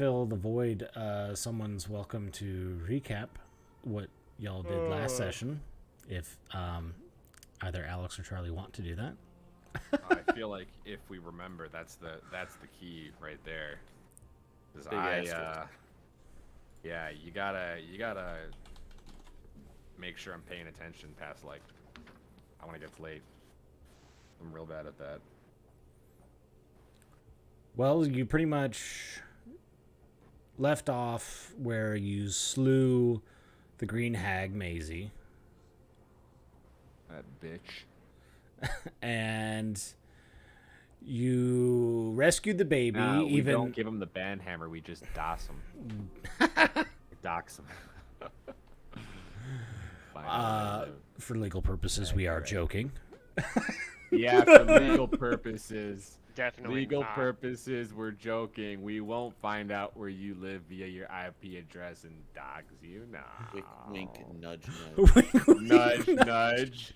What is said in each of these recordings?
Fill the void, someone's welcome to recap what y'all did last session, if either Alex or Charlie want to do that. I feel like if we remember, that's the key right there. Yeah, you gotta make sure I'm paying attention past like when it gets late. I'm real bad at that. Well, you pretty much left off where you slew the green hag Maisie. That bitch. And you rescued the baby. We don't give him the band hammer. We just doss him. Dox him. For legal purposes, we are joking. Yeah, for legal purposes. Definitely legal not. purposes, we're joking. We won't find out where you live via your IP address and dogs you. Nah. Wink, wink, nudge, nudge, nudge.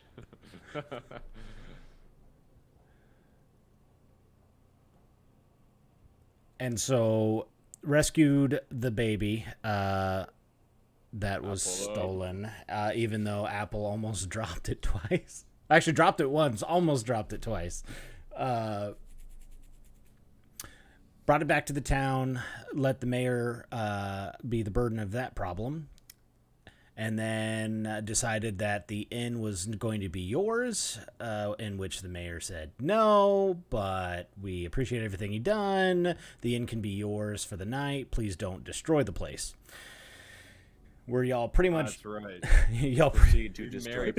And so, rescued the baby that was stolen, even though Apple almost dropped it twice. Actually, dropped it once, almost dropped it twice. Brought it back to the town, let the mayor be the burden of that problem, and then decided that the inn was going to be yours, in which the mayor said no, but we appreciate everything you've done. The inn can be yours for the night. Please don't destroy the place. Where y'all pretty much... That's right. y'all proceed to destroy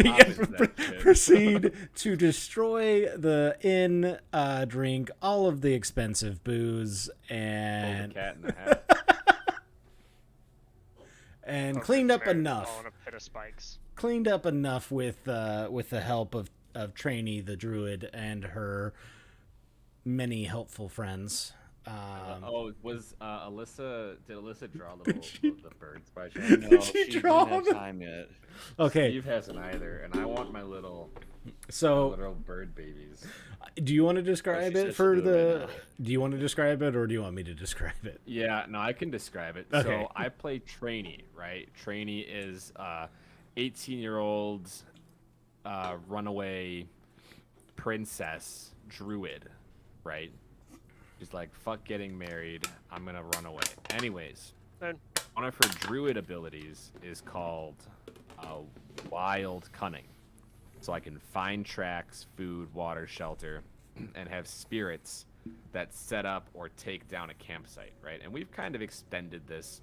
proceed to destroy the inn, drink all of the expensive booze, and Cat in the hat. and cleaned up enough. On a pit of spikes. Cleaned up enough with the help of Trainee the druid and her many helpful friends. Was Alyssa? Did Alyssa draw the birds by chance? No, she didn't have time yet. Okay. Steve hasn't either, and I want my little bird babies. Do you want to describe it for the? Do you want to describe it, or do you want me to describe it? Yeah, no, I can describe it. Okay. So I play Trainee, right? Trainee is 18-year-old runaway princess druid, right? She's like, fuck getting married, I'm gonna run away. Anyways, one of her druid abilities is called Wild Cunning. So I can find tracks, food, water, shelter, and have spirits that set up or take down a campsite, right? And we've kind of extended this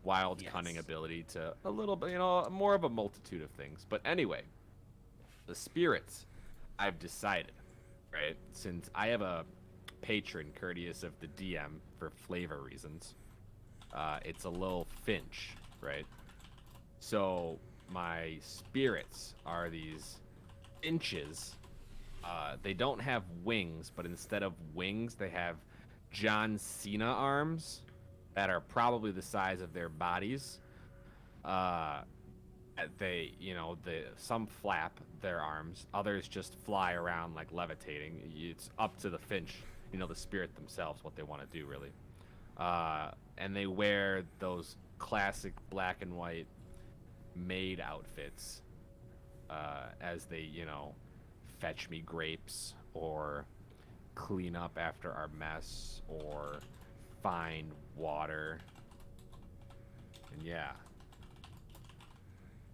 Wild Cunning ability to a little bit, more of a multitude of things. But anyway, the spirits, I've decided, right? Since I have a patron courteous of the DM for flavor reasons, it's a little finch, right? So my spirits are these finches. They don't have wings, but instead of wings they have John Cena arms that are probably the size of their bodies. Some flap their arms, others just fly around like levitating. It's up to the finch, the spirit themselves, what they want to do, really. And they wear those classic black and white maid outfits as they, fetch me grapes or clean up after our mess or find water. And yeah,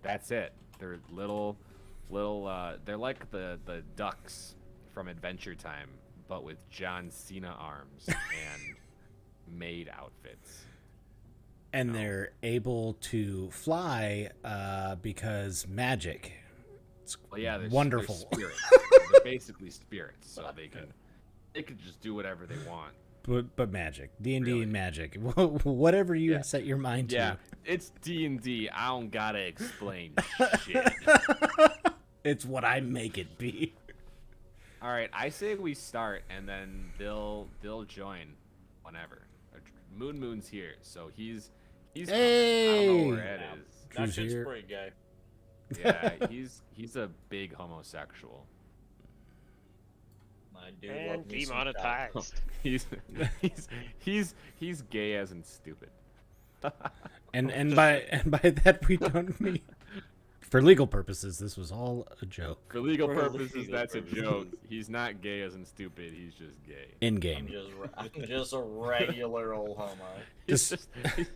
that's it. They're little, they're like the ducks from Adventure Time, but with John Cena arms and maid outfits. And they're able to fly because magic. It's they're wonderful. They're spirits. They're basically spirits, so they can just do whatever they want. But magic, D&D magic, whatever you set your mind to. Yeah, it's D&D. I don't gotta explain shit. It's what I make it be. All right, I say we start, and then they'll join whenever. Moon's here, so he's hey! I don't know where Ed is. Not just spring guy. Yeah, he's a big homosexual. My I do And love me some cock. demonetized. he's he's gay as in stupid. And by that we don't mean for legal purposes. This was all a joke. For legal For purposes, legal that's a purposes. joke. He's not gay as in stupid. He's just gay. In I'm game. just a regular old homo.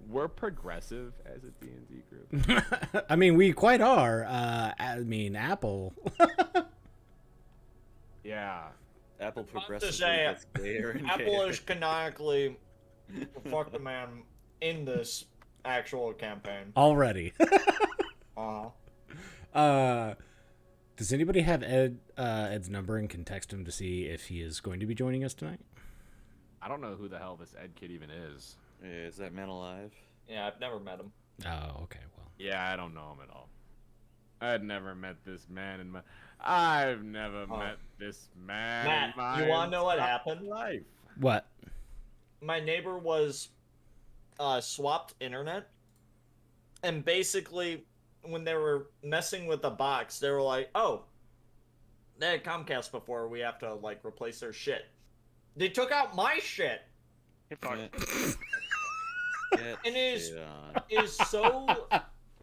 We're progressive as a D&D group. I mean, we quite are. I mean, Apple. Yeah. Apple About to progressively say, gets gayer and Apple gayer. is canonically fuck the man in this actual campaign. Already. Uh-huh. Does anybody have Ed's number and can text him to see if he is going to be joining us tonight? I don't know who the hell this Ed kid even is. Is that man alive? Yeah, I've never met him. Oh, okay. Well, Yeah, I don't know him at all. I'd never met this man in my. I've never met this man Matt, in my you wanna know what entire happened? life. what? My neighbor was swapped internet, and basically when they were messing with the box, they were like, "Oh, they had Comcast before. We have to like replace their shit." They took out my shit. Get fucked. Get And shit on. is so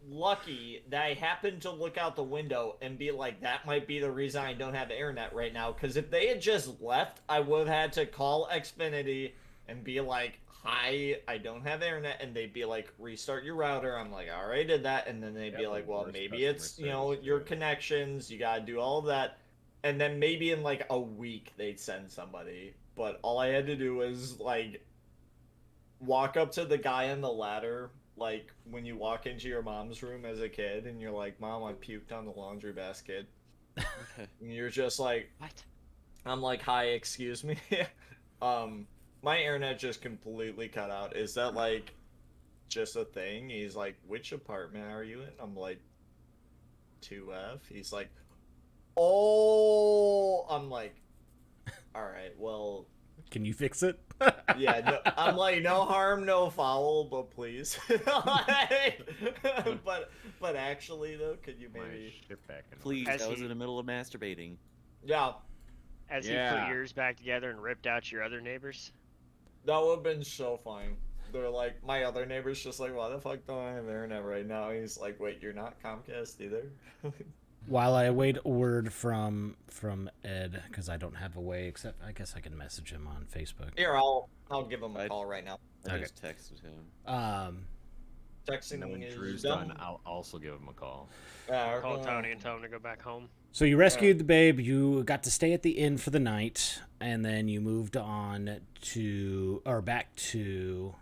lucky that I happened to look out the window and be like, that might be the reason I don't have internet right now. Because if they had just left, I would have had to call Xfinity and be like, hi, I don't have internet. And they'd be like, restart your router. I'm like, I already did that. And then they'd be Yeah, like, the well, worst maybe customer it's, you know, service, your yeah. connections. You got to do all of that. And then maybe in like a week, they'd send somebody. But all I had to do was like walk up to the guy on the ladder, like when you walk into your mom's room as a kid and you're like, Mom, I puked on the laundry basket. And you're just like, What? I'm like, hi, excuse me. My internet just completely cut out. Is that like just a thing? He's like, which apartment are you in? I'm like, 2F. He's like, oh, I'm like, all right, well, Can you fix it? yeah, no, I'm like, no harm, no foul, but please. but actually though, could you My maybe? shit back in. Please, As I was he- in the middle of masturbating. Yeah, As he Yeah. put yours back together and ripped out your other neighbors? that would have been so fun. They're like, my other neighbor's just like, why the fuck don't I have internet right now? He's like, wait, you're not Comcast either? While I await a word from Ed, because I don't have a way, except I guess I can message him on Facebook. Here, I'll give him a call right now. I Okay. just texted him. Texting And then when is Drew's done. done, I'll also give him a call. Call Tony and tell him to go back home. So you rescued the babe, you got to stay at the inn for the night, and then you moved on back to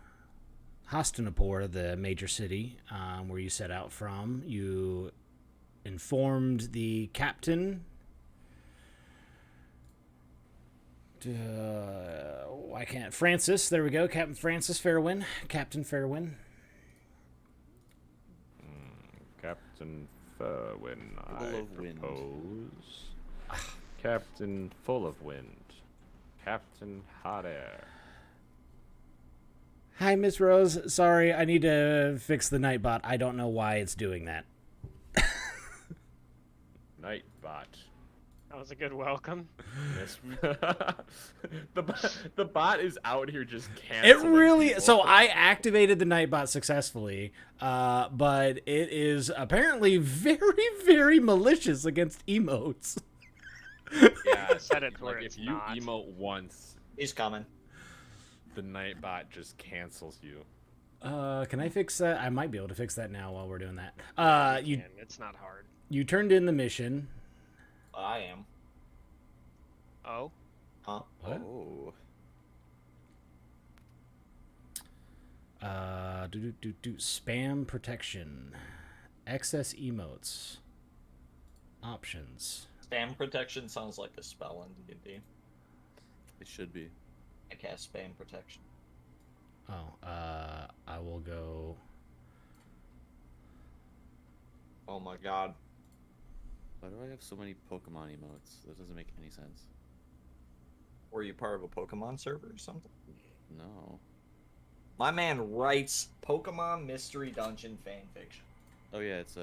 Hastinapur, the major city where you set out from. You informed the captain. Why can't Francis? There we go, Captain Francis Fairwind, Captain Fairwind. Captain Fairwind, Full I of wind. propose. Captain Full of Wind. Captain Hot Air. Hi, Miss Rose. Sorry, I need to fix the Nightbot. I don't know why it's doing that. Nightbot. That was a good welcome. Yes. the bot is out here just It canceling. really. people. So I activated the Nightbot successfully, but it is apparently very, very malicious against emotes. Yeah, Set it where like it's if you not. emote once, He's coming. the Nightbot just cancels you. Can I fix that? I might be able to fix that now while we're doing that. You And it's not hard. turned in the mission. I am. Oh? Huh? What? Oh. Spam protection, excess emotes, options. Spam protection sounds like a spell in D&D. It should be. I cast spam protection. Oh, I will go. Oh my god. Why do I have so many Pokemon emotes? That doesn't make any sense. Were you part of a Pokemon server or something? No. My man writes Pokemon Mystery Dungeon fanfiction. Oh yeah, it's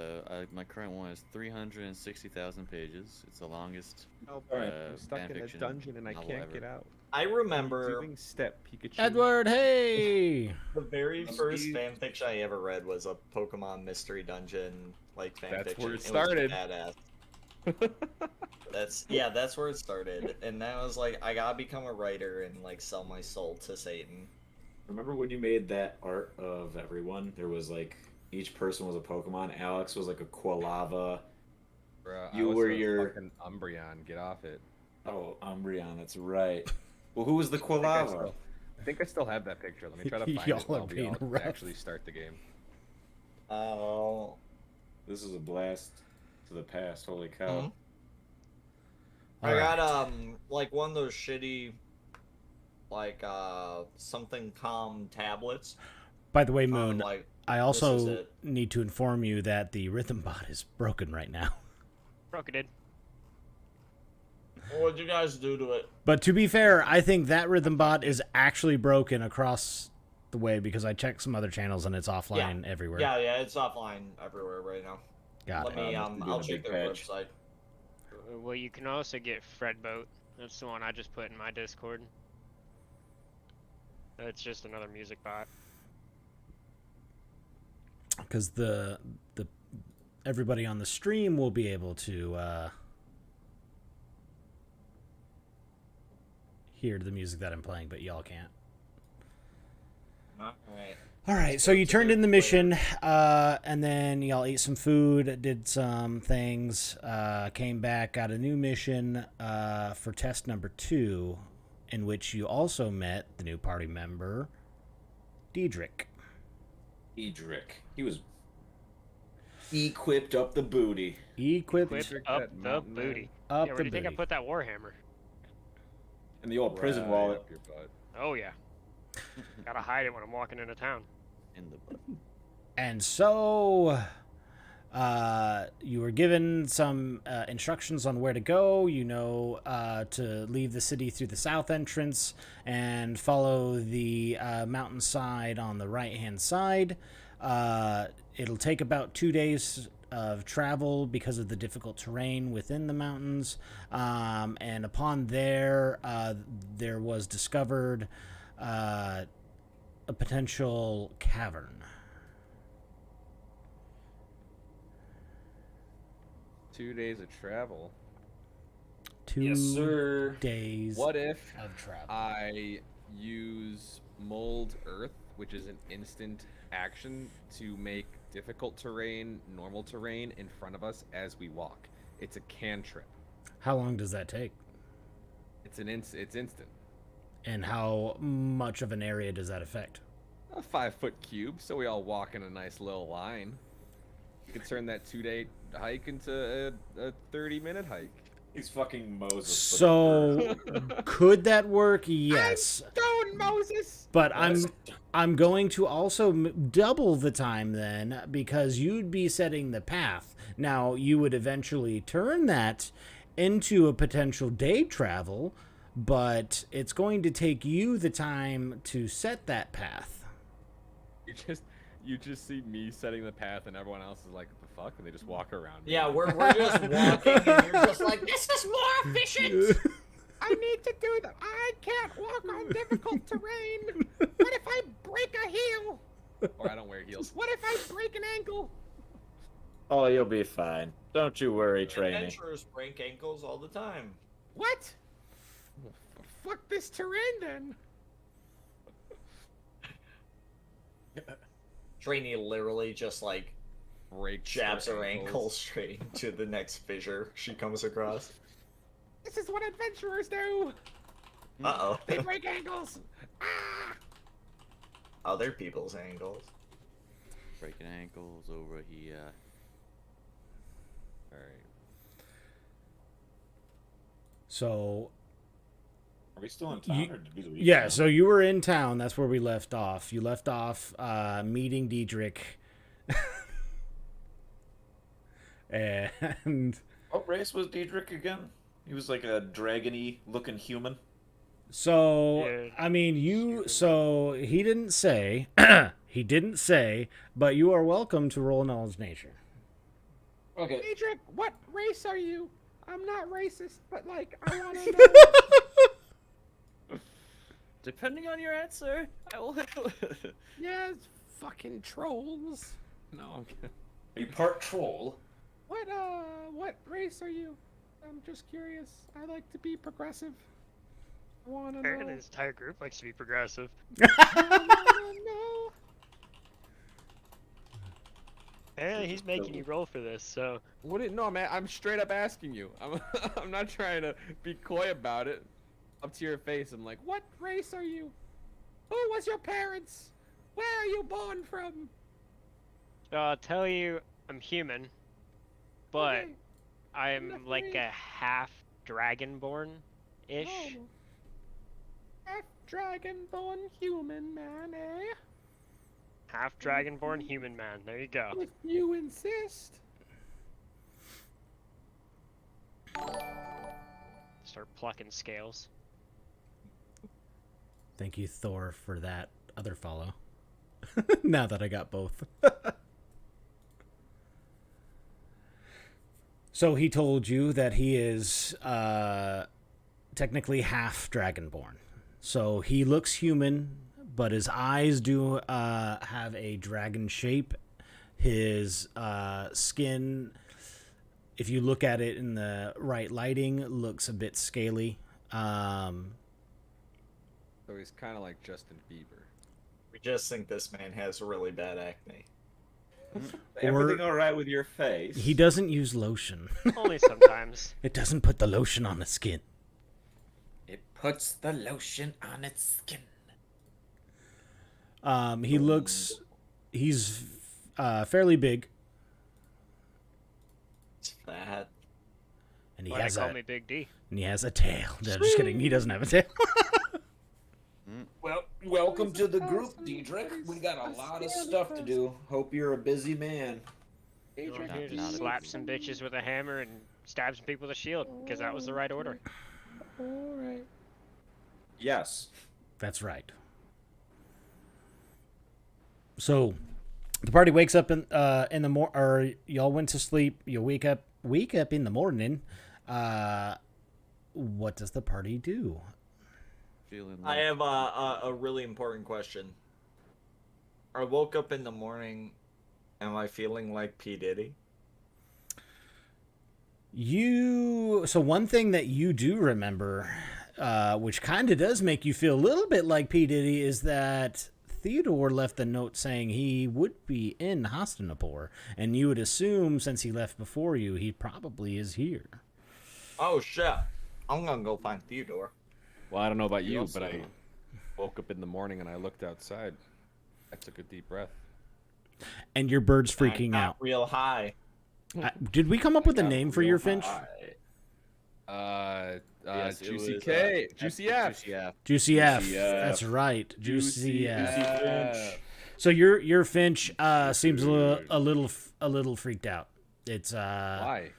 my current one is 360,000 pages. It's the longest. Oh, Alright. I'm stuck in a fanfiction dungeon and I novel can't ever. get out. I What are you remember doing, Step Pikachu? Edward, hey! the very Must first be- fanfiction I ever read was a Pokemon Mystery Dungeon like fanfiction. That's where it was started. badass. That's where it started. And then I was like, I gotta become a writer and like sell my soul to Satan. Remember when you made that art of everyone? There was like each person was a Pokemon. Alex was like a Quilava. Bruh, You I was were a your- fucking Umbreon. Get off it. Oh, Umbreon, that's right. Well, who was the I Quilava? think I still have that picture. Let me try to find Y'all it while are we being all rough. actually start the game. Oh. This is a blast to the past. Holy cow. Mhm. I Alright. got like one of those shitty like something calm tablets. By the way, Moon, Like I this is also it. need to inform you that the rhythm bot is broken right now. Broke it did. What'd you guys do to it? But to be fair, I think that rhythm bot is actually broken across the way because I checked some other channels and it's offline everywhere. Yeah, it's offline everywhere right now. Got Let it. me Must be doing I'll a check big their patch. website. Well, you can also get Fredboat. That's the one I just put in my Discord. It's just another music bot. Because the everybody on the stream will be able to hear the music that I'm playing, but y'all can't. Alright. All right, so you turned in the mission, and then y'all ate some food, did some things, came back, got a new mission for test number 2, in which you also met the new party member, Diedrich. Edric. He was equipped up the booty. Equipped Equipped that up the mountain man. booty. up Yeah, where the do you think I booty. put that Warhammer? And the old prison Right wallet. up your butt. Oh yeah. Gotta hide it when I'm walking into town. In the butt. And so you were given some instructions on where to go. You know to leave the city through the south entrance and follow the mountainside on the right-hand side. It'll take about 2 days of travel because of the difficult terrain within the mountains. And upon there was discovered a potential cavern. 2 days of travel. 2 Yes, sir. days What if of travel. I use mold earth, which is an instant action to make difficult terrain normal terrain in front of us as we walk? It's a cantrip. How long does that take? It's it's instant. And how much of an area does that affect? A 5-foot cube, so we all walk in a nice little line. You could turn that 2-day hike into a 30-minute hike. He's fucking Moses. So could that work? Yes. Stone Moses. But I'm going to also double the time then because you'd be setting the path. Now you would eventually turn that into a potential day travel, but it's going to take you the time to set that path. You just see me setting the path and everyone else is like, what the fuck? And they just walk around me. Yeah, we're just walking and you're just like, this is more efficient. I need to do that. I can't walk on difficult terrain. What if I break a heel? Or I don't wear heels. What if I break an ankle? Oh, you'll be fine. Don't you worry, trainee. Adventurers break ankles all the time. What? Fuck this terrain then. Trainee literally just like Breaks jabs her ankle straight into the next fissure she comes across. This is what adventurers do. Uh They oh. break ankles. Ah! Other people's ankles. Breaking ankles over here. All right. So Are we still in town, or did we leave yeah, town? so you were in town. That's where we left off. You left off meeting Diedrich. And What race was Diedrich again? He was like a dragony looking human. so, Yeah, I mean, so he didn't say. He didn't say, but you are welcome to roll knowledge nature. Okay. Adric, what race are you? I'm not racist, but like I want to know. Depending on your answer, I will. Yeah, it's fucking trolls. No, I'm kidding. Are you part troll? What race are you? I'm just curious. I like to be progressive. I want to Apparently, know. this entire group likes to be progressive. I want to know. Apparently, he's making you roll for this, so. What? No, man. I'm straight up asking you. I'm not trying to be coy about it. Up to your face, I'm like, what race are you? Who was your parents? Where are you born from? So I'll tell you, I'm human, but Okay. I'm Enough like read. a half dragonborn-ish. Oh. Half dragonborn human man, eh? Half dragonborn human man. There you go. If you insist. Start plucking scales. Thank you, Thor, for that other follow. Now that I got both. So he told you that he is technically half dragonborn. So he looks human, but his eyes do have a dragon shape. His skin, if you look at it in the right lighting, looks a bit scaly. So he's kind of like Justin Bieber. We just think this man has really bad acne. Everything all right with your face? He doesn't use lotion. Only sometimes. It doesn't put the lotion on the skin. It puts the lotion on its skin. He's fairly big, It's fat. and he Why they has call me Big D? a tail. No, just kidding. He doesn't have a tail. Well, welcome to the group, Diedrich. We got a lot of stuff to do. Hope you're a busy man. Over here not just a slap big some bitches with a hammer and stab some people with a shield, because that was the right order. All right. Yes. That's right. So, the party wakes up in the or y'all went to sleep. You wake up in the morning. What does the party do? Feeling I like have a really important question. I woke up in the morning. Am I feeling like P. Diddy? So one thing that you do remember, which kind of does make you feel a little bit like P. Diddy, is that Theodore left a note saying he would be in Hastinapur, and you would assume since he left before you, he probably is here. Oh shit! I'm gonna go find Theodore. Well, I don't know about He you, also- but I woke up in the morning and I looked outside. I took a deep breath. And your bird's I'm freaking not out. real high. Did we come up with a Got name for real your finch? high. Yes, it Juicy was, K, F- Juicy F. Juicy F. Juicy F. Juicy F. That's right. Juicy F. Finch. So your finch seems a little freaked out. It's Why?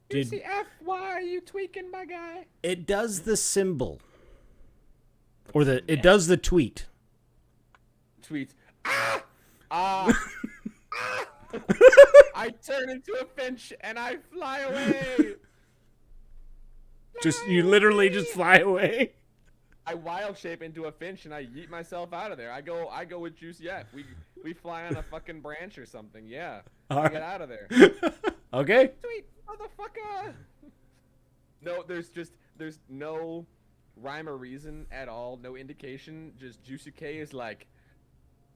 Did- Juicy F, why are you tweaking, my guy? it does the symbol or it does the tweet. Tweets. Ah! Ah! Ah! I turn into a finch and I fly away. You literally just fly away. I wild shape into a finch and I yeet myself out of there. I go with Juicy F. We fly on a fucking branch or something. Yeah. All Get right. out of there. Okay. Tweet, motherfucker. No, there's no rhyme or reason at all. No indication. Just Juicy K is like,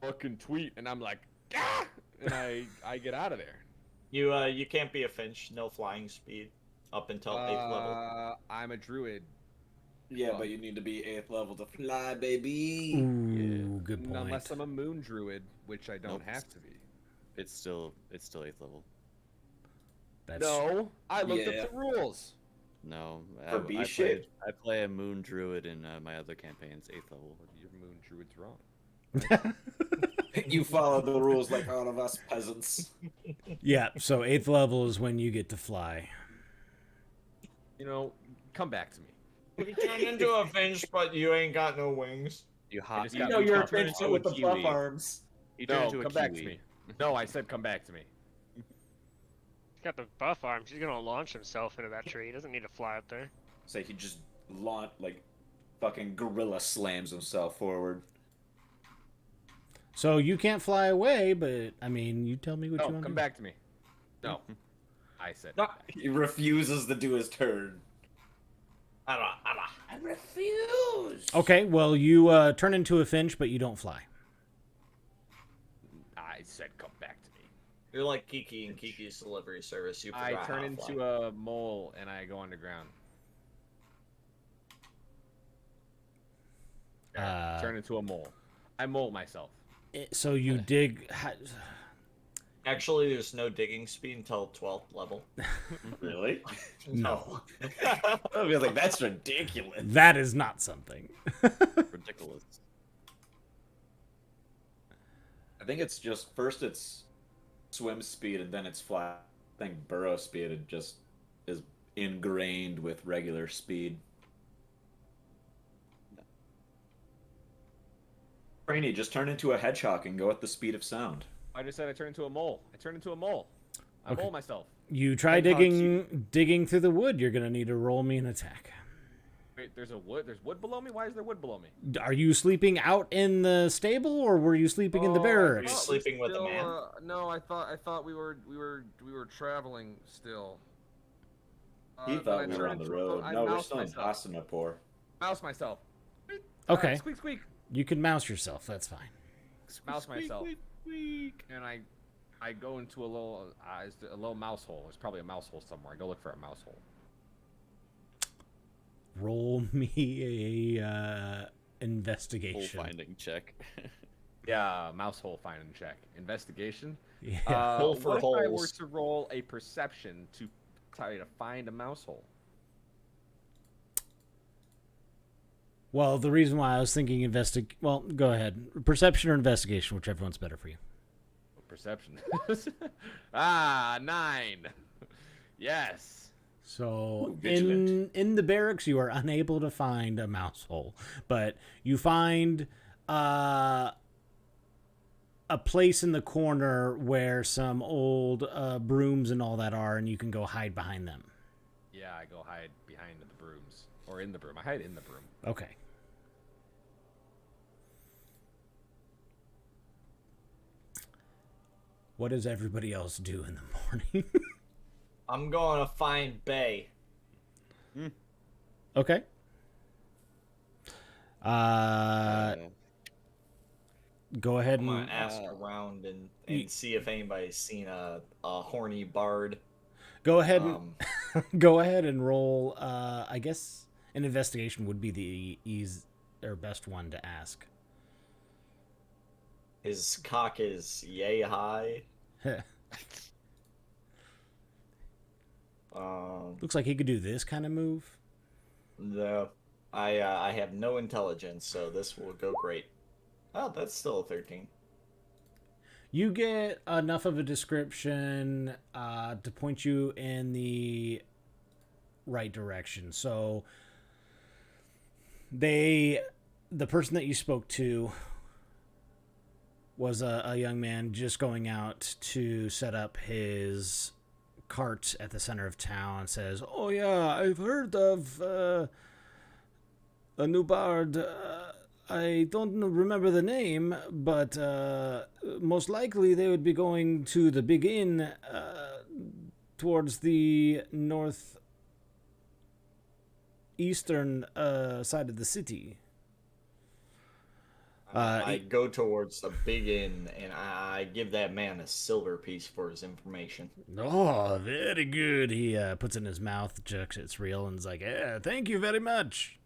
fucking tweet, and I'm like, ah! And I get out of there. You can't be a finch. No flying speed up until 8th level. I'm a druid. Yeah, but you need to be 8th level to fly, baby. Ooh, good point. Unless I'm a moon druid, which I don't Nope. have to be. It's still 8th level. That's No, I looked Yeah. up the rules. No, For B shit? I play a moon druid in my other campaigns, 8th level. Your moon druid's wrong. You follow the rules like all of us peasants. Yeah, so 8th level is when you get to fly. You know, come back to me. You turn into a finch, but you ain't got no wings. You hop. just You got know me you're a fucking finch into a with the buff kiwi. arms. You turn No, into a come back to kiwi. me. No, I said come back to me. He's got the buff arms. He's gonna launch himself into that tree. He doesn't need to fly up there. Say he just fucking gorilla slams himself forward. So you can't fly away, but I mean, you tell me what No, you want come to do. back to me. No, I said. No, he refuses to do his turn. I refuse. Okay, well, you turn into a finch, but you don't fly. I said come back to me. You're like Kiki and Kiki's delivery service. You I forgot turn how to into fly. a mole and I go underground. Turn into a mole. I mole myself. So you dig. Actually, there's no digging speed until 12th level. Really? No. I was like, that's ridiculous. That is not something. Ridiculous. I think it's just first it's swim speed and then it's fly. I think burrow speed it just is ingrained with regular speed. Brainy, just turn into a hedgehog and go at the speed of sound. I just said I turn into a mole. I turn into a mole. I Okay. mole myself. You try Hedgehog digging through the wood. You're gonna need to roll me an attack. Wait, there's wood below me? Why is there wood below me? Are you sleeping out in the stable, or were you sleeping in the barracks? You're sleeping with a man? No, I thought we were traveling still. He Then thought I we were turned on the into road. I No, we're moused still in myself. Hastinapur. Mouse myself. Okay, Squeak, squeak. you can mouse yourself. That's fine. Mouse myself. And I go into a little mouse hole. There's probably a mouse hole somewhere. I go look for a mouse hole. Roll me a Hole investigation. finding check. Yeah, mouse hole find and check. Investigation. Yeah. Hole for what if I were holes. to roll a perception to try to find a mouse hole? Well, the reason why I was thinking well, go ahead. Perception or investigation, whichever one's better for you. Perception. 9. Yes. So Ooh, vigilant. in the barracks, you are unable to find a mouse hole, but you find a place in the corner where some old brooms and all that are, and you can go hide behind them. Yeah, I go hide behind the brooms. Or in the broom. I hide in the broom. Okay. What does everybody else do in the morning? I'm going to find Bay. Okay. Go ahead I'm and going to ask around and see if anybody's seen a horny bard. go ahead and go ahead and roll. I guess an investigation would be the best one to ask. His cock is yay high. Looks like he could do this kind of move. No, I have no intelligence, so this will go great. Oh, that's still a 13. You get enough of a description to point you in the right direction. So the person that you spoke to was a young man just going out to set up his cart at the center of town. Says, "Oh yeah, I've heard of a new bard. I don't remember the name, but most likely they would be going to the big inn towards the northeastern side of the city." I go towards the big inn and I give that man a silver piece for his information. Oh, very good. He puts it in his mouth, checks it's real, and is like, "Yeah, thank you very much."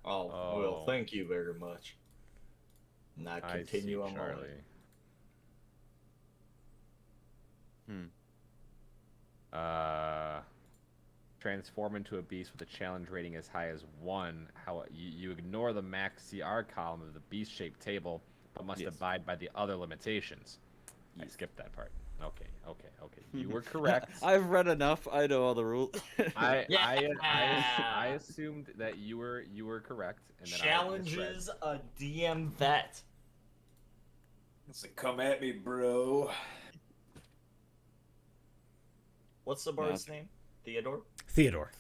Oh, well, thank you very much. And I continue I on see, my way. Transform into a beast with a challenge rating as high as 1. How you ignore the max CR column of the beast-shaped table, but must abide by the other limitations. I skipped that part. Okay. You were correct. I've read enough. I know all the rules. I assumed that you were correct, and then Challenges a DM vet. It's like, come at me, bro. What's the bard's name? Theodore? Theodore.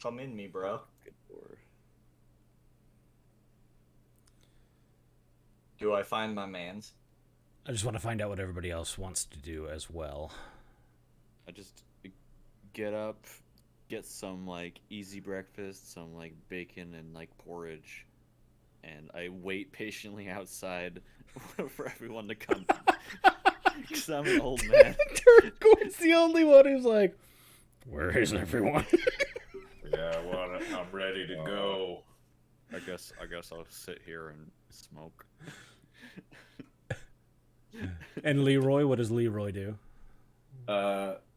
Come in me, bro. Good lord. Do I find my mans? I just want to find out what everybody else wants to do as well. I just get up, get some like easy breakfast, some like bacon and like porridge, and I wait patiently outside for everyone to come. Because I'm an old man. Turquoise the only one who's like, where is everyone? Yeah, I'm ready to go. I guess I'll sit here and smoke. And Leroy, what does Leroy do?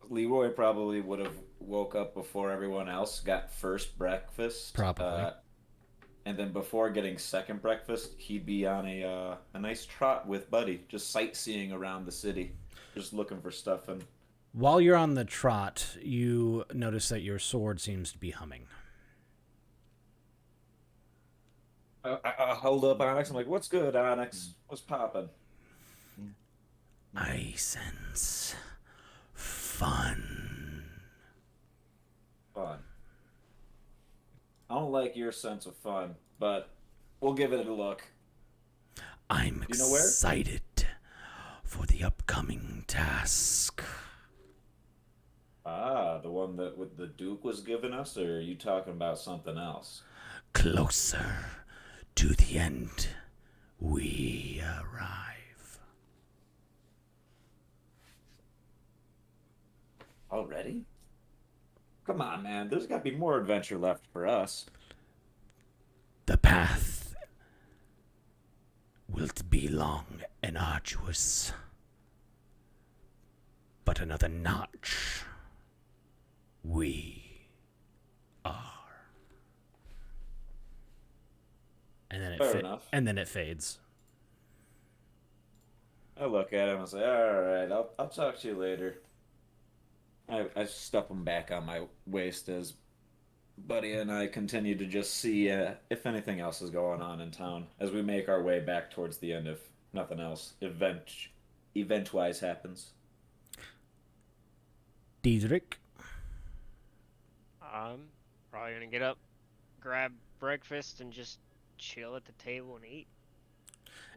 Leroy probably would have woke up before everyone else, got first breakfast. Probably. And then before getting second breakfast, he'd be on a nice trot with Buddy, just sightseeing around the city, just looking for stuff. And While you're on the trot, you notice that your sword seems to be humming. I hold up Onyx. I'm like, "What's good, Onyx? What's poppin'?" I sense fun. Fun. I don't like your sense of fun, but we'll give it a look. I'm You know where? excited for the upcoming task. Ah, the one that with the Duke was giving us, or are you talking about something else? Closer to the end we arrive. Already? Come on, man. There's got to be more adventure left for us. The path will be long and arduous, but another notch we are. And then Fair enough. and then it fades. I look at him and say, "All right, I'll talk to you later." I stuff him back on my waist as Buddy and I continue to just see if anything else is going on in town as we make our way back towards the end. If nothing else event-wise happens. Diedrich, I'm probably gonna get up, grab breakfast, and just chill at the table and eat.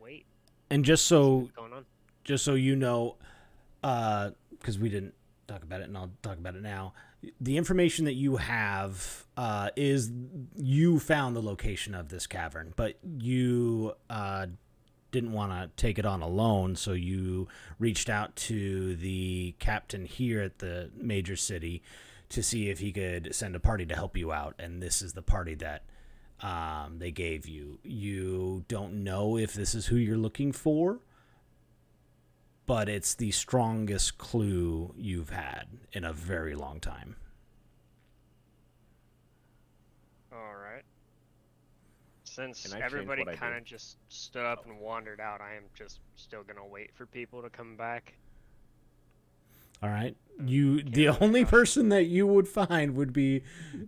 Wait. and See what's going on. just so you know, because we didn't talk about it, and I'll talk about it now. The information that you have is you found the location of this cavern, but you didn't want to take it on alone, so you reached out to the captain here at the major city to see if he could send a party to help you out, and this is the party that they gave you. You don't know if this is who you're looking for, but it's the strongest clue you've had in a very long time. Alright. Since Can I change everybody what I kind do? of just stood up and wandered out, I am just still gonna wait for people to come back. All right. The really only rush. person that you would find would be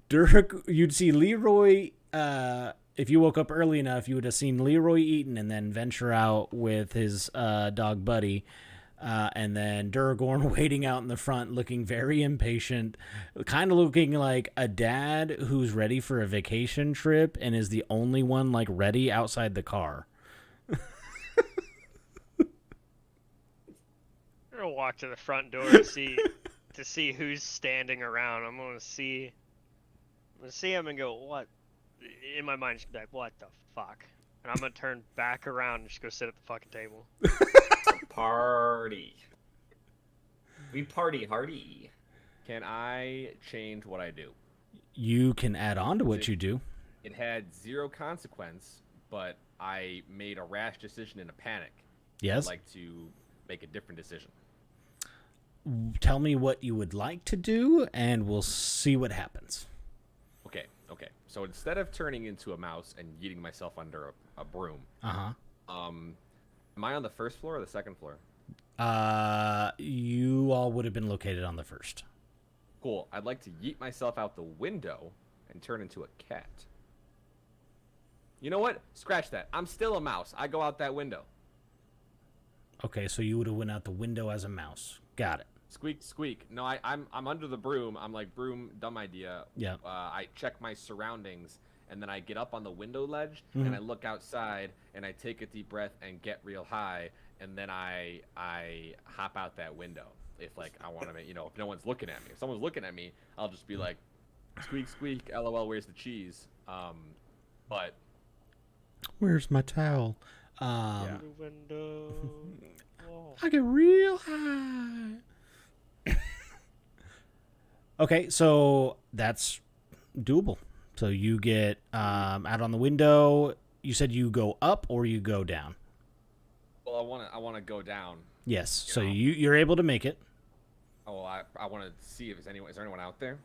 Dirk. You'd see Leroy. If you woke up early enough, you would have seen Leroy Eaton and then venture out with his dog Buddy. And then Duragorn waiting out in the front, looking very impatient, kind of looking like a dad who's ready for a vacation trip and is the only one like ready outside the car. I'm gonna walk to the front door to see who's standing around. I'm gonna see him and go, what? In my mind, just be like, what the fuck? And I'm gonna turn back around and just go sit at the fucking table. Party. We party hardy. Can I change what I do? You can add on to what you do. It had 0 consequence, but I made a rash decision in a panic. Yes. I'd like to make a different decision. Tell me what you would like to do, and we'll see what happens. Okay. So instead of turning into a mouse and yeeting myself under a broom, Uh-huh. am I on the first floor or the second floor? You all would have been located on the first. Cool. I'd like to yeet myself out the window and turn into a cat. You know what? Scratch that. I'm still a mouse. I go out that window. Okay, so you would have went out the window as a mouse. Got it. Squeak, squeak. No, I'm under the broom. I'm like, broom, dumb idea. Yeah. I check my surroundings, and then I get up on the window ledge, and I look outside, and I take a deep breath and get real high, and then I hop out that window. If like I want to make, if no one's looking at me. If someone's looking at me, I'll just be like, squeak, squeak. LOL. Where's the cheese? But Where's my towel? yeah. The window. Whoa. I get real high. Okay, so that's doable. So you get out on the window. You said you go up or you go down. Well, I want to go down. Yes. So know. you're able to make it. Oh, I want to see if is there anyone out there?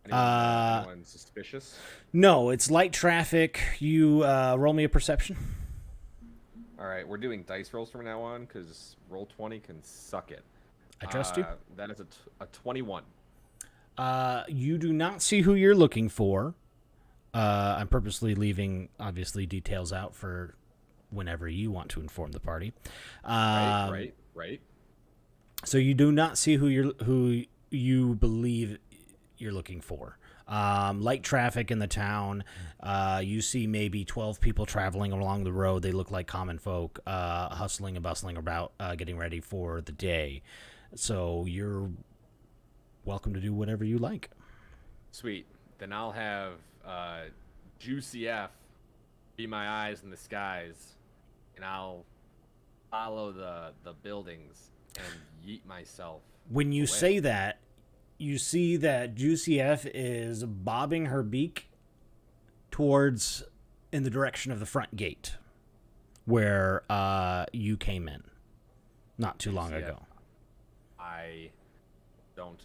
Anyone suspicious? No, it's light traffic. You roll me a perception. All right, we're doing dice rolls from now on because roll 20 can suck it. I trust you. That is a 21. You do not see who you're looking for. I'm purposely leaving, obviously, details out for whenever you want to inform the party. Right. So you do not see who you believe you're looking for. Light traffic in the town. You see maybe 12 people traveling along the road. They look like common folk, hustling and bustling about getting ready for the day. So you're welcome to do whatever you like. Sweet. Then I'll have Juicy F be my eyes in the skies, and I'll follow the buildings and yeet myself. When you away. say that, you see that Juicy F is bobbing her beak towards in the direction of the front gate where you came in not too long ago. I don't.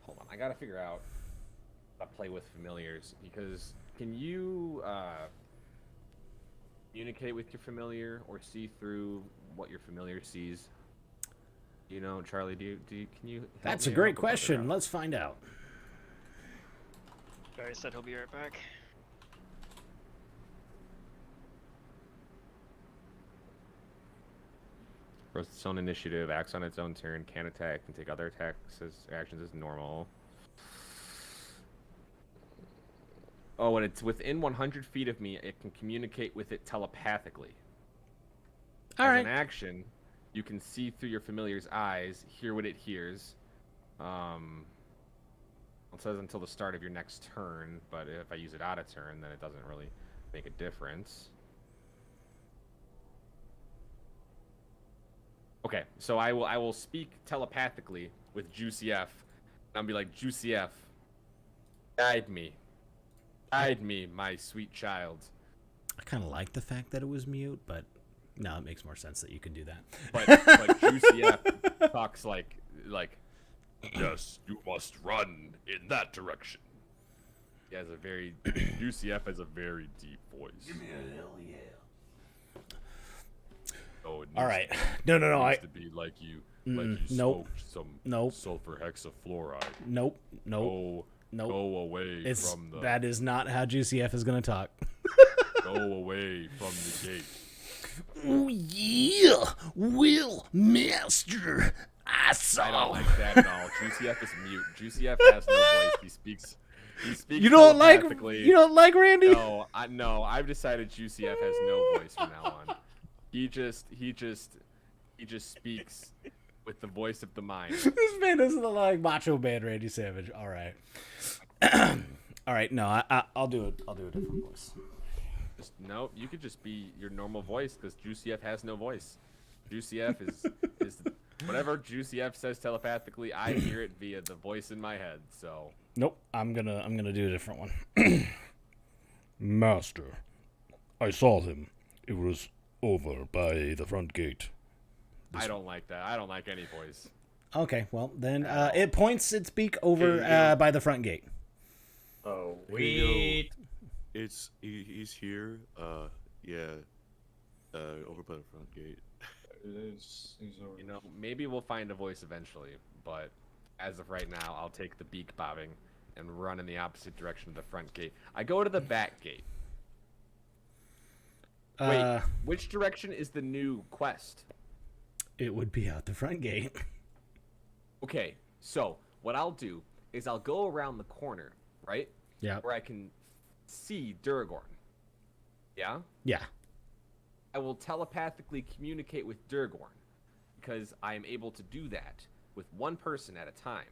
Hold on. I got to figure out how to play with familiars because can you communicate with your familiar or see through what your familiar sees? Charlie, can you help That's me a great out? question. Let's find out. Barry said he'll be right back. Rows its own initiative, acts on its own turn, can attack, can take other attacks as actions as normal. Oh, and it's within 100 feet of me, it can communicate with it telepathically. All As right. an action, you can see through your familiar's eyes, hear what it hears. It says until the start of your next turn, but if I use it out of turn, then it doesn't really make a difference. Okay, so I will speak telepathically with Juicy F, and I'll be like, Juicy F, guide me, my sweet child. I kind of like the fact that it was mute, but no, it makes more sense that you can do that. But Juicy F talks like, Yes, you must run in that direction. he has a very Juicy F has a very deep voice. Give me a hell yeah. Oh, it All needs right. to- No. It I needs to be like you nope. smoked some Nope. sulfur hexafluoride. Nope. Go away It's from the that is not how Juicy F is going to talk. go away from the gate. Oh yeah, Will Master. I saw. I don't like that at all. Juicy F is mute. Juicy F has no voice. He speaks You don't like Randy? No, I've decided Juicy F has no voice from now on. He just speaks with the voice of the mind. This man doesn't look like Macho Man Randy Savage. All right. All right. No, I'll do it. I'll do a different voice. No, you could just be your normal voice because Juicy F has no voice. Juicy F is whatever Juicy F says telepathically. I hear it via the voice in my head. So Nope. I'm gonna do a different one. Master, I saw him. It was over by the front gate. I don't like that. I don't like any voice. Okay. Well, then it points its beak over by the front gate. Oh, Wait. He's here. Over by the front gate. You know, maybe we'll find a voice eventually, but as of right now, I'll take the beak bobbing and run in the opposite direction of the front gate. I go to the back gate. Wait, which direction is the new quest? It would be out the front gate. Okay, so what I'll do is I'll go around the corner, right? Yeah. Where I can see Duragorn. Yeah? Yeah. I will telepathically communicate with Duragorn because I am able to do that with one person at a time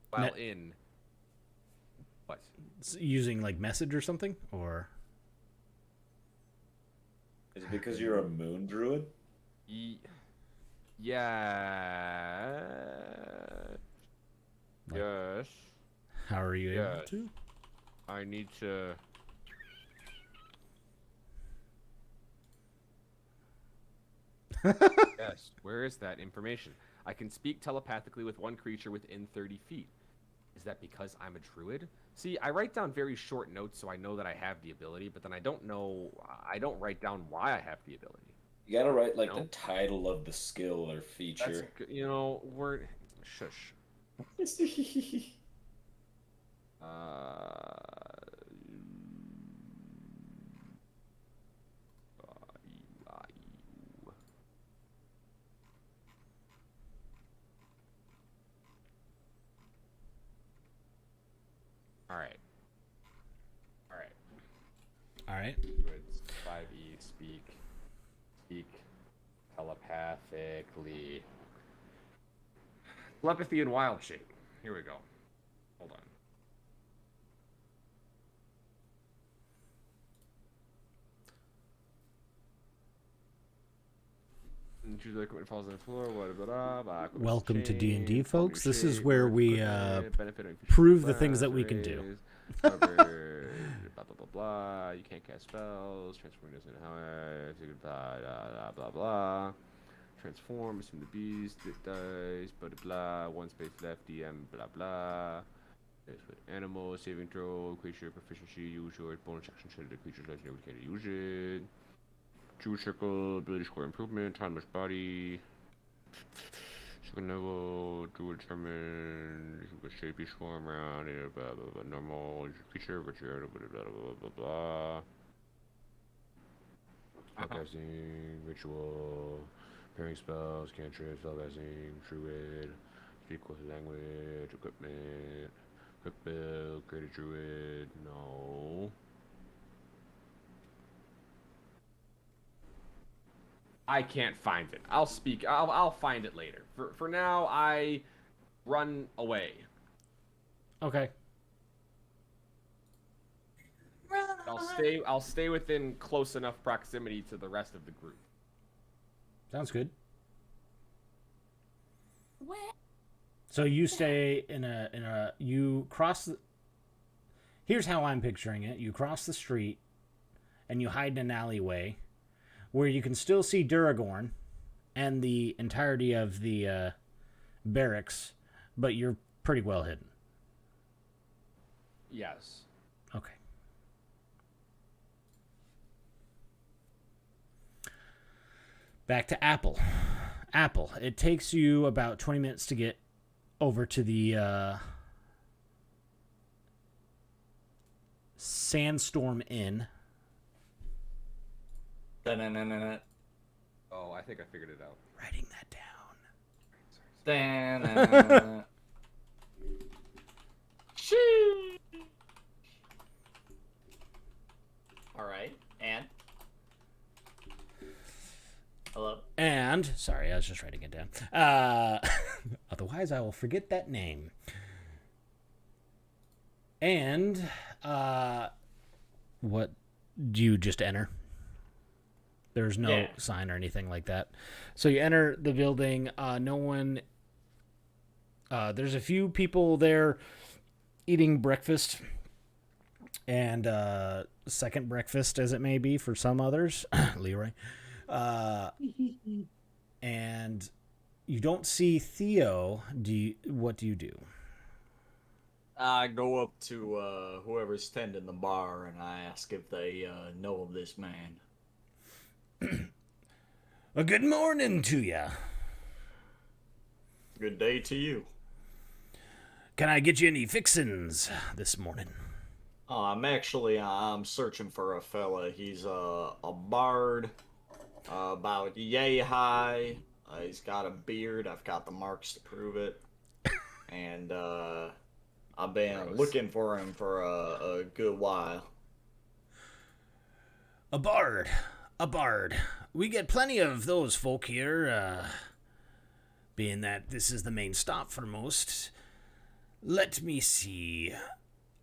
while in what? Using like message or something, or Is it because you're a moon druid? Yeah. Like, yes. how are you able to? I need to. Yes. Where is that information? I can speak telepathically with one creature within 30 feet. Is that because I'm a druid? See, I write down very short notes so I know that I have the ability, but then I don't know. I don't write down why I have the ability. You gotta write like the title of the skill or feature. That's, you know, we're shush. All right. All right. All right. Druids, 5e, speak telepathically. Telepathy and wild shape. Here we go. Hold on. Choose the equipment falls on the floor. Welcome to D&D, folks. This is where we prove the things that we can do. Blah blah blah blah. You can't cast spells. Transform doesn't blah blah blah blah. Transform, assume the beast, it dies, blah blah. One space left, DM, blah blah. There's with animal, saving throw, creature proficiency, use your bonus action to the creature's legendary can't use it. Druid circle, ability score improvement, timeless body. Second level, druid determine, you can shape each form around it, blah blah blah. Normal creature, return, blah blah blah blah blah. Casting, ritual, pairing spells, cantrips, spellcasting, druid, speak with language, equipment, quick build, create a druid, no. I can't find it. I'll find it later. For now, I run away. Okay. I'll stay within close enough proximity to the rest of the group. Sounds good. So you stay you cross the, here's how I'm picturing it. You cross the street and you hide in an alleyway where you can still see Duragorn and the entirety of the barracks, but you're pretty well hidden. Yes. Okay. Back to Apple. Apple. It takes you about 20 minutes to get over to the Sandstorm Inn. Oh, I think I figured it out. Writing that down. All right, and hello. And sorry, I was just writing it down. Otherwise, I will forget that name. And what do you just enter? There's no sign or anything like that. So you enter the building. No one. There's a few people there eating breakfast and second breakfast, as it may be for some others. Leroy. And you don't see Theo. What do you do? I go up to whoever's tending the bar and I ask if they know of this man. Well, good morning to ya. Good day to you. Can I get you any fixins this morning? I'm searching for a fella. He's a bard, about yay high. He's got a beard. I've got the marks to prove it. And I've been looking for him for a good while. A bard. A bard. We get plenty of those folk here, being that this is the main stop for most. Let me see.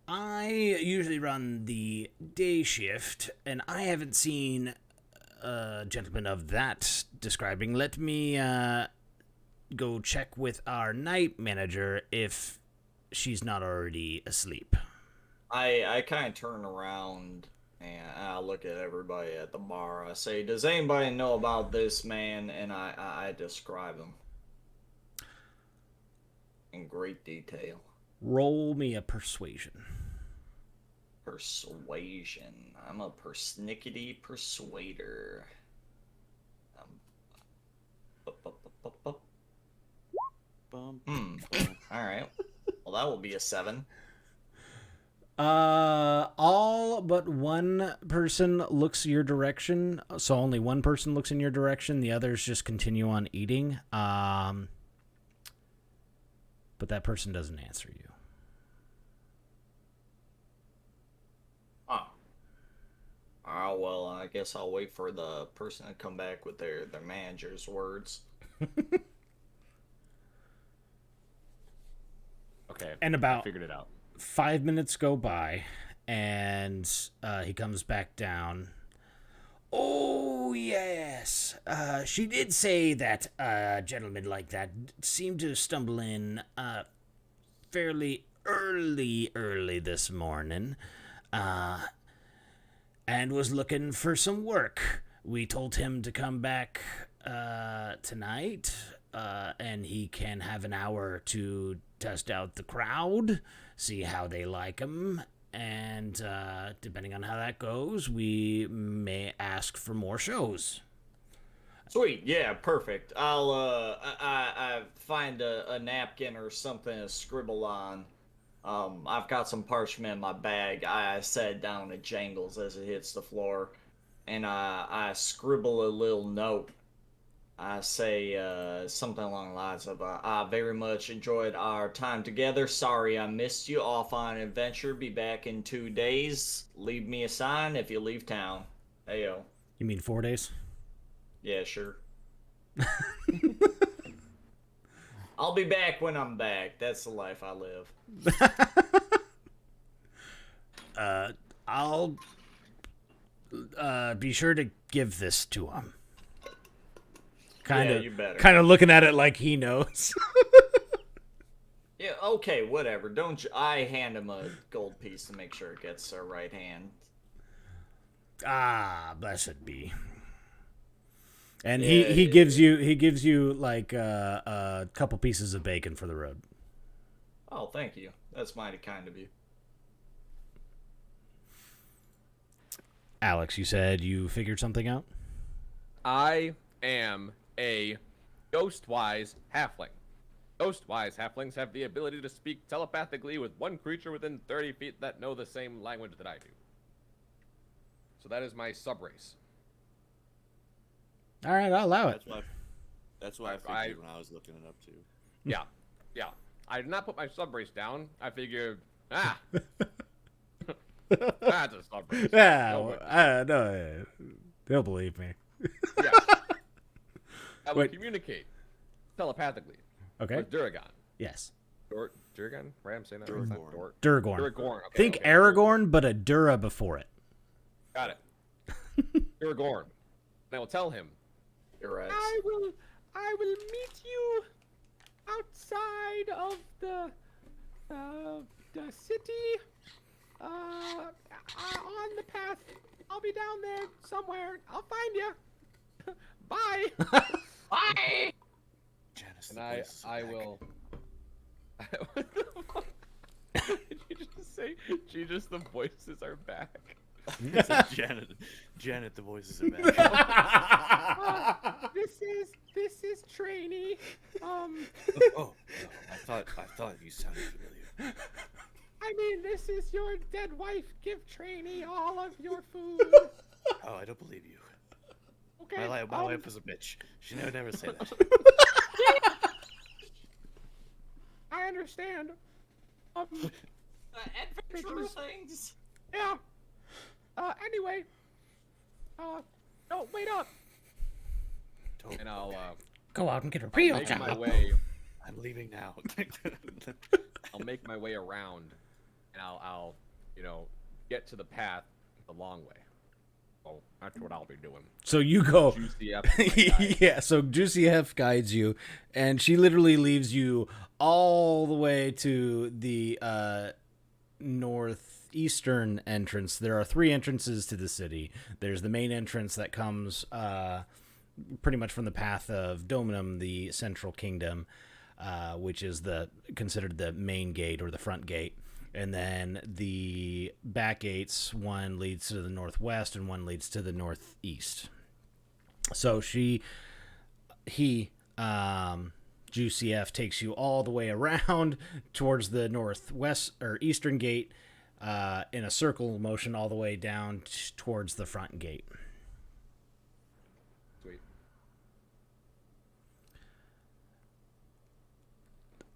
I usually run the day shift, and I haven't seen a gentleman of that describing. Let me go check with our night manager if she's not already asleep. I kind of turn around and I look at everybody at the bar. I say, does anybody know about this man? And I describe him in great detail. Roll me a persuasion. Persuasion. I'm a persnickety persuader. All right. Well, that will be a 7. All but one person looks your direction. So only one person looks in your direction. The others just continue on eating. But that person doesn't answer you. Oh, well, I guess I'll wait for the person to come back with their manager's words. Okay. And I figured it out. 5 minutes go by, and he comes back down. Oh, yes. She did say that a gentleman like that seemed to stumble in fairly early this morning, and was looking for some work. We told him to come back tonight, and he can have an hour to test out the crowd, see how they like him, and depending on how that goes, we may ask for more shows. Sweet, yeah, perfect. I'll I find a napkin or something to scribble on. I've got some parchment in my bag. I set it down, it jangles as it hits the floor, and I scribble a little note. I say something along the lines of, I very much enjoyed our time together. Sorry I missed you. Off on an adventure. Be back in 2 days. Leave me a sign if you leave town. Heyo. You mean 4 days? Yeah, sure. I'll be back when I'm back. That's the life I live. I'll be sure to give this to him. Yeah, you better. Kind of looking at it like he knows. Yeah, okay, whatever. Don't you? I hand him a gold piece to make sure it gets the right hand. Ah, blessed be. And Yeah, he gives you like a couple pieces of bacon for the road. Oh, thank you. That's mighty kind of you. Alex, you said you figured something out? I am a ghost-wise halfling. Ghost-wise halflings have the ability to speak telepathically with one creature within 30 feet that know the same language that I do. So that is my subrace. All right, I'll allow it. That's why I figured when I was looking it up too. Yeah. I did not put my subrace down. I figured, that's a subrace. Yeah, no, they'll believe me. Yeah. I would communicate telepathically Okay. with Duragon. Yes. Durgan? Right, I'm saying that. Duragorn. Duragorn. Duragorn. Okay, Think okay. Aragorn, but a Dura before it. Got it. Duragorn. And I will tell him. You're right. I will meet you outside of the city. On the path. I'll be down there somewhere. I'll find you. Bye. Bye. Janice, And the I voices are back. will. What the fuck? Did you just say, Jesus, the voices are back? Janet, the voices are back. This I thought you sounded familiar. I mean, this is your dead wife. Give trainee all of your food. Oh, I don't believe you. Okay. My wife was a bitch. She would never say that. I understand. Adventure things. Yeah. Anyway. No, wait up. Don't. And I'll Go out and get a real make my job. way. I'm leaving now. I'll make my way around, and I'll get to the path the long way. Oh, that's what I'll be doing. So you go. Juicy F is my guide. Yeah, so Juicy F guides you, and she literally leaves you all the way to the northeastern entrance. There are 3 entrances to the city. There's the main entrance that comes pretty much from the path of Dominum, the central kingdom, which is considered the main gate or the front gate. And then the back gates, one leads to the northwest and one leads to the northeast. So Juicy F takes you all the way around towards the northwest or eastern gate in a circle motion all the way down towards the front gate. Sweet.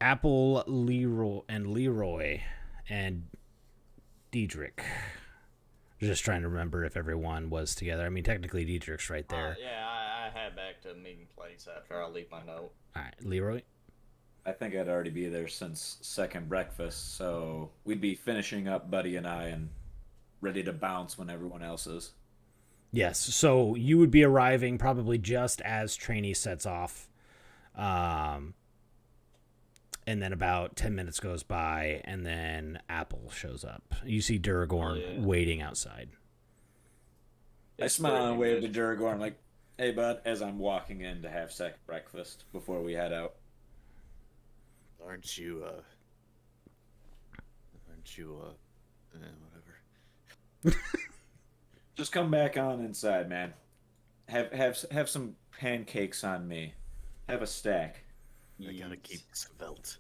Apple, Leroy, and Diedrich. Just trying to remember if everyone was together. I mean, technically Diedrich's right there. Yeah, I head back to the meeting place after I leave my note. All right, Leroy. I think I'd already be there since second breakfast, so we'd be finishing up Buddy and I and ready to bounce when everyone else is. Yes, so you would be arriving probably just as trainee sets off. And then about 10 minutes goes by, and then Apple shows up. You see Duragorn waiting outside. I smile and wave to Duragorn like, hey, bud, as I'm walking in to have second breakfast before we head out. Aren't you, whatever. Just come back on inside, man. Have some pancakes on me. Have a stack. I gotta keep this belt.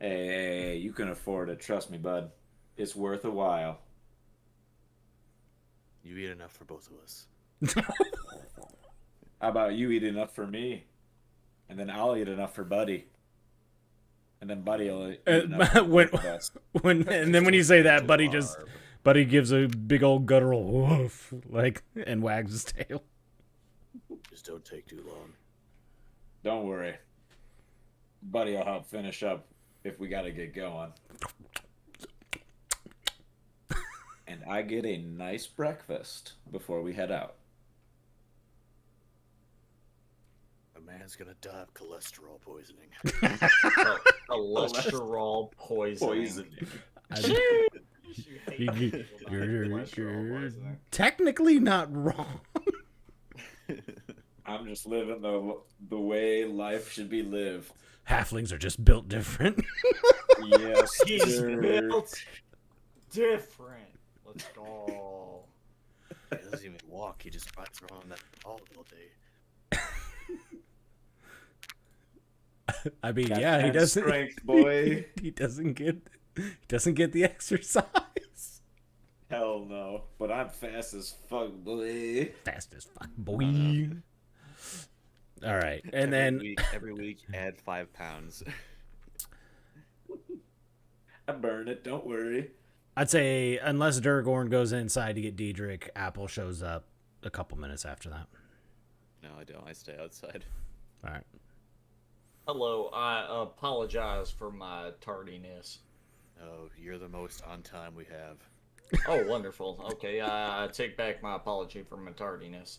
Hey, you can afford it. Trust me, bud. It's worth a while. You eat enough for both of us. How about you eat enough for me? And then I'll eat enough for Buddy. And then Buddy will eat enough for both of us. And then when you say that, Buddy gives a big old guttural woof, and wags his tail. Just don't take too long. Don't worry. Buddy will help finish up if we gotta get going. And I get a nice breakfast before we head out. A man's gonna die of cholesterol poisoning. Cholesterol poisoning. You're technically not wrong. I'm just living the way life should be lived. Halflings are just built different. Yes, He's sir. built different. Let's go. He doesn't even walk. He just rides around on that ball all day. I mean, Got yeah, he that doesn't. strength, boy. He doesn't get the exercise. Hell no. But I'm fast as fuck, boy. Fast as fuck, boy. All right, and every week add 5 pounds. I burn it. Don't worry. I'd say unless Duragorn goes inside to get Diedrich, Apple shows up a couple minutes after that. No, I don't. I stay outside. All right. Hello, I apologize for my tardiness. Oh, you're the most on time we have. Oh, wonderful. Okay, I take back my apology for my tardiness.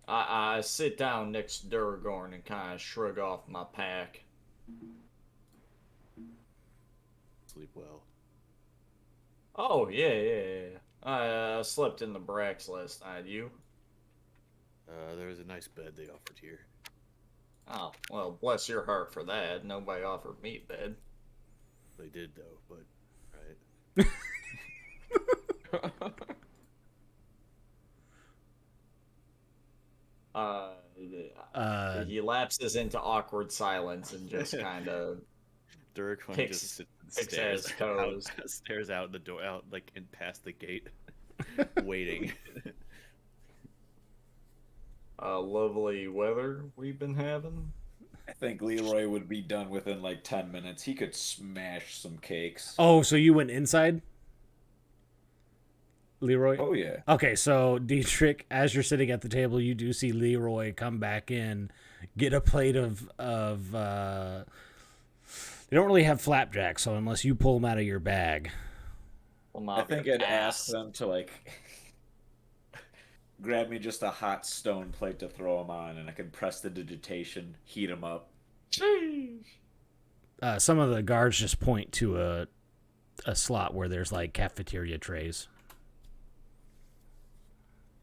I sit down next to Duragorn and kind of shrug off my pack. Sleep well. Oh, yeah. I slept in the barracks last night. You? There was a nice bed they offered here. Oh, well, bless your heart for that. Nobody offered me a bed. They did, though, but... Right. lapses into awkward silence and just kind of Duracon Picks- just sits and picks at his toes. stares out the door, out like and past the gate, waiting. lovely weather we've been having. I think Leroy would be done within like 10 minutes. He could smash some cakes. Oh, so you went inside, Leroy? Oh yeah. Okay, so Dietrich, as you're sitting at the table, you do see Leroy come back in, get a plate of they don't really have flapjacks, so unless you pull them out of your bag. Well, I think I'd ask them to like grab me just a hot stone plate to throw them on, and I can press the digitation, heat them up. Some of the guards just point to a slot where there's like cafeteria trays.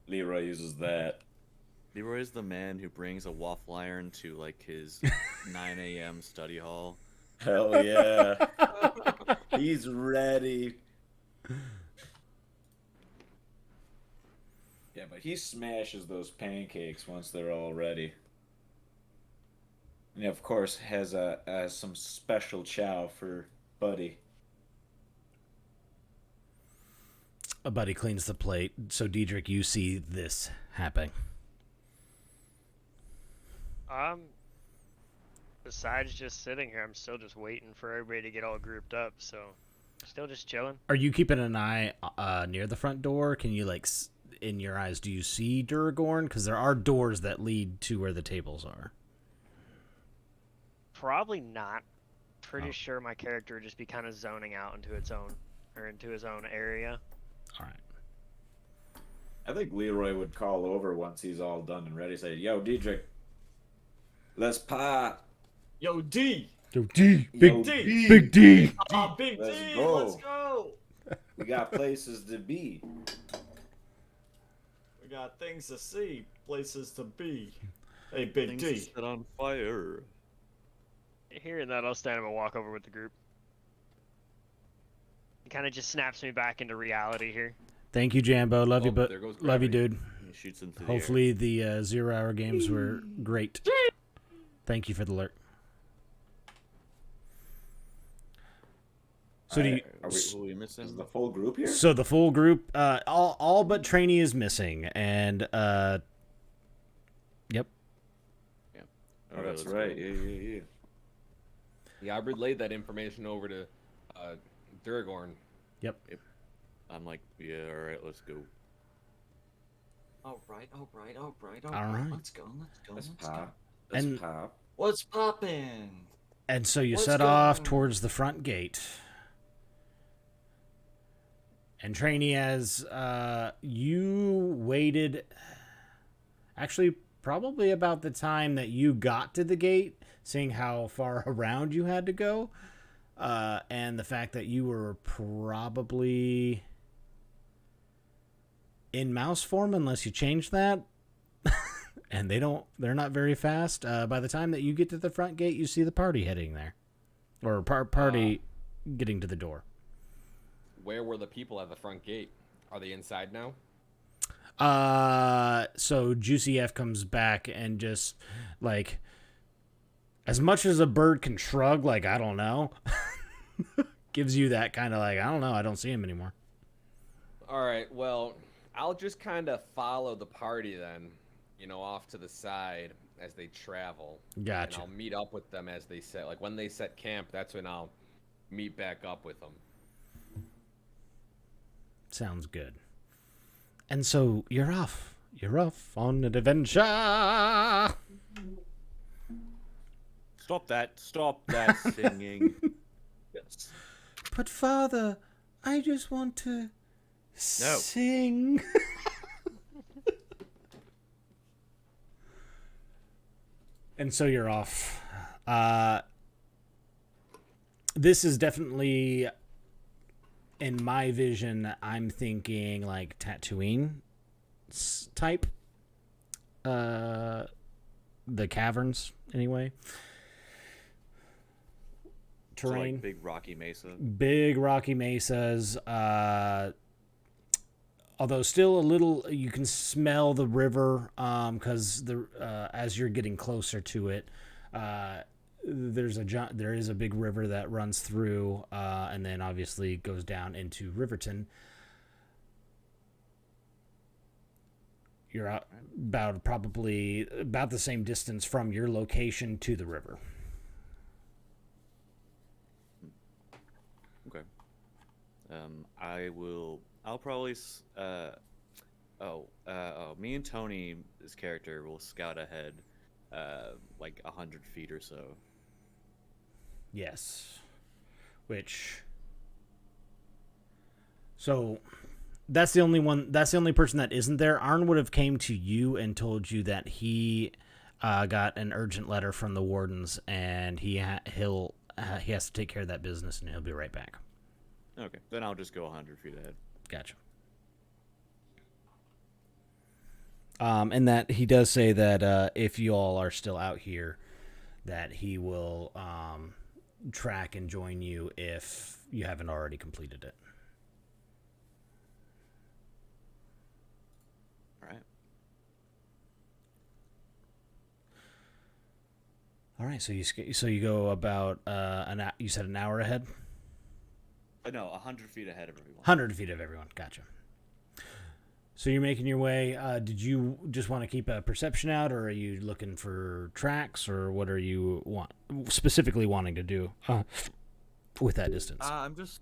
Leroy uses that. Leroy's the man who brings a waffle iron to like his 9 a.m. study hall. Hell yeah. He's ready. Yeah, but he smashes those pancakes once they're all ready. And of course has some special chow for Buddy. A buddy cleans the plate. So Dietrich, you see this happening. Besides just sitting here, I'm still just waiting for everybody to get all grouped up. So, still just chilling. Are you keeping an eye near the front door? Can you like in your eyes, do you see Duragorn? Because there are doors that lead to where the tables are. Probably not. Pretty Oh. sure my character would just be kind of zoning out into his own area. All right. I think Leroy would call over once he's all done and ready. Say, "Yo, Dietrich, let's pop." Yo, D! Yo, D, Yo, D! big D. Oh, Big Let's D! go. Let's go! We got places to be. We got things to see, places to be. Hey, Big Things D. set on fire. Hearing that, I'll stand up and walk over with the group. It kind of just snaps me back into reality here. Thank you, Jambo. Love you, Oh, but there goes love you, gravity. dude. He shoots into the Hopefully the 0 hour games were great. Thank you for the alert. So do you? Are air. Who are we Is missing? the full group here? So the full group, all but Trainee is missing, and yep. Oh, Alright, that's let's right. go. Yeah. Yeah, I relayed that information over to Duragorn. I'm like, yeah, all right, let's go. All right. All right. Let's go. Let's pop. Let's And- pop. What's poppin'? And so you Let's set go. off towards the front gate. And Trainee, as you waited, actually, probably about the time that you got to the gate, seeing how far around you had to go, and the fact that you were probably in mouse form, unless you change that. And they're not very fast. By the time that you get to the front gate, you see the party heading there. Or party getting to the door. Where were the people at the front gate? Are they inside now? So Juicy F comes back and just, like, as much as a bird can shrug, like, I don't know, gives you that kind of, like, I don't know, I don't see him anymore. All right, well, I'll just kind of follow the party then, off to the side as they travel. Gotcha. And I'll meet up with them as they set, like when they set camp, that's when I'll meet back up with them. Sounds good. And so you're off. You're off on an adventure. Stop that singing. Yes. But Father, I just want to sing. And so you're off. This is definitely, in my vision, I'm thinking like Tatooine type. The caverns, anyway. So, Terrain. like big rocky mesa. Big rocky mesas. Although still a little, you can smell the river because as you're getting closer to it, there is a big river that runs through, and then obviously goes down into Riverton. You're out probably about the same distance from your location to the river. Okay. I'll probably. Me and Tony's character will scout ahead, like 100 feet or so. Yes. So that's the only person that isn't there. Arn would have came to you and told you that he got an urgent letter from the wardens, and he has to take care of that business, and he'll be right back. Okay, then I'll just go 100 feet ahead. Gotcha. And that he does say that if you all are still out here, that he will track and join you if you haven't already completed it. All right, so you go about you said an hour ahead? No, 100 feet ahead of everyone. 100 feet of everyone. Gotcha. So you're making your way. Did you just want to keep a perception out, or are you looking for tracks, or what are you specifically wanting to do with that distance? I'm just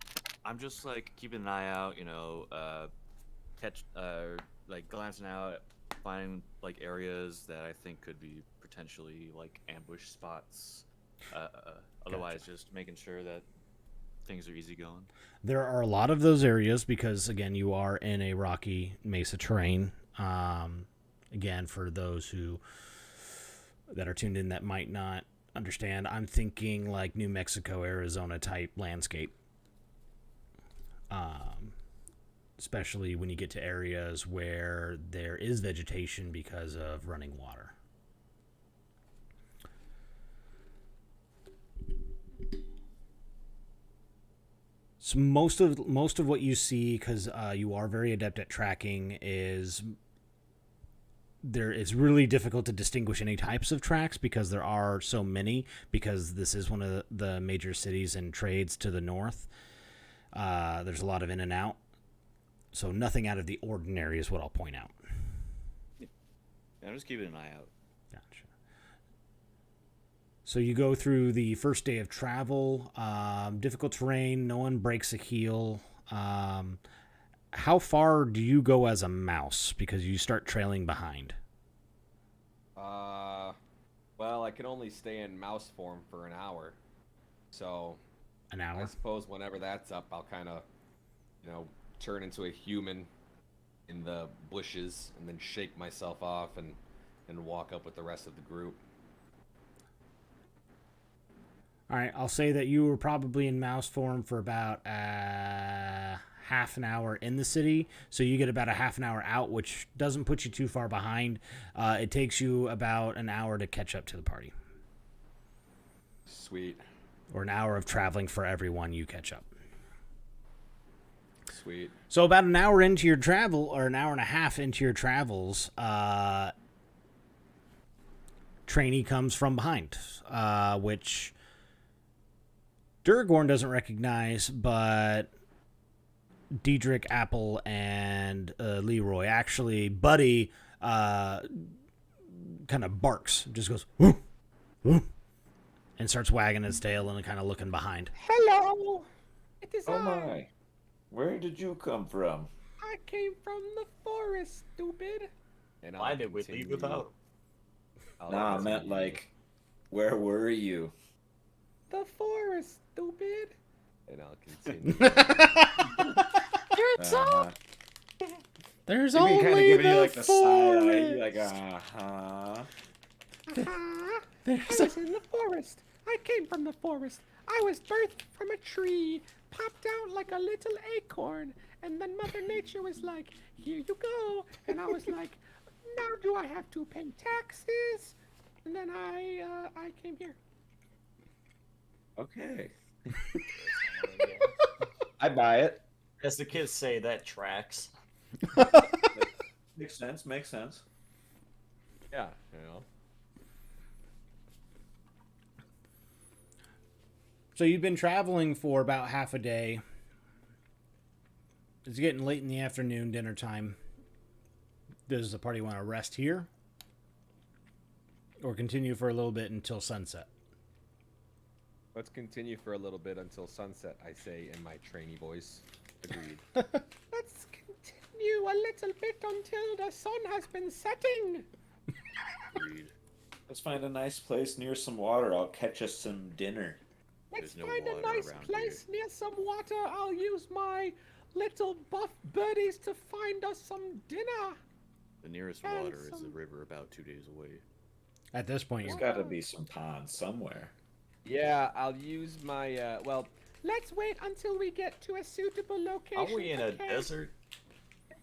like keeping an eye out, like glancing out, finding like areas that I think could be potentially like ambush spots. Otherwise, just making sure that things are easy going. There are a lot of those areas because, again, you are in a rocky mesa terrain. Again, for those that are tuned in that might not understand, I'm thinking like New Mexico, Arizona type landscape. Especially when you get to areas where there is vegetation because of running water. So most of what you see, because you are very adept at tracking, it's really difficult to distinguish any types of tracks because there are so many, because this is one of the major cities and trades to the north. There's a lot of in and out. So nothing out of the ordinary is what I'll point out. Yeah, I'm just keeping an eye out. Gotcha. So you go through the first day of travel. Difficult terrain. No one breaks a heel. How far do you go as a mouse? Because you start trailing behind. Well, I can only stay in mouse form for an hour. So An hour? I suppose whenever that's up, I'll kind of, turn into a human in the bushes and then shake myself off and walk up with the rest of the group. All right, I'll say that you were probably in mouse form for about half an hour in the city, so you get about a half an hour out, which doesn't put you too far behind. It takes you about an hour to catch up to the party. Sweet. Or an hour of traveling for everyone, you catch up. Sweet. So about an hour into your travel, or an hour and a half into your travels, trainee comes from behind, which Durgorn doesn't recognize, but Diedrich, Apple, and Leroy. Actually, Buddy kind of barks, just goes, woo, woo, and starts wagging his tail and kind of looking behind. Hello! It is Oh my. Where did you come from? I came from the forest, stupid. And Why did we leave without him? Nah, I meant like, where were you? the forest, stupid. And I'll continue. Uh-huh. There's You mean kinda only giving the you like the side eye, forest. like uh-huh. There's I was in the forest. I came from the forest. I was birthed from a tree, popped out like a little acorn, and then Mother Nature was like, here you go. And I was like, now do I have to pay taxes? And then I came here. Okay. I buy it. As the kids say, that tracks. Makes sense. Makes sense. Yeah, you know. So you've been traveling for about half a day. It's getting late in the afternoon, dinner time. Does the party want to rest here? Or continue for a little bit until sunset? Let's continue for a little bit until sunset, I say in my trainee voice. Agreed. Let's continue a little bit until the sun has been setting. Agreed. Let's find a nice place near some water. I'll catch us some dinner. Let's There's no find a water nice around place near some water. I'll use my little buff birdies to find us some dinner. The nearest And water is a some- river about 2 days away. At this point, There's you're got to be some ponds somewhere. Yeah, I'll use my, well, let's wait until we get to a suitable location. Are we in for a camp. desert?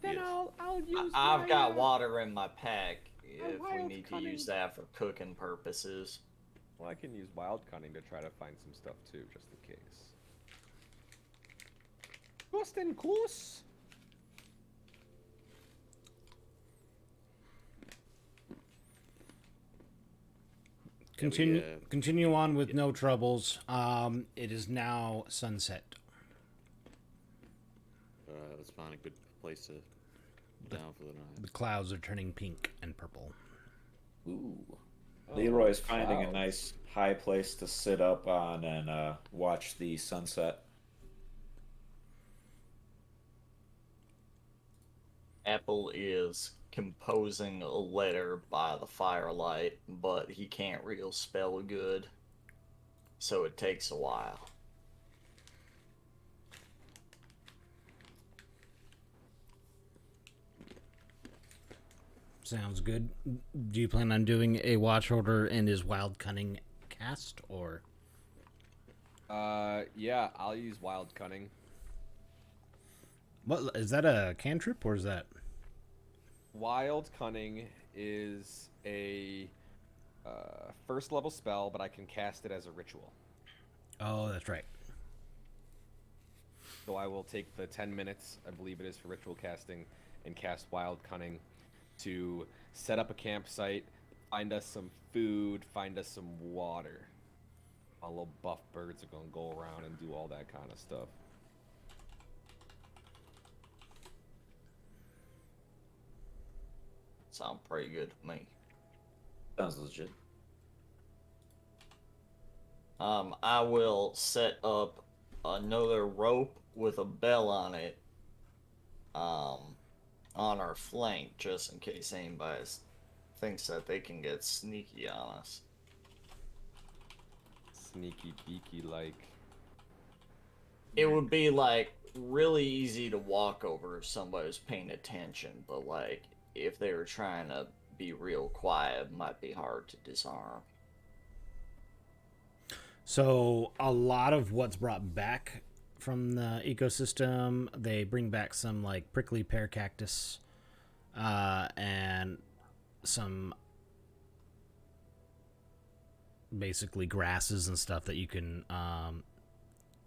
Then Yes. I'll use I've my, got water in my pack a if we wild need to cunning. use that for cooking purposes. Well, I can use wild cunning to try to find some stuff too, just in case. Just in course. continue Yeah, continue on with no troubles. It is now sunset. Let's find a good place to be down for the night. The clouds are turning pink and purple. Ooh. Leroy's finding a clouds. nice high place to sit up on and watch the sunset. Apple is composing a letter by the firelight, but he can't real spell good, so it takes a while. Sounds good. Do you plan on doing a watch order and is wild cunning cast, or Yeah, I'll use wild cunning. what is that, a cantrip, or is that? Wild cunning is a first level spell, but I can cast it as a ritual. Oh, that's right. So I will take the 10 minutes, I believe it is, for ritual casting, and cast wild cunning to set up a campsite, find us some food, find us some water. Our little buff birds are gonna go around and do all that kind of stuff. Sound pretty good to me. Sounds legit. I will set up another rope with a bell on it, on our flank, just in case anybody thinks that they can get sneaky on us. Sneaky beaky like. It would be like really easy to walk over if somebody was paying attention, but like if they were trying to be real quiet, it might be hard to disarm. So a lot of what's brought back from the ecosystem, they bring back some like prickly pear cactus, and some basically grasses and stuff that you can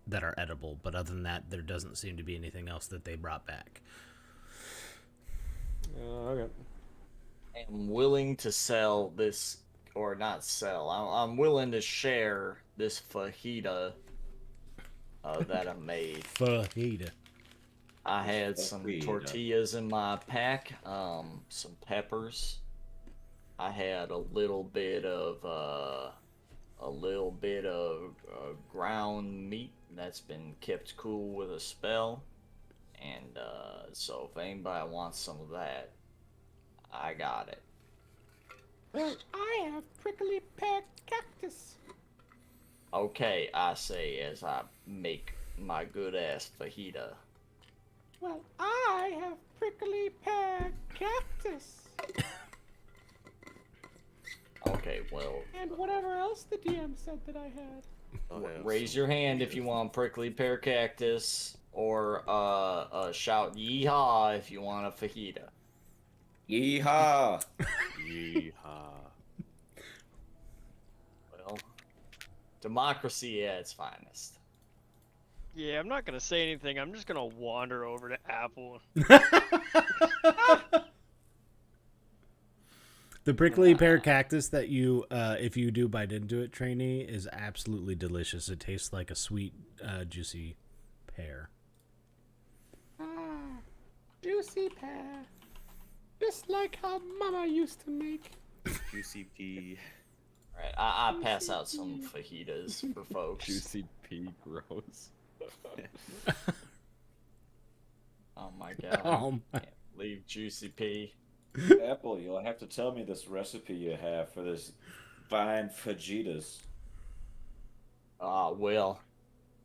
that are edible. But other than that, there doesn't seem to be anything else that they brought back. Okay. I'm willing to sell this, or not sell. I'm willing to share this fajita that I made. Fajita. I had some Fajita. tortillas in my pack, some peppers. I had a little bit of ground meat that's been kept cool with a spell, and so if anybody wants some of that, I got it. Well, I have prickly pear cactus. Okay, I say as I make my good ass fajita. Well, I have prickly pear cactus. Okay, well, And whatever else the DM said that I had. I'll have raise some your hand if fajitas. you want prickly pear cactus, or shout yeehaw if you want a fajita. Yeehaw! Yeehaw. Well, democracy at its finest. Yeah, I'm not gonna say anything. I'm just gonna wander over to Apple. The prickly pear cactus that you, if you do bite into it, trainee, is absolutely delicious. It tastes like a sweet, juicy pear. Juicy pear. Just like how Mama used to make. Juicy pea. All right, I pass out some fajitas for folks. Juicy pea gross. Oh my god. Oh my. Can't leave juicy pea. Apple, you'll have to tell me this recipe you have for this fine fajitas. Well,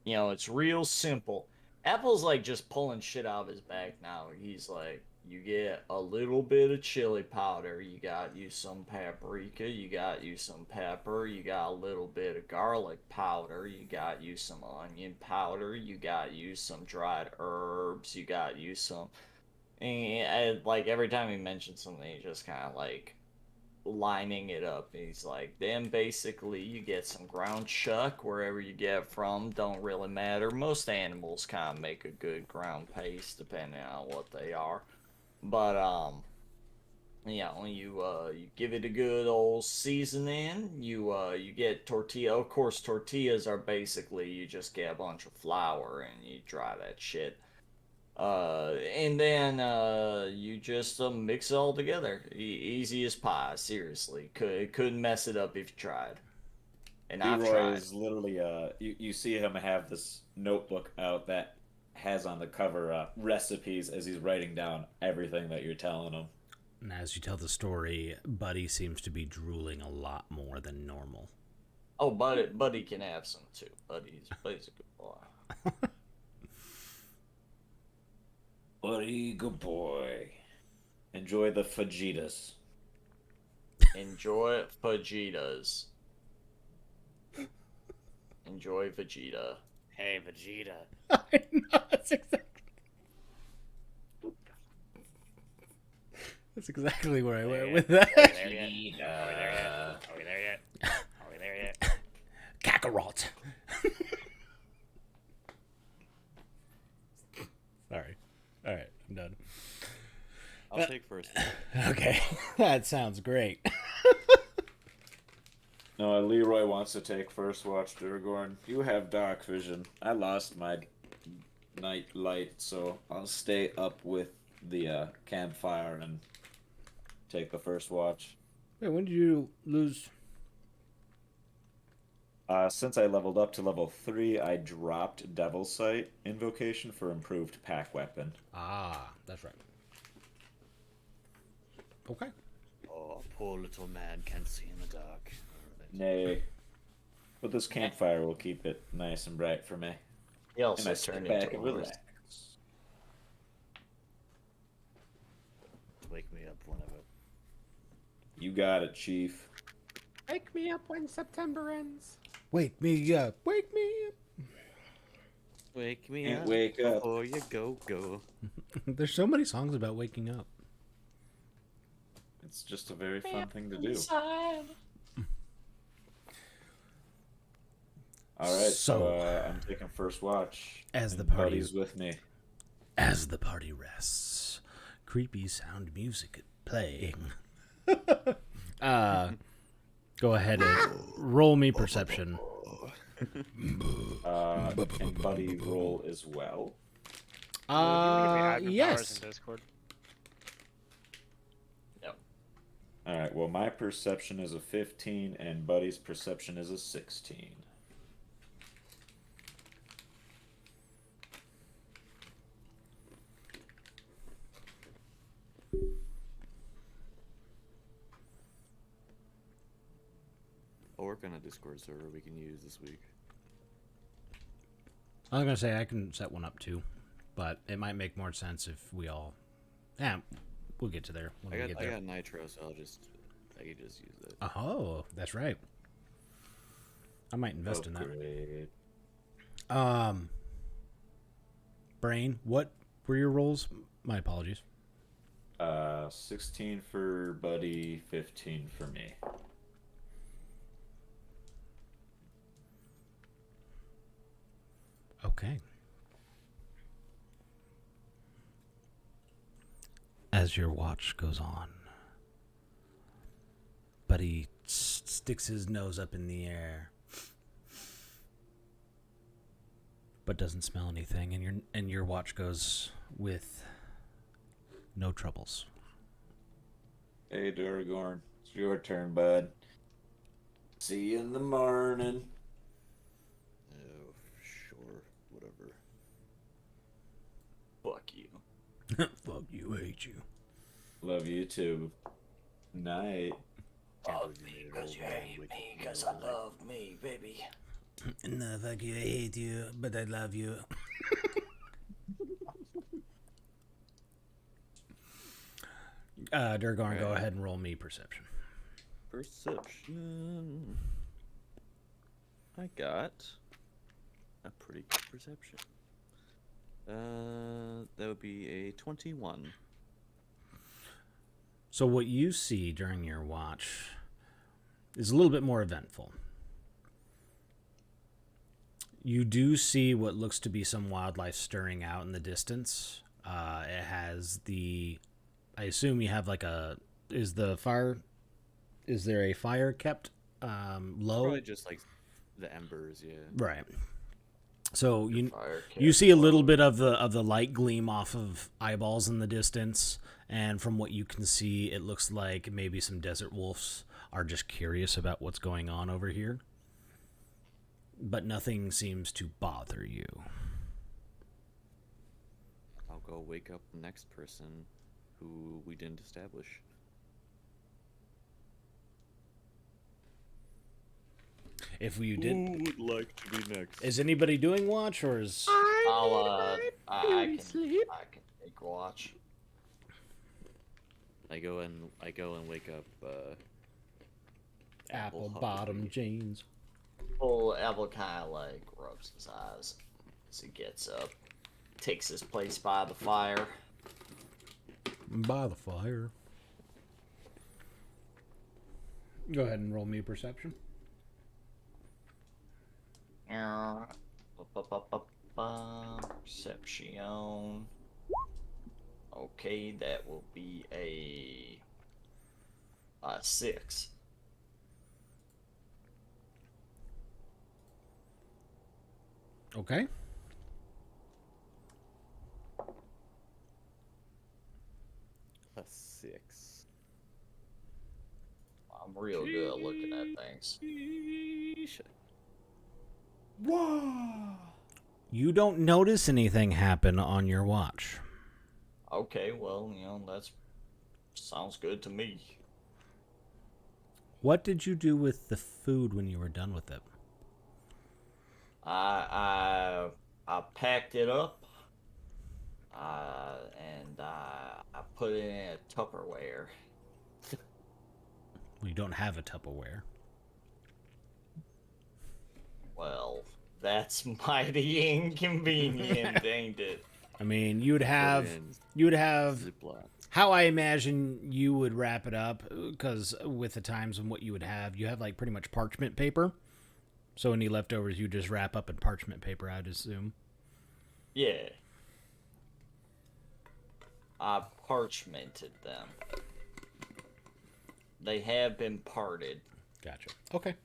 it's real simple. Apple's like just pulling shit out of his bag now. He's like, you get a little bit of chili powder, you got you some paprika, you got you some pepper, you got a little bit of garlic powder, you got you some onion powder, you got you some dried herbs, you got you some. And like every time he mentions something, he just kind of like lining it up. He's like, then basically you get some ground chuck wherever you get it from, don't really matter. Most animals kind of make a good ground paste depending on what they are. But you give it a good old seasoning. You get tortilla. Of course, tortillas are basically you just get a bunch of flour and you dry that shit. And then you just mix it all together. Easy as pie. Seriously, couldn't mess it up if you tried. And I've Leroy tried. is literally you see him have this notebook out that has on the cover recipes as he's writing down everything that you're telling him. And as you tell the story, Buddy seems to be drooling a lot more than normal. Oh, Buddy can have some too. Buddy's a good boy. Buddy, good boy. Enjoy the fajitas. Enjoy fajitas. Enjoy Vegeta. Hey, Vegeta. I know, that's exactly where I went with that. Are we there yet? Are we there yet? Are we there yet? Kakarot. Sorry. All right, I'm done. I'll take first. Okay, that sounds great. No, Leroy wants to take first watch, Durgorn. You have dark vision. I lost my night light, so I'll stay up with the campfire and take the first watch. Wait, when did you lose? Since I leveled up to level 3, I dropped Devil's Sight invocation for improved pack weapon. Ah, that's right. Okay. Oh, poor little man can't see in the dark. Nay. But this campfire will keep it nice and bright for me. He also And I turned sit back into and a horse. relax. Wake me up whenever. You got it, Chief. Wake me up when September ends. Wake me up. Wake me up. Wake me Can't up wake up. before you go. There's so many songs about waking up. It's just a very fun thing to do. Alright, so I'm taking first watch. As the and party- Buddy's with me. As the party rests, creepy sound music playing. Go ahead and roll me perception. Can Buddy roll as well? Yes. In Discord. Yep. Alright, well, my perception is a 15, and Buddy's perception is a 16. I'll work on a Discord server we can use this week. I was gonna say I can set one up too, but it might make more sense if we all. Yeah, we'll get to there when we get I there. got Nitro, so I can just use it. Oh, that's right. I might invest in that. Great. Brain, what were your rolls? My apologies. 16 for Buddy, 15 for me. Okay. As your watch goes on, but he sticks his nose up in the air, but doesn't smell anything, and your watch goes with no troubles. Hey, Duragorn, it's your turn, bud. See you in the morning. Oh, sure, whatever. Fuck you. Fuck you, hate you. Love you too. Night. Love me because you hate me because I love me, baby. No, fuck you, I hate you, but I love you. Durgarn, go ahead and roll me perception. Perception. I got a pretty good perception. That would be a 21. So what you see during your watch is a little bit more eventful. You do see what looks to be some wildlife stirring out in the distance. It has I assume you have like is there a fire kept low? Probably just like the embers, yeah. Right. So you You see a little bit of the light gleam off of eyeballs in the distance, and from what you can see, it looks like maybe some desert wolves are just curious about what's going on over here. But nothing seems to bother you. I'll go wake up the next person who we didn't establish. If you did, Who would like to be next? is anybody doing watch or is? I can take watch. I go and wake up Apple Hub. bottom jeans. Well, Apple kind of like rubs his eyes as he gets up, takes his place by the fire. By the fire. Go ahead and roll me a perception. Perception. Okay, that will be a 6. Okay. a 6. I'm real good at looking at things. Whoa! You don't notice anything happen on your watch. Okay, well, that's sounds good to me. What did you do with the food when you were done with it? I packed it up, and I put it in a Tupperware. We don't have a Tupperware. Well, that's mighty inconvenient, ain't it? I mean, you would have Ziploc. how I imagine you would wrap it up, because with the times and what you would have, you have like pretty much parchment paper. So any leftovers you just wrap up in parchment paper, I'd assume. Yeah. I parchmented them. They have been parted. Gotcha. Okay.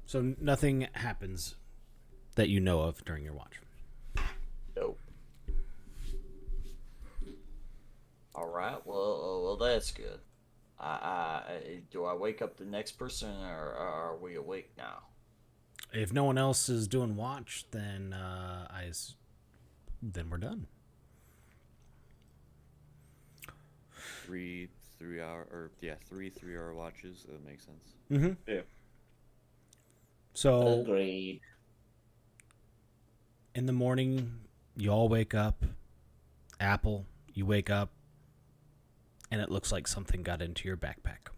So nothing happens that you know of during your watch. Nope. All right. Well, that's good. Do I wake up the next person, or are we awake now? If no one else is doing watch, then then we're done. 3 3-hour watches. That makes sense. Mm-hmm. Yeah. So Agreed. in the morning, you all wake up. Apple, you wake up, and it looks like something got into your backpack.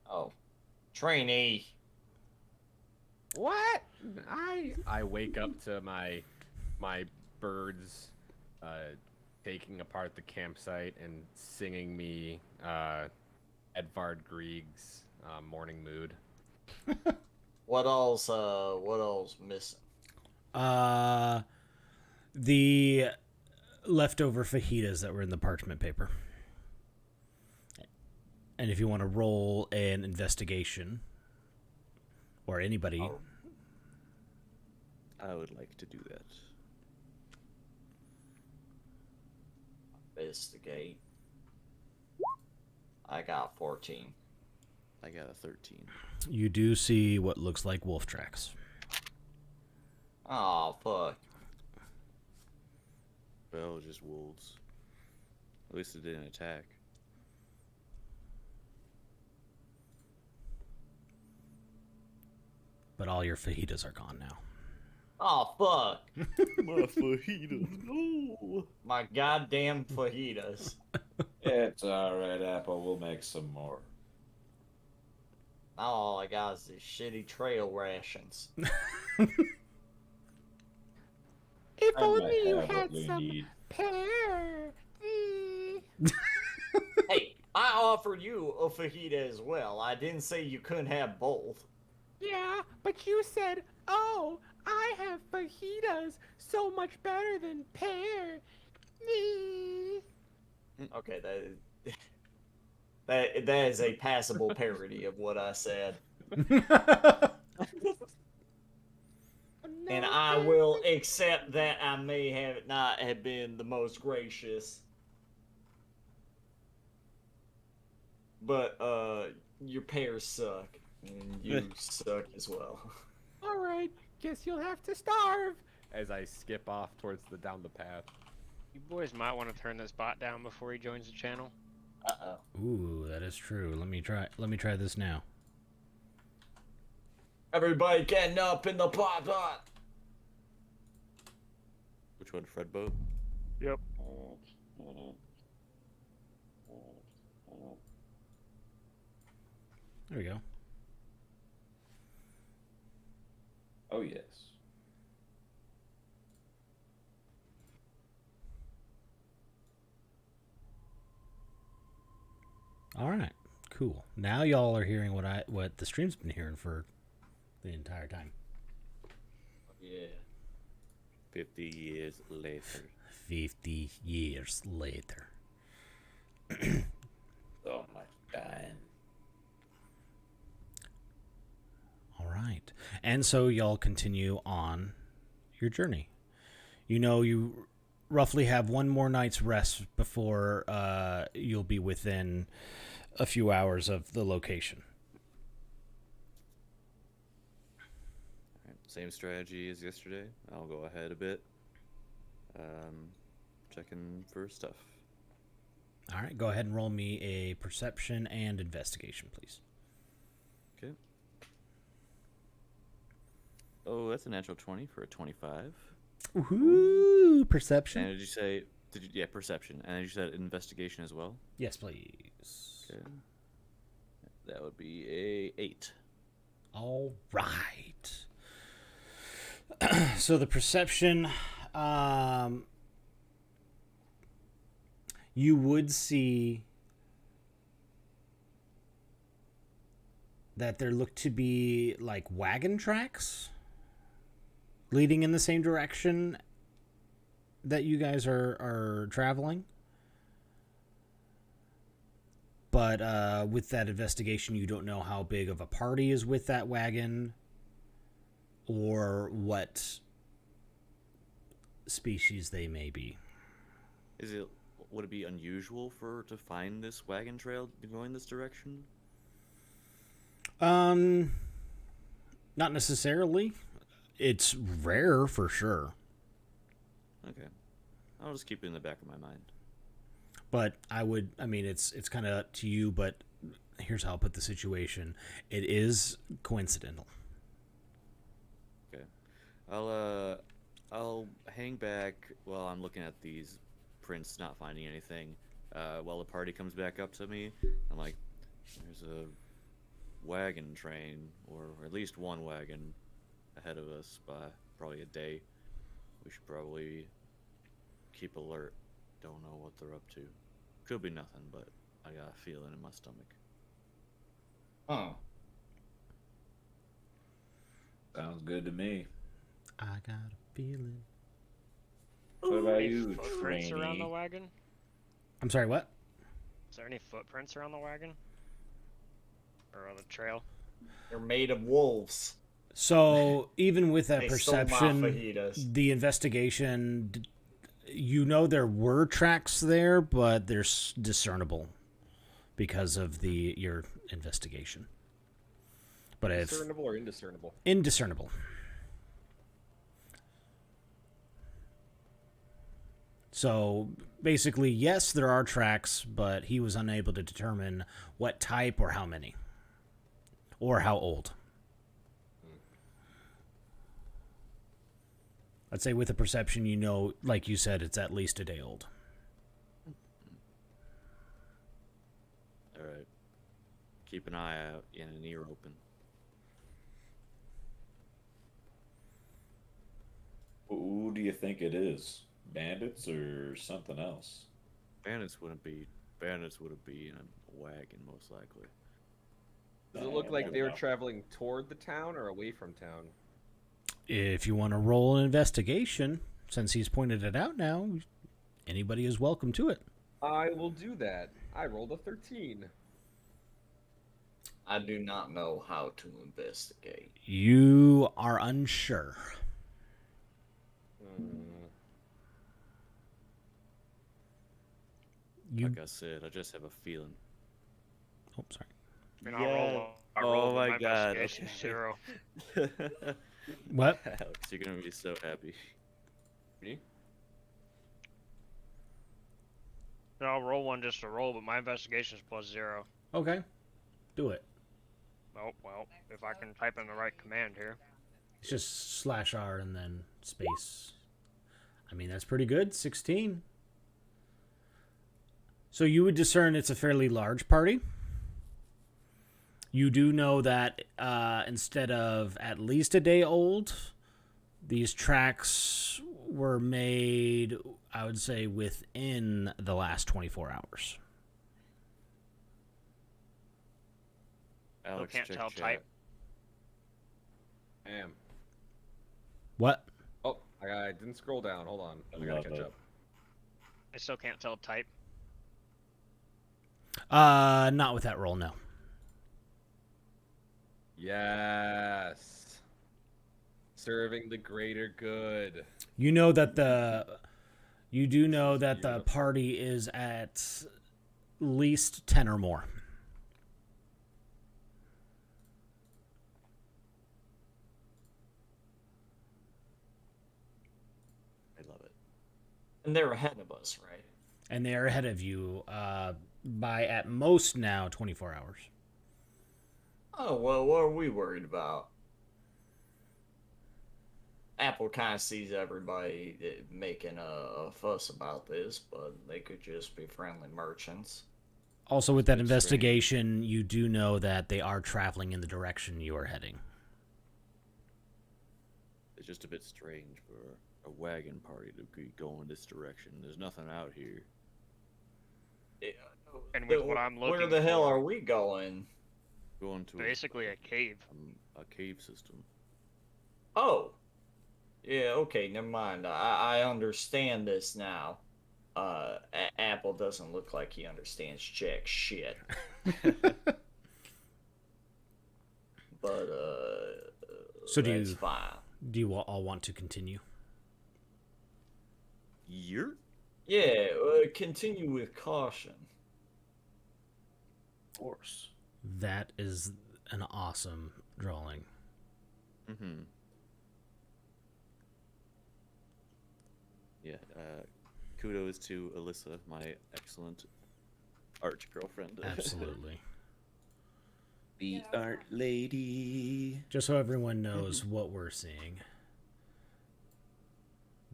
Oh, trainee. What? I wake up to my birds taking apart the campsite and singing me Edvard Grieg's Morning Mood. What else missing? The leftover fajitas that were in the parchment paper. And if you want to roll an investigation, or anybody, Oh. I would like to do that. Investigate. I got 14. I got a 13. you do see what looks like wolf tracks. Oh, fuck. Well, just wolves. At least it didn't attack. But all your fajitas are gone now. Oh, fuck. My fajitas, no! My goddamn fajitas. It's alright, Apple. We'll make some more. Now all I got is these shitty trail rations. If I only might you have what had we some need. pear. Hey, I offered you a fajita as well. I didn't say you couldn't have both. Yeah, but you said, "Oh, I have fajitas, so much better than pear." Okay, that is a passable parody of what I said. And I will accept that I may have not have been the most gracious. But your pears suck. And you suck as well. All right, guess you'll have to starve. As I skip off towards down the path. You boys might want to turn this bot down before he joins the channel. Uh-oh. Ooh, that is true. Let me try this now. Everybody getting up in the pot. Which one, Fred Boat? Yep. There we go. Oh, yes. All right, cool. Now y'all are hearing what the stream's been hearing for the entire time. Yeah. 50 years later. 50 years later. So much time. All right. And so y'all continue on your journey. You know, you roughly have one more night's rest before you'll be within a few hours of the location. Alright, same strategy as yesterday. I'll go ahead a bit. Checking for stuff. All right, go ahead and roll me a perception and investigation, please. Okay. Oh, that's a natural 20 for a 25. Ooh, perception. And did you say, yeah, perception. And you said investigation as well? Yes, please. Okay. That would be a 8. All right. So the perception, you would see that there look to be like wagon tracks leading in the same direction that you guys are traveling. But with that investigation, you don't know how big of a party is with that wagon or what species they may be. Would it be unusual to find this wagon trail going this direction? Not necessarily. It's rare for sure. Okay. I'll just keep it in the back of my mind. But it's kind of up to you, but here's how I'll put the situation. It is coincidental. Okay. I'll hang back while I'm looking at these prints, not finding anything. While the party comes back up to me, I'm like, there's a wagon train, or at least one wagon ahead of us by probably a day. We should probably keep alert. Don't know what they're up to. Could be nothing, but I got a feeling in my stomach. Huh. Sounds good to me. I got a feeling. What about Any you, footprints around the trainee? wagon? I'm sorry, what? Is there any footprints around the wagon? or on the trail. They're made of wolves. So even with that They stole my perception, fajitas. the investigation, you know there were tracks there, but they're discernible because of your investigation. But if Discernible or indiscernible? indiscernible. So basically, yes, there are tracks, but he was unable to determine what type or how many. Or how old. I'd say with a perception, you know, like you said, it's at least a day old. All right. Keep an eye out and an ear open. Who do you think it is? Bandits or something else? Bandits wouldn't be. Bandits would be in a wagon, most likely. Does it look like never they were know. traveling toward the town or away from town? If you want to roll an investigation, since he's pointed it out now, anybody is welcome to it. I will do that. I rolled a 13. I do not know how to investigate. You are unsure. You. Like I said, I just have a feeling. Oh, sorry. I mean, I rolled Oh but my God, investigation's okay. 0. What? Alex, you're gonna be so happy. Me? No, I'll roll one just to roll, but my investigation's +0. Okay. Do it. Oh, well, if I can type in the right command here. It's just /R and then space. I mean, that's pretty good. 16. So you would discern it's a fairly large party. You do know that instead of at least a day old, these tracks were made, I would say, within the last 24 hours. Alex, can't check tell chat. type. I am. What? Oh, I didn't scroll down. Hold on. I gotta Love catch it. up. I still can't tell type. Not with that roll, no. Yes. Serving the greater good. You know that you do know that the party is at least 10 or more. I love it. And they're ahead of us, right? And they are ahead of you by at most now 24 hours. Oh, well, what are we worried about? Apple kind of sees everybody making a fuss about this, but they could just be friendly merchants. Also, with that It's investigation, you do know that they are traveling in the direction you are heading. It's just a bit strange for a wagon party to be going this direction. There's nothing out here. And with what I'm looking Where the hell for- are we going? Going to Basically a cave. a cave system. Oh. Yeah, okay, never mind. I understand this now. Apple doesn't look like he understands jack shit. But, So do that's you fine. do you all want to continue? You're Yeah, continue with caution. of course. That is an awesome drawing. Mm-hmm. Yeah, kudos to Alyssa, my excellent art girlfriend. Absolutely. The art lady. Just so everyone knows what we're seeing.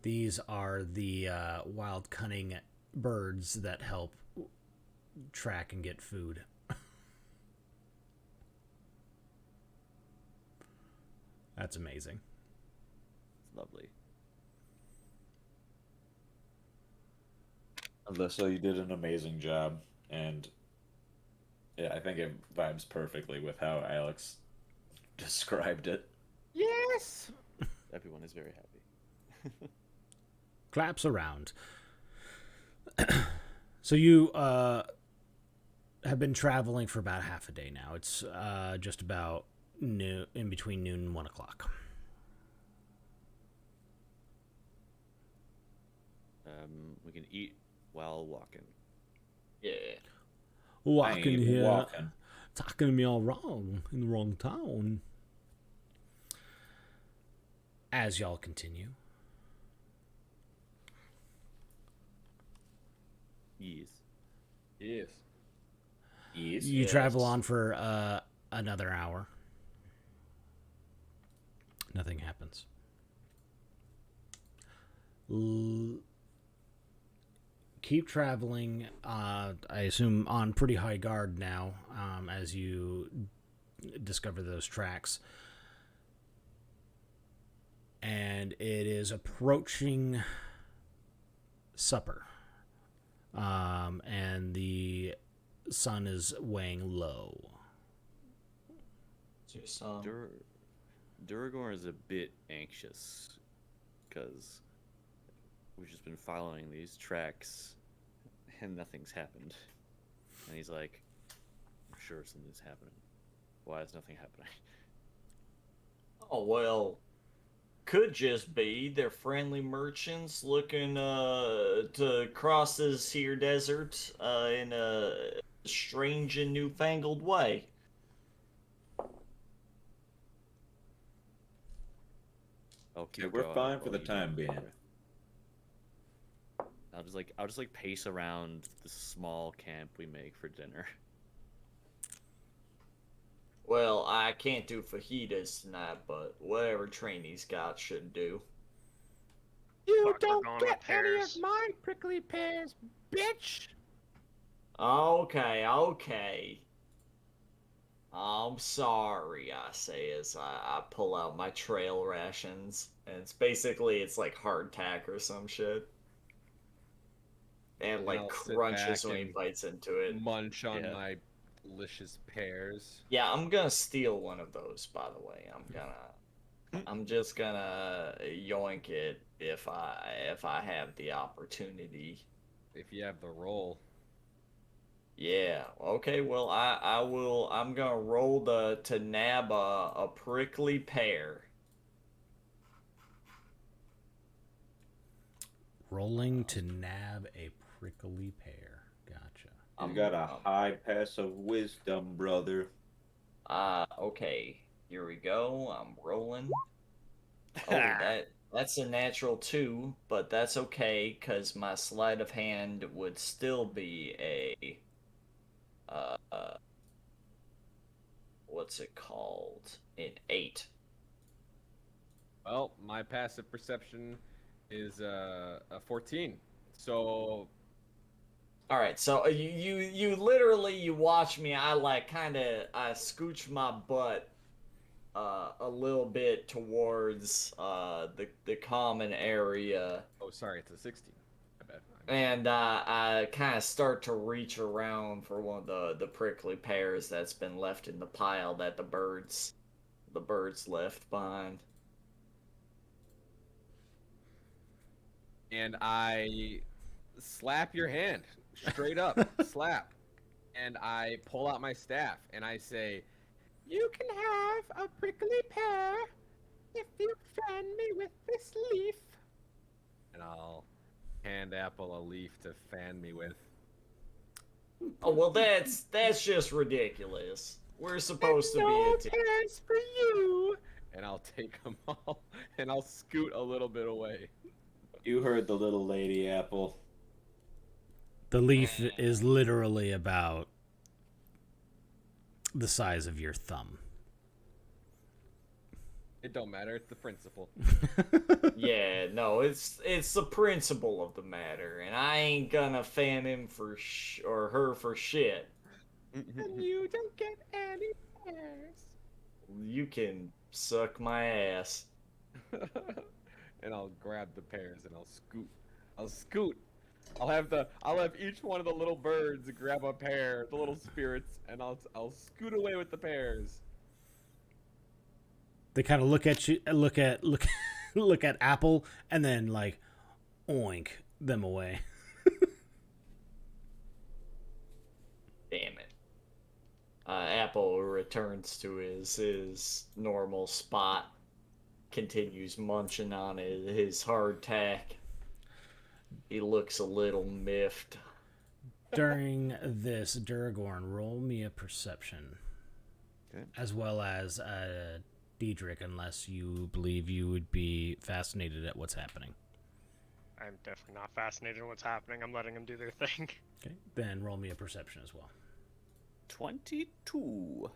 These are the wild cunning birds that help track and get food. That's amazing. It's lovely. Alyssa, you did an amazing job, and yeah, I think it vibes perfectly with how Alex described it. Yes. Everyone is very happy. Claps around. So you have been traveling for about half a day now. It's just about noon, in between noon and 1 o'clock. We can eat while walking. Yeah. I ain't Walking even here, walking. talking to me all wrong in the wrong town. As y'all continue, Yes. Yes. Yes. you travel on for another hour. Nothing happens. Keep traveling. I assume on pretty high guard now, as you discover those tracks. And it is approaching supper. And the sun is weighing low. Just, Duragor is a bit anxious because we've just been following these tracks and nothing's happened. And he's like, I'm sure something's happening. Why is nothing happening? oh, well, could just be they're friendly merchants looking to cross this here desert in a strange and newfangled way. Okay, We're fine for the time being. I'll just like pace around the small camp we make for dinner. Well, I can't do fajitas tonight, but whatever trainee's got should do. You don't get any of my prickly pears, bitch! Okay, okay. I'm sorry, I say as I pull out my trail rations. And it's like hardtack or some shit. And like I'll sit crunches back when he and bites into it. Munch on Yeah. my delicious pears. Yeah, I'm gonna steal one of those, by the way. I'm just gonna yoink it if I have the opportunity. If you have the roll. Yeah. Okay. Well, I will. I'm gonna roll to nab a prickly pear. Rolling to nab a prickly pear. Gotcha. You got a high pass of wisdom, brother. Okay. Here we go. I'm rolling. Oh, that's a natural 2, but that's okay because my sleight of hand would still be a what's it called? An 8. Well, my passive perception is a 14. So All right, so you literally you watch me. I like I scooch my butt a little bit towards the common area, oh, sorry, it's a 16. I bet. and I kind of start to reach around for one of the prickly pears that's been left in the pile that the birds left behind. And I slap your hand straight up, slap, and I pull out my staff and I say, "You can have a prickly pear if you fan me with this leaf." And I'll hand Apple a leaf to fan me with. Oh well, that's just ridiculous. We're supposed to be No a team. pears for you. And I'll take them all and I'll scoot a little bit away. You heard the little lady, Apple. The leaf is literally about the size of your thumb. It don't matter. It's the principle. Yeah, no, it's the principle of the matter, and I ain't gonna fan him or her for shit. And you don't get any pears. You can suck my ass. And I'll grab the pears and I'll scoot. I'll have each one of the little birds grab a pear, the little spirits, and I'll scoot away with the pears. They kind of look at you, look at Apple, and then like oink them away. Damn it. Capo returns to his normal spot, continues munching on his hardtack. He looks a little miffed. During this, Duragorn, roll me a perception. Okay. As well as Diedrich, unless you believe you would be fascinated at what's happening. I'm definitely not fascinated in what's happening. I'm letting them do their thing. Okay, then roll me a perception as well. 22.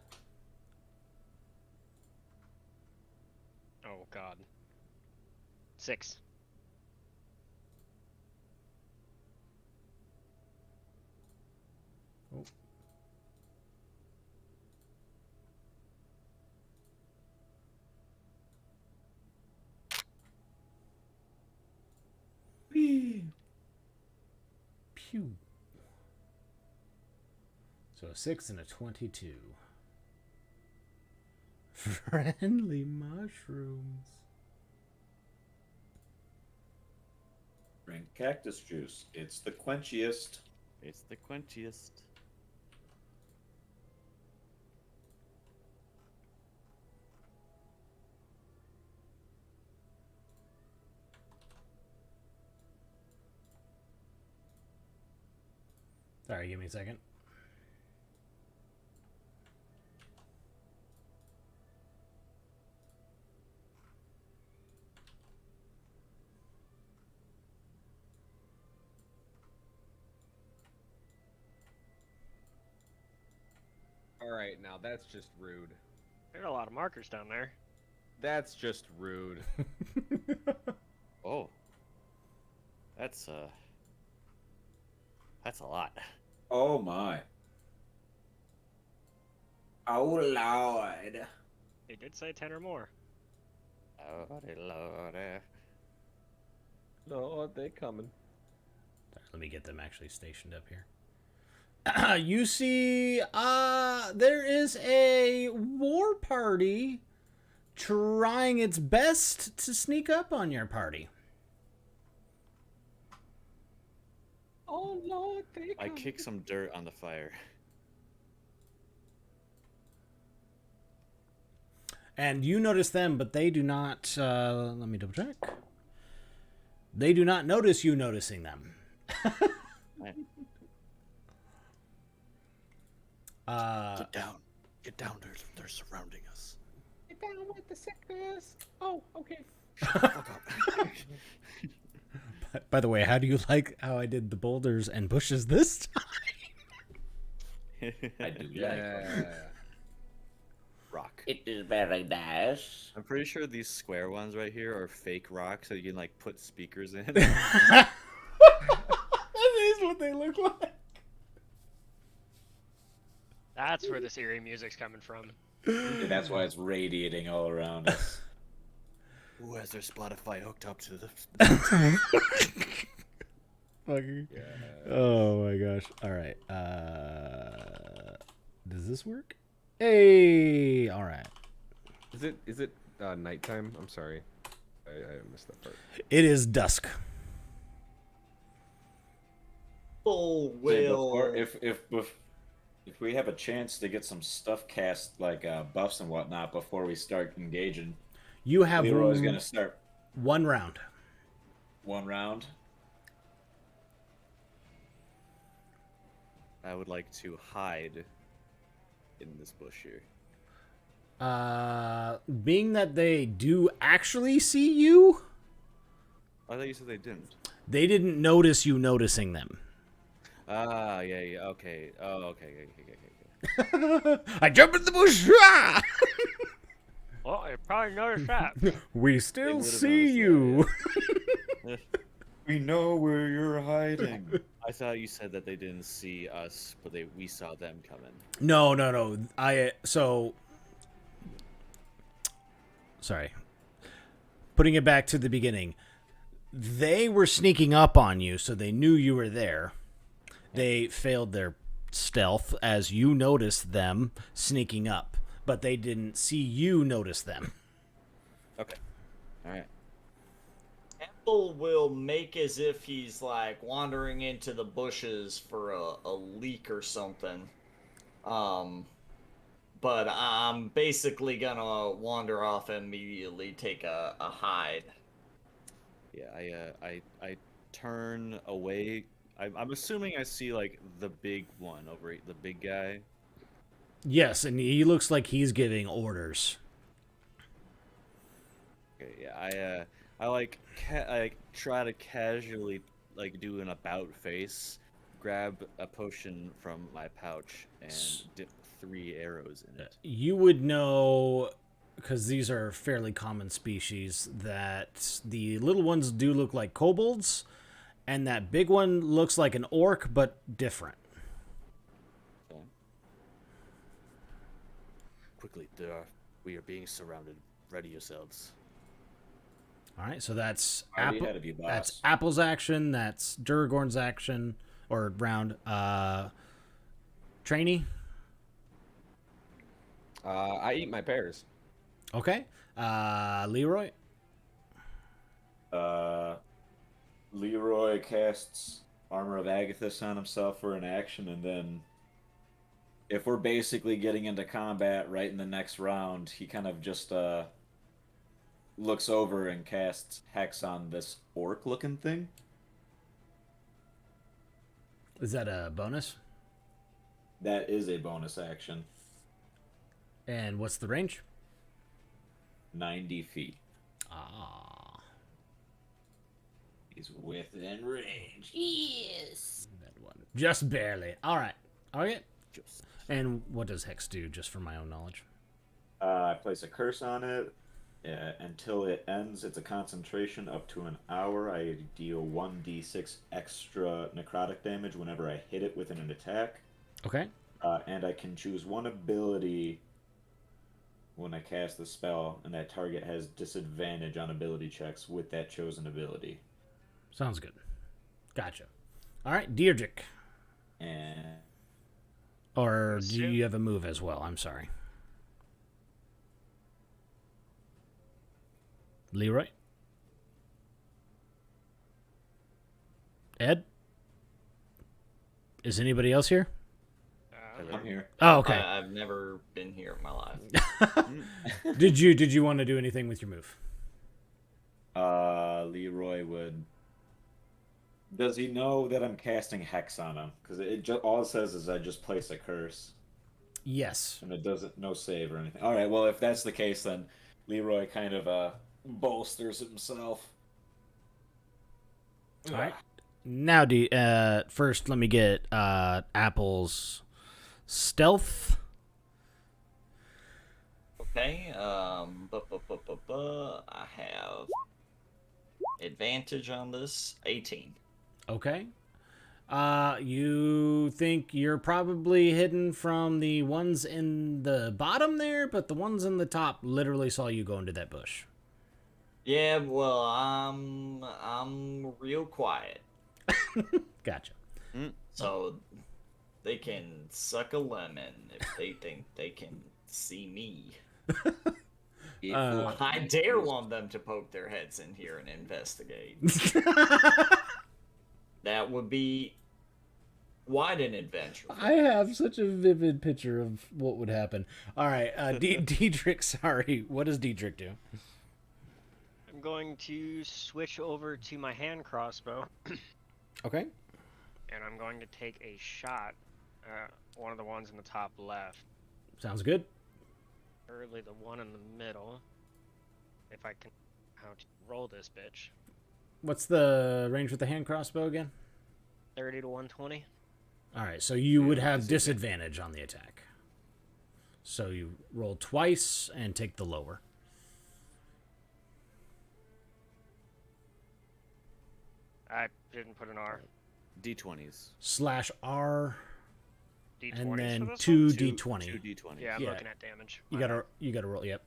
Oh God. 6. Oh. Pew. So a 6 and a 22. Friendly mushrooms. Drink cactus juice. It's the quenchiest. It's the quenchiest. Sorry, give me a second. All right, now that's just rude. There are a lot of markers down there. That's just rude. Oh. That's a lot. Oh my. Oh lord. They did say 10 or more. Lordy, lordy. No, they coming. Let me get them actually stationed up here. You see, there is a war party trying its best to sneak up on your party. Oh Lord, they I kick some dirt on the fire. And you notice them, but they do not, let me double check. They do not notice you noticing them. Right. Get down. Get down. They're surrounding us. Get down with the sickness. Oh, okay. Fuck up. By the way, how do you like how I did the boulders and bushes this time? I do like Yeah. Rock. it. Is very nice. I'm pretty sure these square ones right here are fake rocks, so you can like put speakers in. That is what they look like. That's where this eerie music's coming from. And that's why it's radiating all around us. Who has their Spotify hooked up to the? Fucking. Oh my gosh. All right. Does this work? Hey. All right. Is it nighttime? I'm sorry. I missed that part. It is dusk. People Say, will. if we have a chance to get some stuff cast like buffs and whatnot before we start engaging, You have Leroy's gonna start one round. one round. I would like to hide in this bush here. Being that they do actually see you, I thought you said they didn't. they didn't notice you noticing them. Ah, yeah, okay. Oh, okay. I jump in the bush. Ah! Well, you probably noticed that. We They still would've see noticed you. We know where you're hiding. I thought you said that they didn't see us, but we saw them coming. No. Sorry. Putting it back to the beginning. They were sneaking up on you, so they knew you were there. They failed their stealth as you noticed them sneaking up, but they didn't see you notice them. Okay. All right. Campbell will make as if he's like wandering into the bushes for a leak or something. but I'm basically gonna wander off and immediately take a hide. Yeah, I turn away. I'm assuming I see like the big one over the big guy. Yes, and he looks like he's giving orders. Okay, yeah, I like I try to casually like do an about face, grab a potion from my pouch and dip 3 arrows in it. You would know, because these are fairly common species, that the little ones do look like kobolds, and that big one looks like an orc, but different. Okay. Quickly, we are being surrounded. Ready yourselves. All right, so that's Already ahead of you, boss. That's Apple's action. That's Duragorn's action or round. Trainee. I eat my pears. Okay. Leroy. Leroy casts Armor of Agathis on himself for an action, and then if we're basically getting into combat right in the next round, he kind of just looks over and casts Hex on this orc-looking thing. Is that a bonus? That is a bonus action. And what's the range? 90 feet. Ah. He's within range. That one. Just barely. All right. Okay. And what does Hex do, just for my own knowledge? I place a curse on it. Until it ends, it's a concentration up to an hour. I deal 1d6 extra necrotic damage whenever I hit it within an attack. Okay. And I can choose one ability when I cast the spell, and that target has disadvantage on ability checks with that chosen ability. Sounds good. Gotcha. All right, Deirdrick. And Or do you have a move as well? I'm sorry. Leroy? Ed? Is anybody else here? I'm here. Oh, okay. I've never been here in my life. Did you want to do anything with your move? Leroy would. Does he know that I'm casting Hex on him? Because all it says is I just place a curse, Yes. and it doesn't no save or anything. All right. Well, if that's the case, then Leroy kind of bolsters himself. All right. Now, first let me get Apple's stealth. Okay. I have advantage on this. 18. Okay. You think you're probably hidden from the ones in the bottom there, but the ones in the top literally saw you go into that bush. Yeah, well, I'm real quiet, Gotcha. so they can suck a lemon if they think they can see me. I dare want them to poke their heads in here and investigate. That would be quite an adventure. I have such a vivid picture of what would happen. All right, Diedrich, sorry. What does Diedrich do? I'm going to switch over to my hand crossbow, Okay. and I'm going to take a shot at one of the ones in the top left. Sounds good. Early the one in the middle. If I can how to roll this bitch. What's the range with the hand crossbow again? 30 to 120. All right, so you would have disadvantage on the attack. So you roll twice and take the lower. I didn't put an R. D20s. Slash R D20s and for then this two one? D20. 2 D20s. Yeah, I'm Yeah. looking at damage. You My gotta roll. Yep.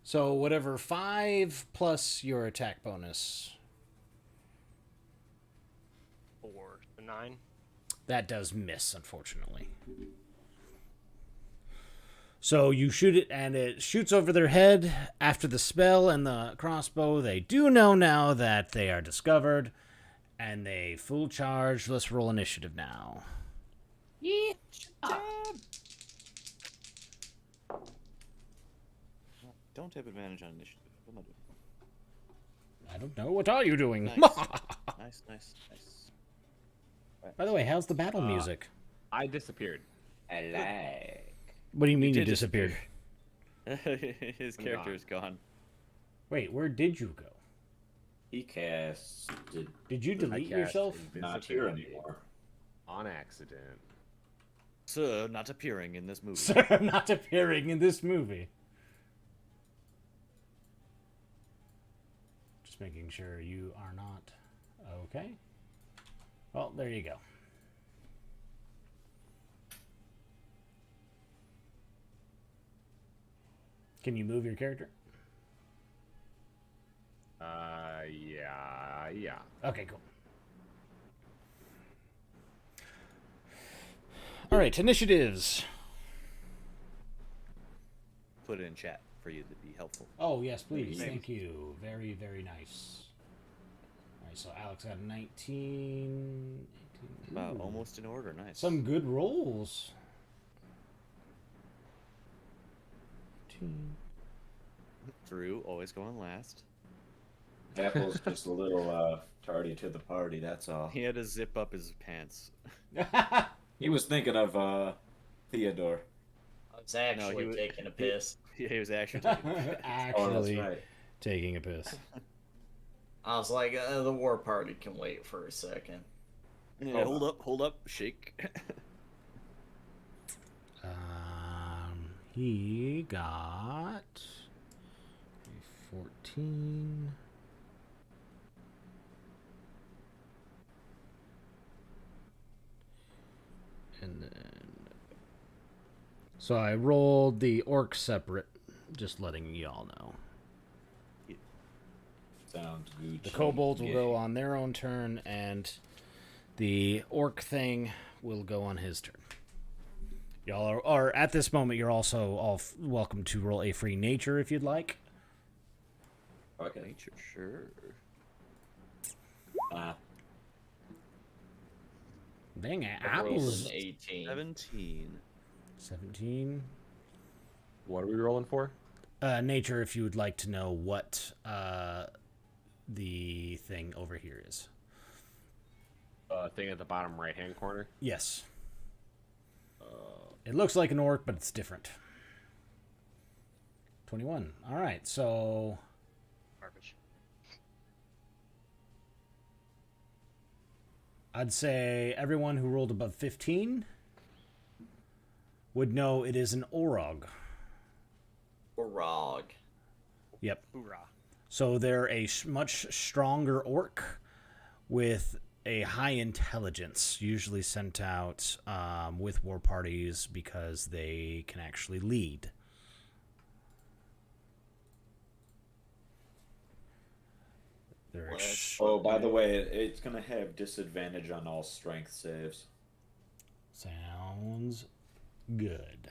So whatever 5 plus your attack bonus, bad. 4 to 9. that does miss, unfortunately. So you shoot it, and it shoots over their head. After the spell and the crossbow, they do know now that they are discovered, and they full charge. Let's roll initiative now. Yeah. Don't have advantage on initiative. What am I doing? I don't know. What are you doing? Nice. Nice. Right. By the way, how's the battle music? I disappeared. I like. What do you mean you did disappeared? His character is gone. Wait, where did you go? He cast Did you delete cast yourself? not here anymore. On accident. Sir, not appearing in this movie. Sir, not appearing in this movie. Just making sure you are not okay. Well, there you go. Can you move your character? Yeah. Okay, cool. All right, initiatives. Put it in chat for you to be helpful. Oh, yes, please. Thanks. Thank you. Very, very nice. All right, so Alex got a 19. 18. Wow, Ooh. almost in order. Nice. Some good rolls. 18. Drew always going last. Apple's just a little tardy to the party. That's all. He had to zip up his pants. He was thinking of Theodore. I was actually he was- taking a piss. He was actually taking Oh, that's Actually right. taking a piss. I was like, the war party can wait for a second. Yeah, hold up, shake. He got a 14. And then. So I rolled the orc separate, just letting y'all know. Sounds good. The kobolds will go on their own turn, and the orc thing will go on his turn. Y'all are at this moment, you're also all welcome to roll a free nature if you'd like. Okay. Nature, sure. Dang it, I rolled apples. an 18. 17. 17. What are we rolling for? Nature if you would like to know what the thing over here is. Thing at the bottom right-hand corner. Yes. It looks like an orc, but it's different. 21. All right, so Garbage. I'd say everyone who rolled above 15 would know it is an orog. Orog. Yep. Hoorah. So they're a much stronger orc with a high intelligence, usually sent out with war parties because they can actually lead. They're Oh, by the way, it's gonna have disadvantage on all strength saves. sounds good.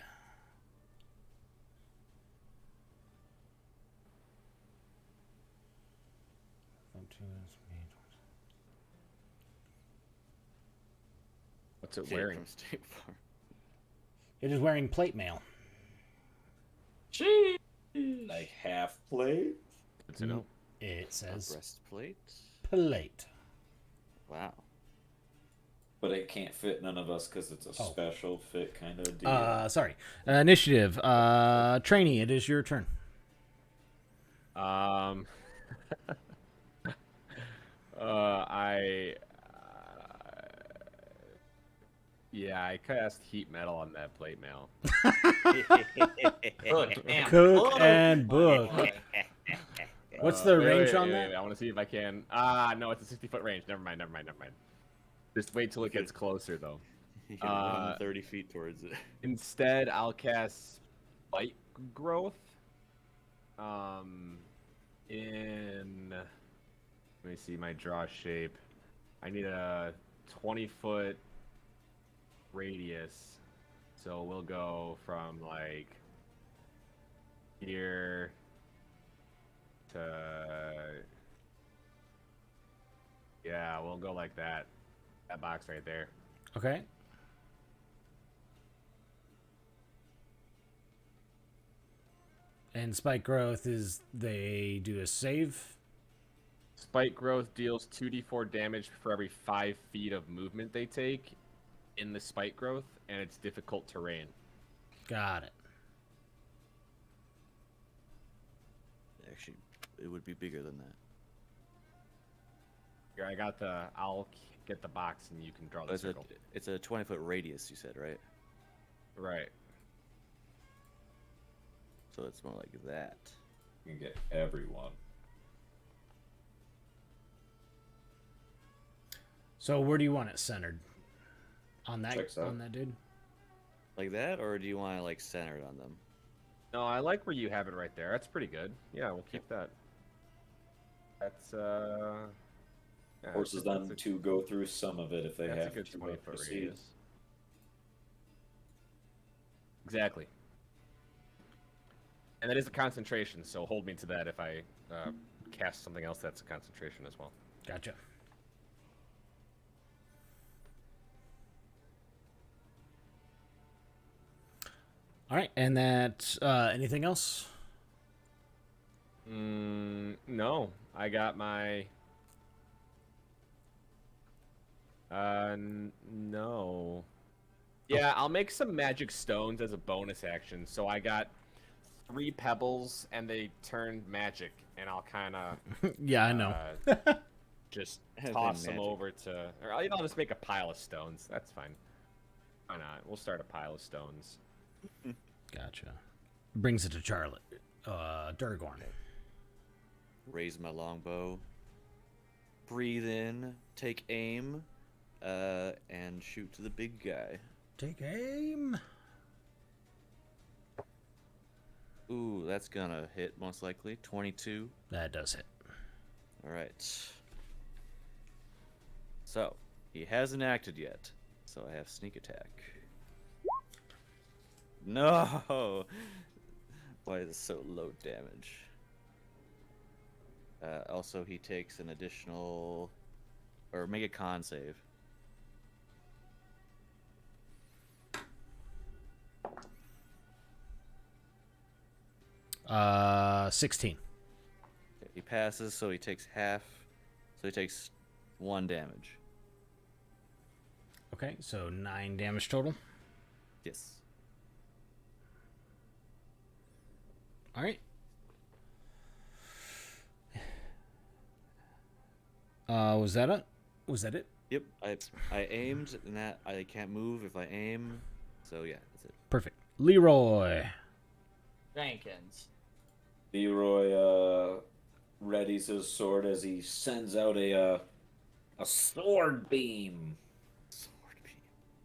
What's it Came wearing? from State Farm. It is wearing plate mail. Gee. Like half plate. Good to know. It A says breastplate. plate. Wow. But it can't fit none of us because it's a Oh. special fit kind of deal. Sorry. Initiative. Trainee, it is your turn. I cast heat metal on that plate mail. Cook and book. What's the range on that? Wait, I want to see if I can. No, it's a 60-foot range. Never mind. Just wait till it gets closer, though. You can run 30 feet towards it. Instead, I'll cast Spike Growth. Let me see my draw shape. I need a 20-foot radius. So we'll go from like here to we'll go like that. That box right there. Okay. And spike growth is they do a save. Spike growth deals 2d4 damage for every 5 feet of movement they take in the spike growth, and it's difficult terrain. Got it. Actually, it would be bigger than that. Here, I got the. I'll get the box, and you can draw the circle. It's a 20-foot radius, you said, right? Right. So it's more like that. You can get everyone. So where do you want it centered? On that Checks out. on that dude? Like that, or do you want to like center it on them? No, I like where you have it right there. That's pretty good. Yeah, we'll keep that. That's yeah, Forces that's them to go through some of it if they that's a have good to 20-foot proceed. radius. Exactly. And that is a concentration, so hold me to that if I cast something else that's a concentration as well. Gotcha. All right, and that anything else? No, I got my. No. Yeah, I'll make some magic stones as a bonus action. So I got 3 pebbles, and they turned magic, and I'll kind of Yeah, I know. just Have toss them them magic. over to, or I'll just make a pile of stones. That's fine. Why not? We'll start a pile of stones. Gotcha. Brings it to Charlotte. Durgorn. Raise my longbow. Breathe in, take aim, and shoot to the big guy. Take aim. Ooh, that's gonna hit most likely. 22. That does hit. All right. So he hasn't acted yet, so I have sneak attack. No. Why is it so low damage? Also, he takes an additional, or make a con save. Uh, 16. He passes, so he takes half. So he takes 1 damage. Okay, so 9 damage total. Yes. All right. Was that it? Was that it? Yep. I aimed, and that I can't move if I aim. So yeah, that's it. Perfect. Leroy. Jenkins. Leroy readies his sword as he sends out a sword beam. Sword beam.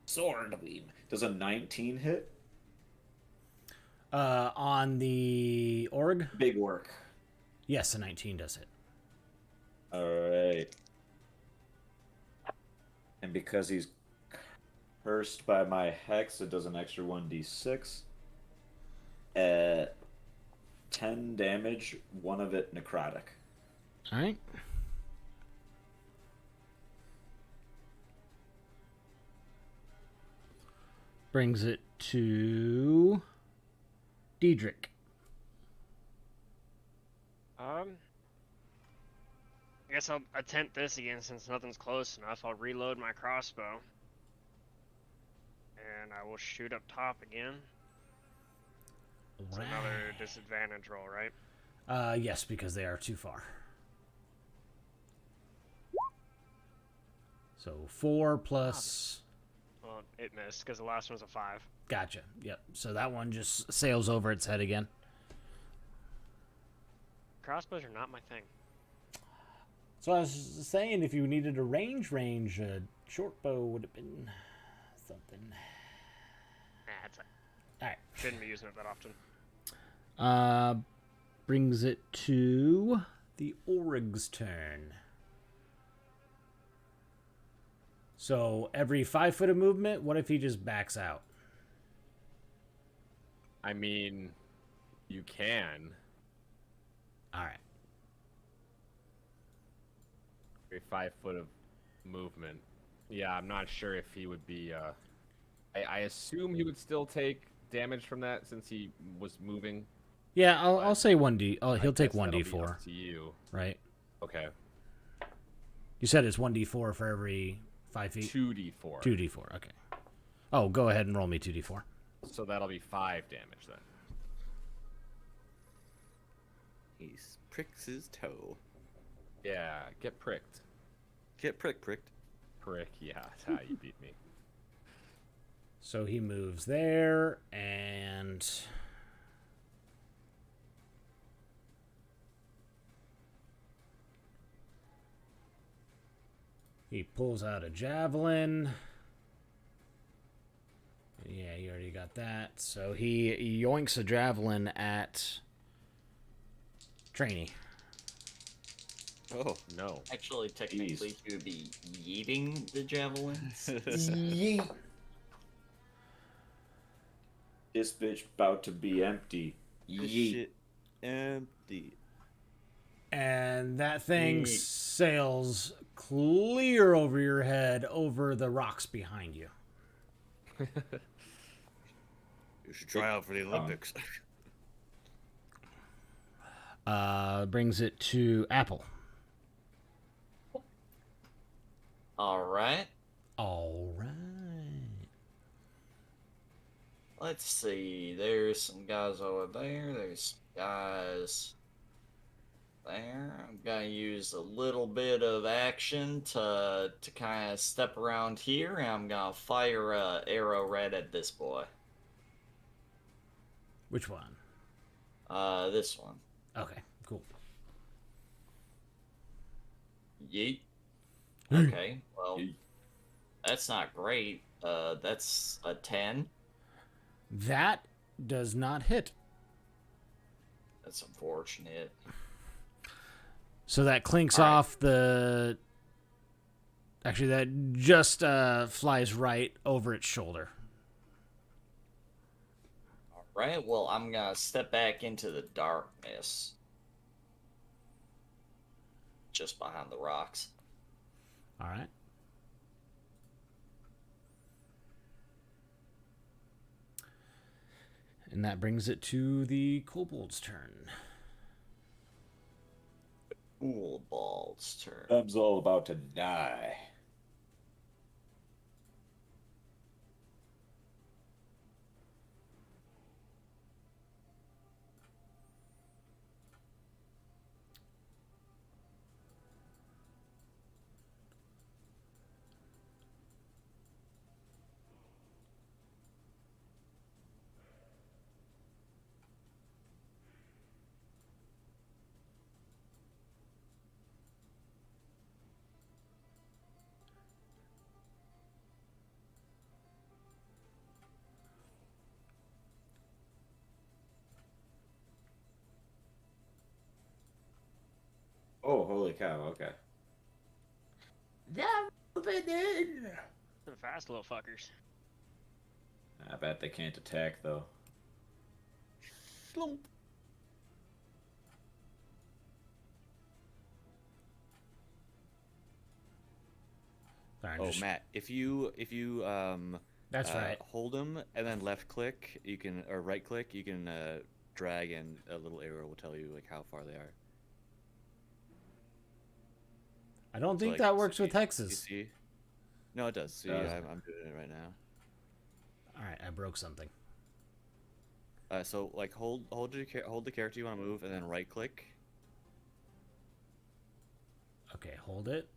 Sword beam. Does a 19 hit? On the org? Big work. Yes, a 19 does hit. All right. And because he's cursed by my hex, it does an extra 1d6. 10 damage, 1 of it necrotic. All right. Brings it to Diedrich. I guess I'll attempt this again since nothing's close enough. I'll reload my crossbow. And I will shoot up top again. It's another disadvantage roll, right? Yes, because they are too far. So 4 plus. Well, it missed because the last one was a 5. Gotcha. Yep. So that one just sails over its head again. Crossbows are not my thing. So I was saying, if you needed a range, a short bow would have been something. Nah, it's a... All right. Shouldn't be using it that often. Brings it to the Orig's turn. So every 5 foot of movement, what if he just backs out? I mean, you can. All right. Every 5 foot of movement. Yeah, I'm not sure if he would be. I assume he would still take damage from that since he was moving. Yeah, I'll say 1d. Oh, I he'll take guess that'll be 1d4, up to you. right? Okay. You said it's 1d4 for every 5 feet? 2d4. 2d4, okay. Oh, go ahead and roll me 2d4. So that'll be 5 damage then. He pricks his toe. Yeah, get pricked. Get pricked. Prick, yeah, that's how you beat me. So he moves there, and he pulls out a javelin. Yeah, you already got that. So he yoinks a javelin at Trainee. Oh. No. Actually, technically, he would be yeeting the javelins. Yeet. This bitch about to be empty. This Yeet. shit empty. And that thing sails clear over your head, over the rocks behind you. You should try out for the Olympics. Brings it to Apple. All right. All right. Let's see. There's some guys over there. There's guys there. I'm gonna use a little bit of action to kind of step around here, and I'm gonna fire a arrow right at this boy. Which one? This one. Okay, cool. Yeet. Okay. Well, that's not great. That's a 10. That does not hit. That's unfortunate. So that clinks All right. off the... Actually, that just flies right over its shoulder. Right, well, I'm gonna step back into the darkness. Just behind the rocks. All right. And that brings it to the kobold's turn. Cool ball's turn. Thumb's all about to die. Oh, holy cow, okay. They're fast little fuckers. I bet they can't attack, though. Slump. Sorry, Oh, just- Matt, if you That's right. hold them and then left click, you can or right click, you can drag and a little arrow will tell you like how far they are. I don't So, think like, that works see- with you hexes. see? No, it does. See, Does. I'm doing it right now. All right, I broke something. So like hold the character you want to move and then right click. Okay, hold it.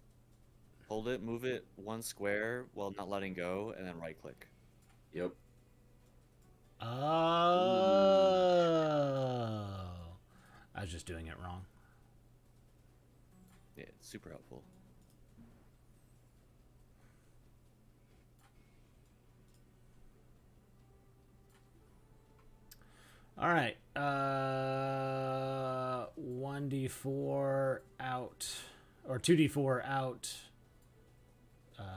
Hold it, move it one square while not letting go, and then right click. Yep. Oh. I was just doing it wrong. Yeah, it's super helpful. All right. 1d4 out, or 2d4 out.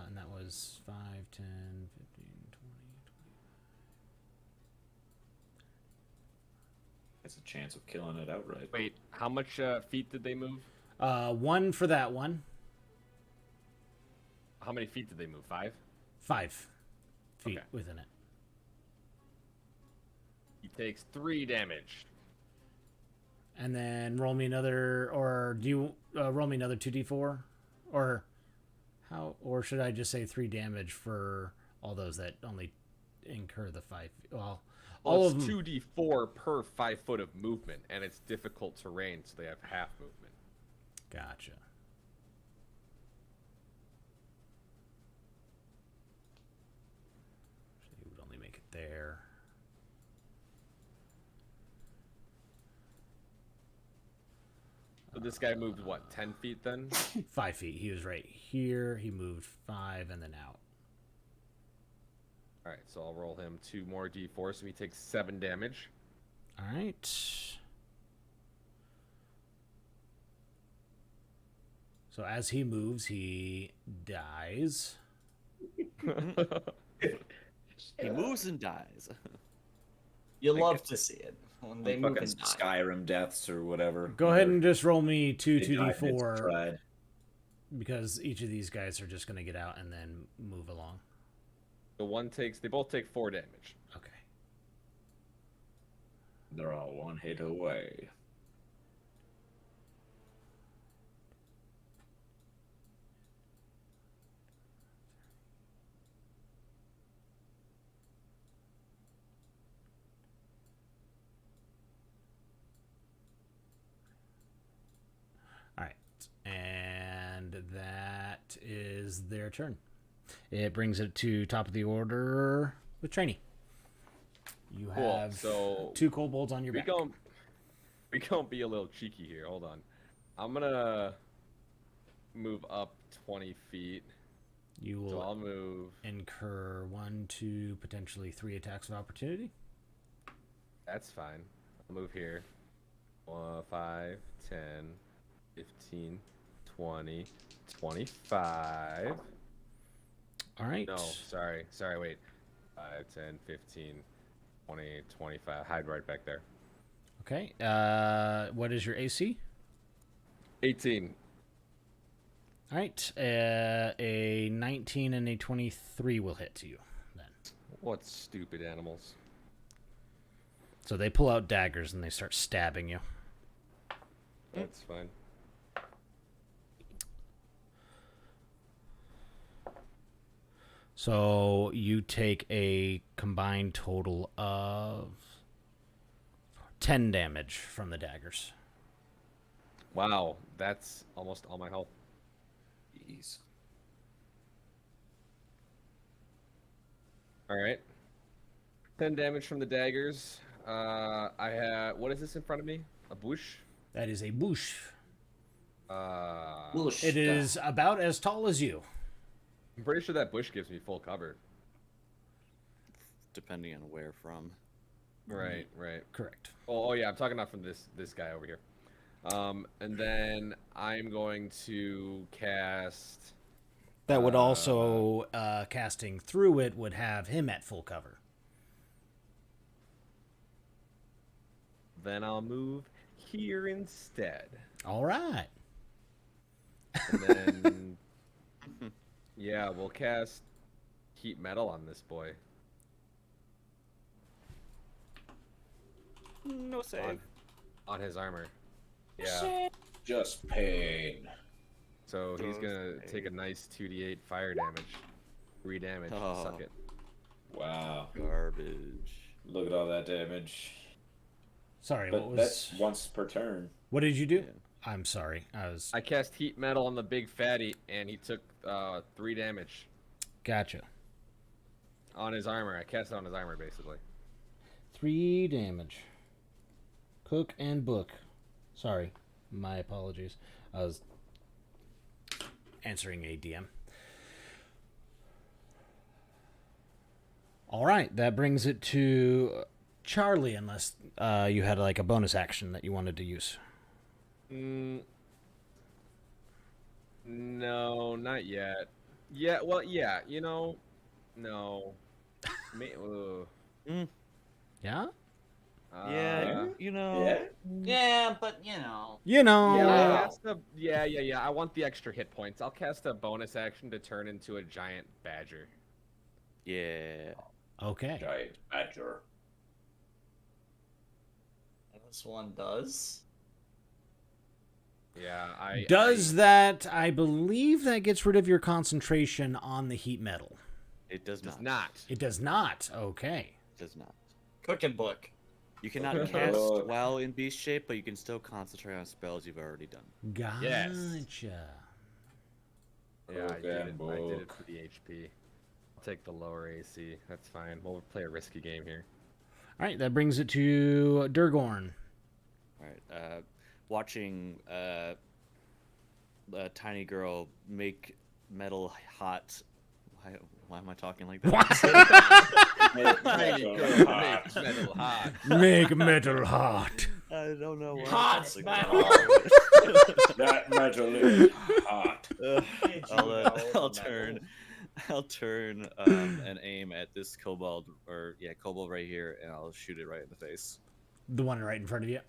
And that was 5, 10, 15, 20. That's a chance of killing it outright. Wait, how much feet did they move? 1 for that one. How many feet did they move? 5? 5 feet Okay. within it. He takes 3 damage. And then roll me another, or do you roll me another 2d4? Or how? Or should I just say 3 damage for all those that only incur the 5? Well, Well, all it's of them. 2d4 per 5 foot of movement, and it's difficult terrain, so they have half movement. Gotcha. So you would only make it there. So this guy moved, what, 10 feet then? 5 feet. He was right here. He moved 5 and then out. Alright, so I'll roll him 2 more d4, so he takes 7 damage. All right. So as he moves, he dies. He moves and dies. You love to see it when they move Fucking and die. Skyrim deaths or whatever. Go ahead and just roll me 2 They died in its 2d4 stride. because each of these guys are just going to get out and then move along. They both take 4 damage. Okay. They're all one hit away. All right. And that is their turn. It brings it to top of the order with Trainee. You Cool, have so 2 kobolds on your We back. gon' be a little cheeky here. Hold on. I'm gonna move up 20 feet. You So will I'll move. incur 1, 2, potentially 3 attacks of opportunity. That's fine. I'll move here. 5, 10, 15, 20, 25. All right. No, sorry, wait. 5, 10, 15, 20, 25. Hide right back there. Okay. What is your AC? 18. All right. A 19 and a 23 will hit to you then. What stupid animals. So they pull out daggers and they start stabbing you. That's fine. So you take a combined total of 10 damage from the daggers. Wow, that's almost all my health. Jeez. Alright. 10 damage from the daggers. I have. What is this in front of me? A bush? That is a bush. It is about as tall as you. I'm pretty sure that bush gives me full cover. Depending on where from. Right. Correct. Oh yeah, I'm talking about from this guy over here. And then I'm going to cast. That would also, casting through it would have him at full cover. Then I'll move here instead. All right. And then. Yeah, we'll cast heat metal on this boy. No save. On his armor. Yeah. Just pain. So he's gonna take a nice 2d8 fire damage. 3 damage. Oh. Suck it. Wow. Garbage. Look at all that damage. Sorry, But what was... that's once per turn. What did you do? Yeah. I'm sorry. I cast heat metal on the big fatty, and he took 3 damage Gotcha. on his armor. I cast it on his armor, basically. 3 damage. Cook and book. Sorry. My apologies. I was answering a DM. All right. That brings it to Charlie, unless you had like a bonus action that you wanted to use. No, not yet. Yeah, well, yeah, no. Yeah? Yeah, you know. Yeah. Yeah, but you know. You know. Yeah. I want the extra hit points. I'll cast a bonus action to turn into a giant badger. Yeah. Okay. Giant badger. This one does. Yeah, I believe that gets rid of your concentration on the heat metal? It does does not. not. It does not. Okay. It does not. Cooking book. You cannot Okay. cast Look. while in beast shape, but you can still concentrate on spells you've already done. Gotcha. Yeah, I did it. I did book. it for the HP. I'll take the lower AC. That's fine. We'll play a risky game here. All right, that brings it to Durgorn. All right. Watching a tiny girl make metal hot. Why am I talking like that? Make metal hot. Make metal hot. I don't know why. Hot Like metal. That metal is hot. I'll turn and aim at this kobold kobold right here, and I'll shoot it right in the face. The one right in front of you.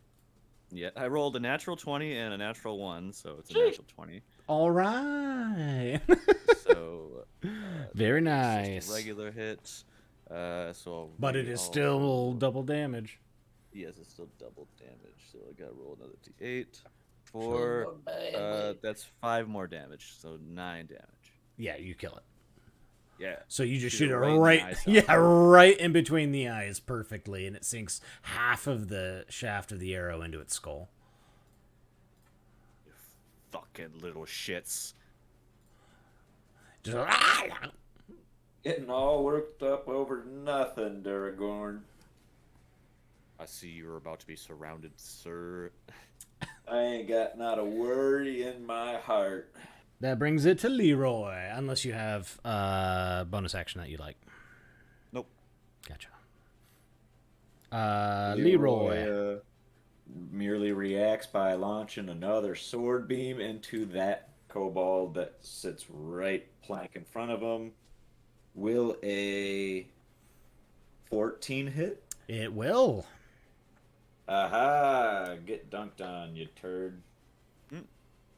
Yeah, I rolled a natural 20 and a natural 1, so it's a natural 20. All right. So Very it's nice. just a regular hit. So But it is still double damage. Yes, it's still double damage. So I gotta roll another d8. 4. That's 5 more damage, so 9 damage. Yeah, you kill it. Yeah. So you just Shoot shoot it it right in the right, eye yeah, socket. right in between the eyes perfectly, and it sinks half of the shaft of the arrow into its skull. You fucking little shits. Just, Getting all worked up over nothing, Duragorn. I see you're about to be surrounded, sir. I ain't got not a worry in my heart. That brings it to Leroy, unless you have bonus action that you like. Nope. Gotcha. Leroy. Merely reacts by launching another sword beam into that kobold that sits right plank in front of him. Will a 14 hit? It will. Aha! Get dunked on, you turd.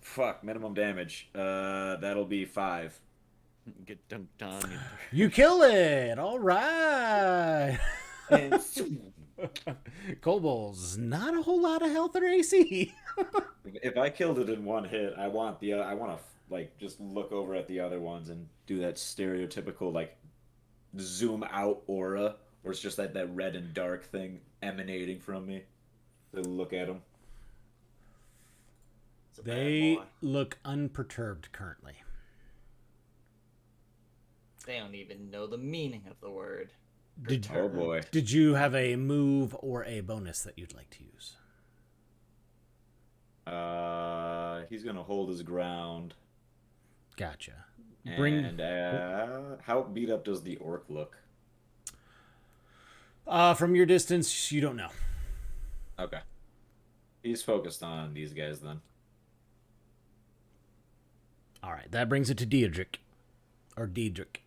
Fuck, minimum damage. That'll be 5. Get dunked on. You kill it. All right. And Kobolds, not a whole lot of health or AC. if I killed it in one hit, I want to like just look over at the other ones and do that stereotypical like zoom out aura, where it's just that red and dark thing emanating from me. To look at them. It's a bad They boy. look unperturbed currently. They don't even know the meaning of the word. Oh boy. Did you have a move or a bonus that you'd like to use? He's gonna hold his ground. Gotcha. And how beat up does the orc look? From your distance, you don't know. Okay. He's focused on these guys then. All right, that brings it to Diedrich. Or Diedrich.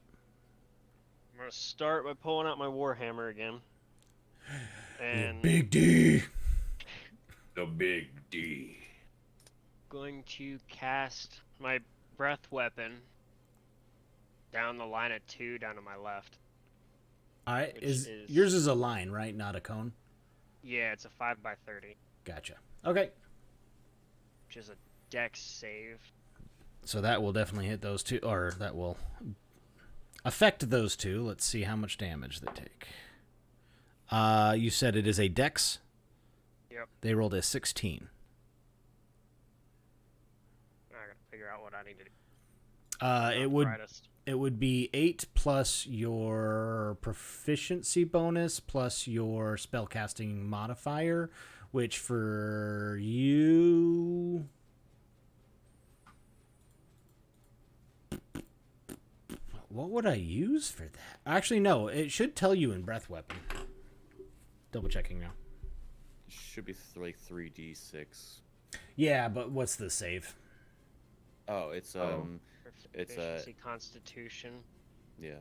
I'm gonna start by pulling out my warhammer again. And Big D. The big D. going to cast my breath weapon down the line of 2 down to my left. All right, Which yours is a line, right? Not a cone. Yeah, it's a 5x30, Gotcha. Okay, which is a dex save. so that will definitely hit those two, or that will affect those two. Let's see how much damage they take. You said it is a dex? Yep. They rolled a 16. I gotta figure out what I need to do. It would be 8 plus your proficiency bonus plus your spellcasting modifier, which for you... What would I use for that? Actually, no. It should tell you in Breath Weapon. Double checking now. Should be like 3d6. Yeah, but what's the save? Oh, it's it's Proficiency, Constitution. yeah.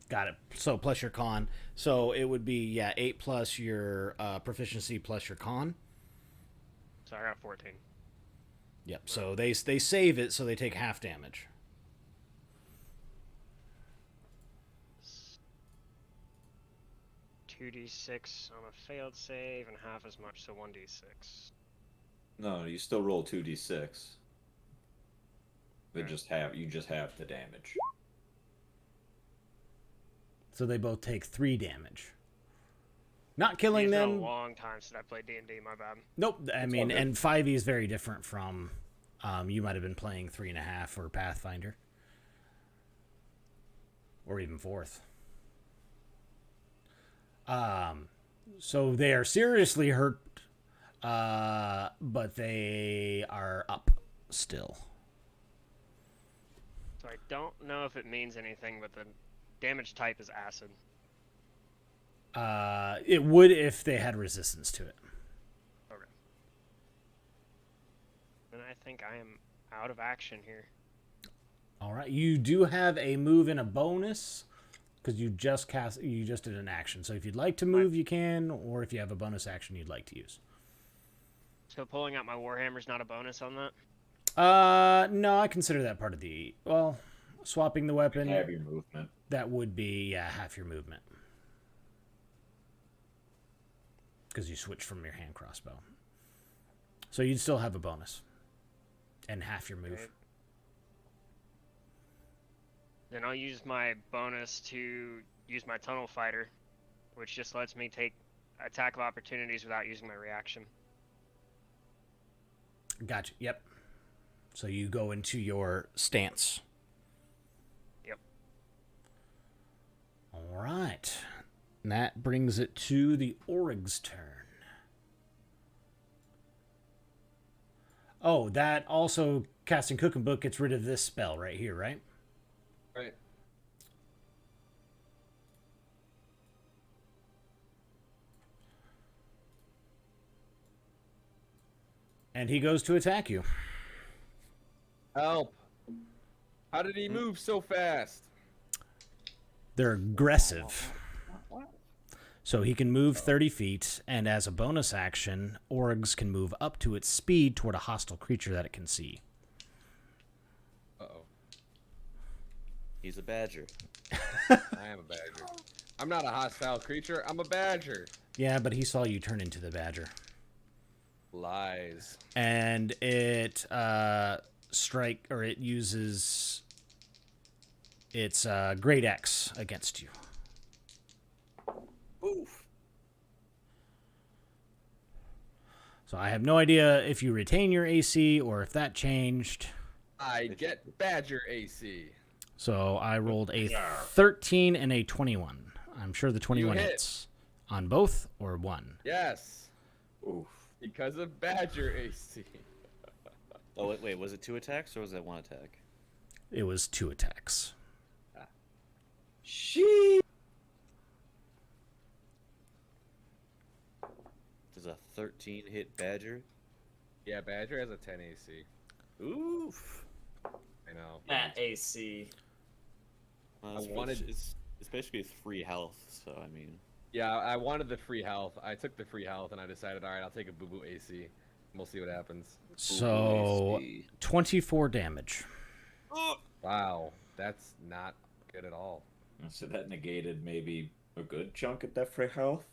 Got it. So plus your con. So it would be 8 plus your proficiency plus your con. So I got 14. Yep. So they save it, so they take half damage. 2d6 on a failed save and half as much, so 1d6. No, you still roll 2d6. They Okay. you just have the damage. So they both take 3 damage. Not killing It's been a them. long time since I played D&D. My bad. Nope. I It's all mean, good. and 5e is very different from. You might have been playing 3.5 or Pathfinder, or even 4th. So they are seriously hurt, but they are up still. So I don't know if it means anything, but the damage type is acid. It would if they had resistance to it. Okay. And I think I am out of action here. All right, you do have a move and a bonus because you just did an action. So if you'd like to move, you can, or if you have a bonus action you'd like to use. So pulling out my Warhammer's not a bonus on that? No, I consider that part of the swapping the weapon. Have your movement. That would be half your movement because you switched from your hand crossbow. So you'd still have a bonus and half your move. Okay. Then I'll use my bonus to use my tunnel fighter, which just lets me take attack of opportunities without using my reaction. Gotcha. Yep. So you go into your stance. Yep. All right. And that brings it to the Orig's turn. Oh, that also casting Cook and Book gets rid of this spell right here, right? Right. And he goes to attack you. Help! How did he move so fast? They're aggressive. So he can move 30 feet, and as a bonus action, Orgs can move up to its speed toward a hostile creature that it can see. Uh-oh. He's a badger. I am a badger. I'm not a hostile creature. I'm a badger. Yeah, but he saw you turn into the badger. Lies. And it it uses its Great X against you. Oof. So I have no idea if you retain your AC or if that changed. I get badger AC. So I rolled a 13 and a 21. I'm sure the 21 hit. hits. On both or one? Yes. Oof. Because of badger AC. Oh wait, was it 2 attacks or was that 1 attack? It was 2 attacks. She. Does a 13 hit badger? Yeah, badger has a 10 AC. Oof. I know. At AC. Well, I wanted- it's basically 3 health, so I mean. Yeah, I wanted the free health. I took the free health, and I decided, all right, I'll take a boo-boo AC. We'll see what happens. So AC. 24 damage. Wow, that's not good at all. So that negated maybe a good chunk of that free health.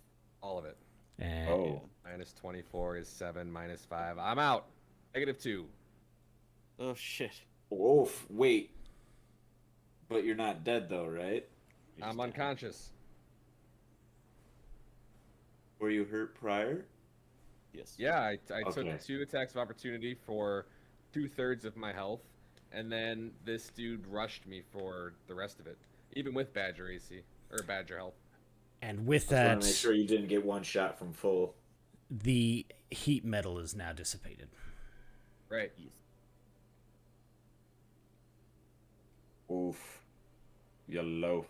All of it. And Oh. Minus 24 is 7, minus 5. I'm out. -2. Oh shit. Oof. Wait. But you're not dead though, right? You're I'm just down. unconscious. Were you hurt prior? Yes. Yeah, I Okay. took 2 attacks of opportunity for 2/3 of my health, and then this dude rushed me for the rest of it, even with badger AC, or badger health. And with Just want that, to make sure you didn't get one shot from full. the heat metal is now dissipated. Right. Oof. Yellow.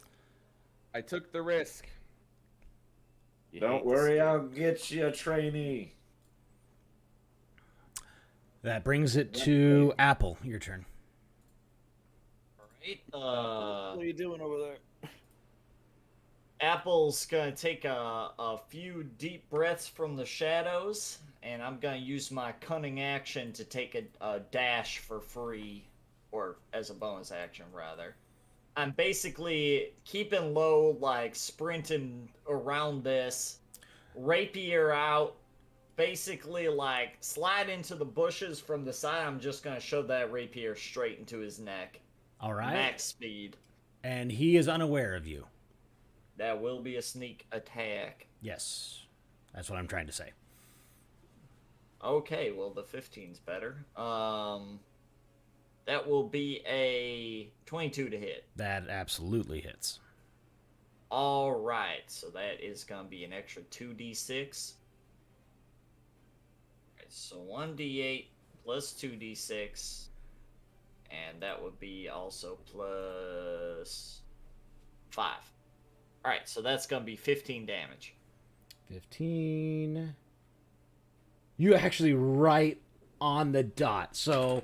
I took the risk. You hate Don't to worry, see it. I'll get you a trainee. That brings it to Apple. Your turn. Alright. What are you doing over there? Apple's gonna take a few deep breaths from the shadows, and I'm gonna use my cunning action to take a dash for free, or as a bonus action rather. I'm basically keeping low, like sprinting around this, rapier out, basically, like, slide into the bushes from the side. I'm just gonna shove that rapier straight into his neck. All right. Max speed. And he is unaware of you. That will be a sneak attack. Yes. That's what I'm trying to say. Okay, well, the 15's better. That will be a 22 to hit. That absolutely hits. All right, so that is going to be an extra 2d6. All right, so 1d8 plus 2d6, and that would be also plus 5. All right, so that's going to be 15 damage. 15. You actually right on the dot. So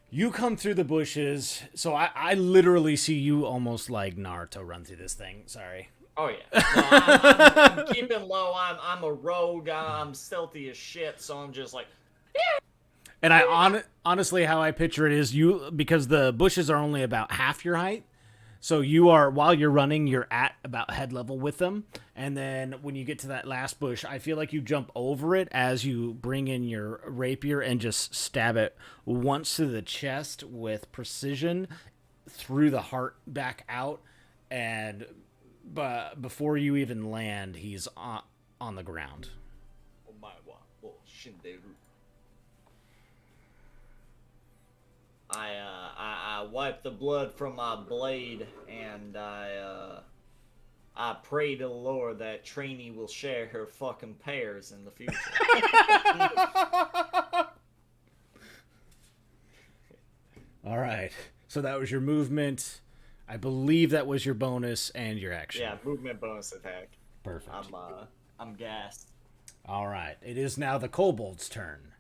you come through the bushes. So I literally see you almost like Naruto run through this thing. Sorry. Oh yeah, no, I'm keeping low. I'm a rogue. I'm stealthy as shit. So I'm just like, And honestly, how I picture it is you, because the bushes are only about half your height. So you are, while you're running, you're at about head level with them. And then when you get to that last bush, I feel like you jump over it as you bring in your rapier and just stab it once to the chest with precision through the heart back out. And before you even land, he's on the ground. oh my wa, oh shinderu. I wipe the blood from my blade, and I pray to the Lord that Trini will share her fucking pears in the future. All right. So that was your movement. I believe that was your bonus and your action. Yeah, movement bonus attack. Perfect. I'm gassed. All right. It is now the kobold's turn.